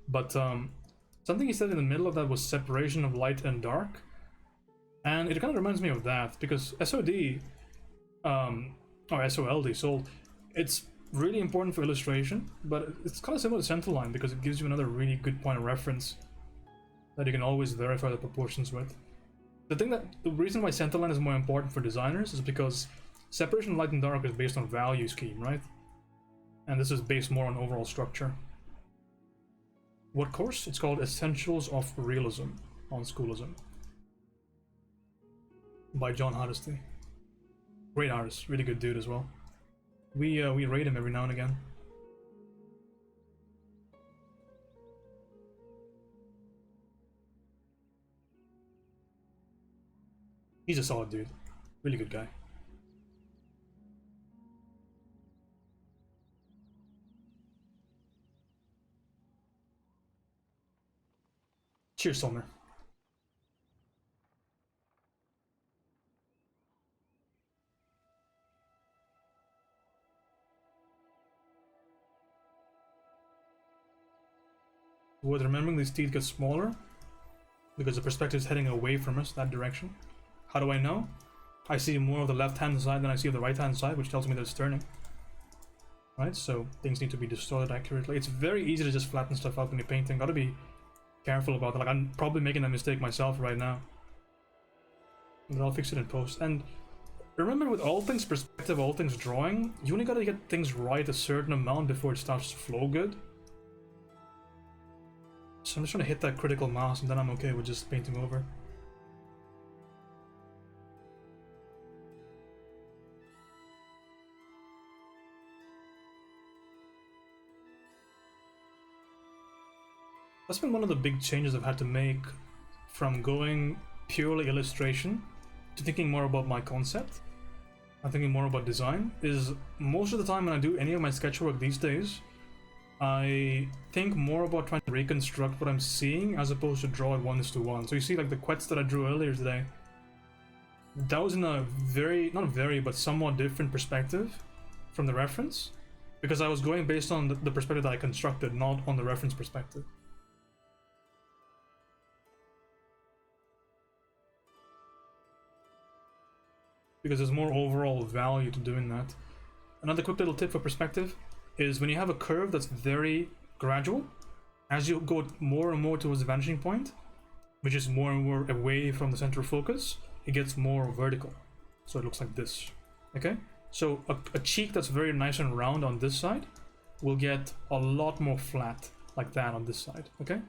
But something he said in the middle of that was separation of light and dark. And it kind of reminds me of that, because SOD, or SOLD, sold, it's really important for illustration, but it's kind of similar to centerline because it gives you another really good point of reference that you can always verify the proportions with. The reason why centerline is more important for designers is because separation of light and dark is based on value scheme, right? And this is based more on overall structure. What course? It's called Essentials of Realism on Schoolism by John Hardesty. Great artist, really good dude as well. We rate him every now and again. He's a solid dude, really good guy. Cheers, Sommer. Worth remembering, these teeth get smaller because the perspective is heading away from us, that direction. How do I know? I see more of the left-hand side than I see of the right-hand side, which tells me that it's turning. Right, so things need to be distorted accurately. It's very easy to just flatten stuff out when you're painting. Gotta be careful about that. Like, I'm probably making that mistake myself right now. But I'll fix it in post. And remember, with all things perspective, all things drawing, you only gotta get things right a certain amount before it starts to flow good. So I'm just trying to hit that critical mass, and then I'm okay with just painting over. That's been one of the big changes I've had to make from going purely illustration to thinking more about my concept. I'm thinking more about design. Is most of the time when I do any of my sketch work these days, I think more about trying to reconstruct what I'm seeing as opposed to draw it 1:1. So you see, like the quets that I drew earlier today, that was in a not very, but somewhat different perspective from the reference, because I was going based on the perspective that I constructed, not on the reference perspective. Because there's more overall value to doing that. Another quick little tip for perspective is when you have a curve that's very gradual, as you go more and more towards the vanishing point, which is more and more away from the center of focus, it gets more vertical. So it looks like this, okay? So a cheek that's very nice and round on this side will get a lot more flat like that on this side, okay?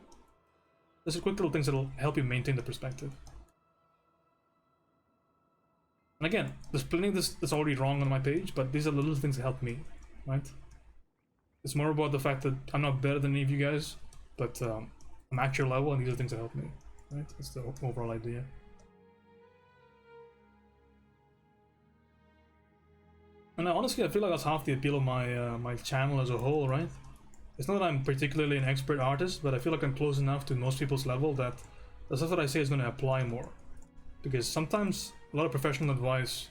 These are quick little things that'll help you maintain the perspective. And again, there's plenty of this that's already wrong on my page, but these are the little things that help me, right? It's more about the fact that I'm not better than any of you guys, but I'm at your level, and these are things that help me, right? That's the overall idea. And honestly, I feel like that's half the appeal of my my channel as a whole, right? It's not that I'm particularly an expert artist, but I feel like I'm close enough to most people's level that the stuff that I say is going to apply more. Because sometimes a lot of professional advice,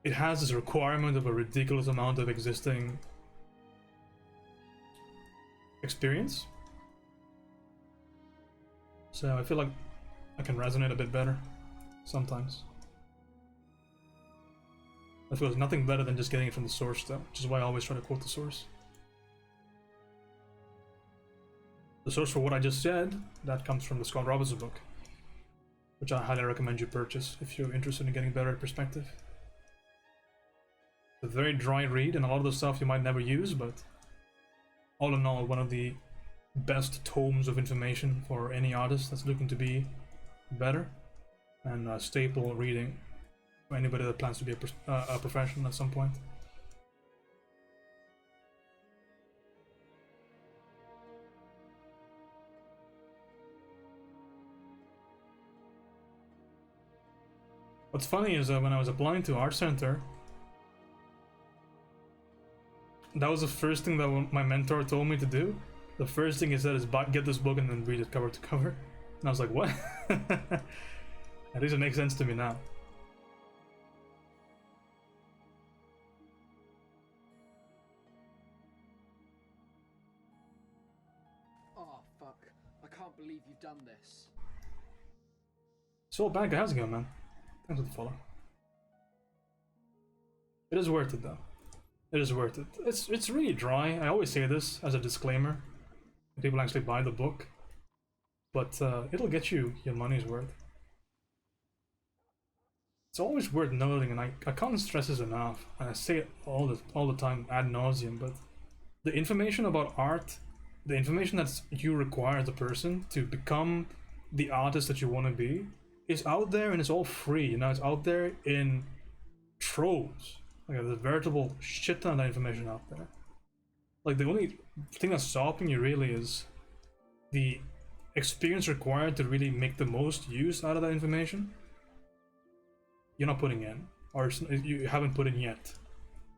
it has this requirement of a ridiculous amount of existing experience. So I feel like I can resonate a bit better sometimes. I feel there's nothing better than just getting it from the source though, which is why I always try to quote the source. The source for what I just said, that comes from the Scott Robertson book, which I highly recommend you purchase if you're interested in getting better at perspective. It's a very dry read, and a lot of the stuff you might never use, but all in all, one of the best tomes of information for any artist that's looking to be better, and a staple reading for anybody that plans to be a professional at some point. What's funny is that when I was applying to Art Center, that was the first thing that my mentor told me to do. The first thing he said is get this book and then read it cover to cover. And I was like, what? At least it makes sense to me now. Oh, fuck. I can't believe you've done this. So, Banker, how's it going, man? Thanks for the follow. It is worth it, though. It is worth it. It's really dry. I always say this as a disclaimer. People actually buy the book, but it'll get you your money's worth. It's always worth noting, and I can't stress this enough, and I say it all the time ad nauseum, but the information about art, the information that you require as a person to become the artist that you want to be, is out there, and it's all free. You know, it's out there in troves. Like there's a veritable shit ton of information out there. Like the only thing that's stopping you really is the experience required to really make the most use out of that information. You're not putting in, or you haven't put in yet.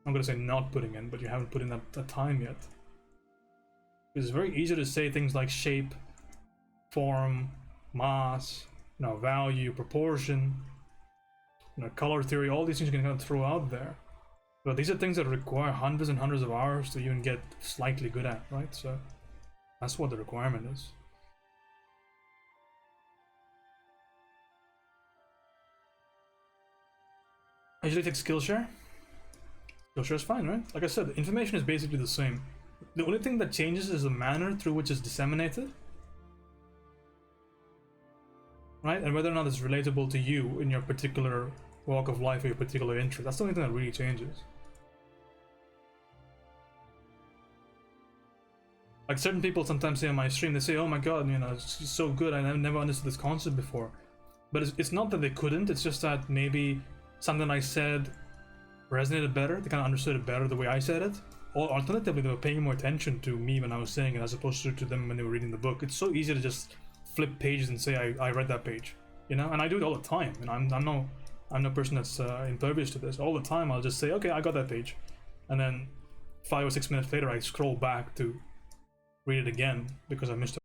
I'm gonna say not putting in, but you haven't put in that time yet. It's very easy to say things like shape, form, mass, you know, value, proportion, you know, color theory. All these things you can kind of throw out there, but these are things that require hundreds and hundreds of hours to even get slightly good at, right? So that's what the requirement is. I usually take Skillshare. Skillshare is fine, right? Like I said, the information is basically the same. The only thing that changes is the manner through which it's disseminated, right? And whether or not it's relatable to you in your particular walk of life or your particular interest. That's the only thing that really changes. Like certain people sometimes say on my stream, they say, "Oh my god, you know, it's so good. I never understood this concept before." But it's not that they couldn't. It's just that maybe something I said resonated better. They kind of understood it better the way I said it. Or alternatively, they were paying more attention to me when I was saying it as opposed to them when they were reading the book. It's so easy to just flip pages and say I read that page, you know. And I do it all the time. And I'm no person that's impervious to this. All the time, I'll just say, okay, I got that page, and then 5 or 6 minutes later, I scroll back to read it again because I missed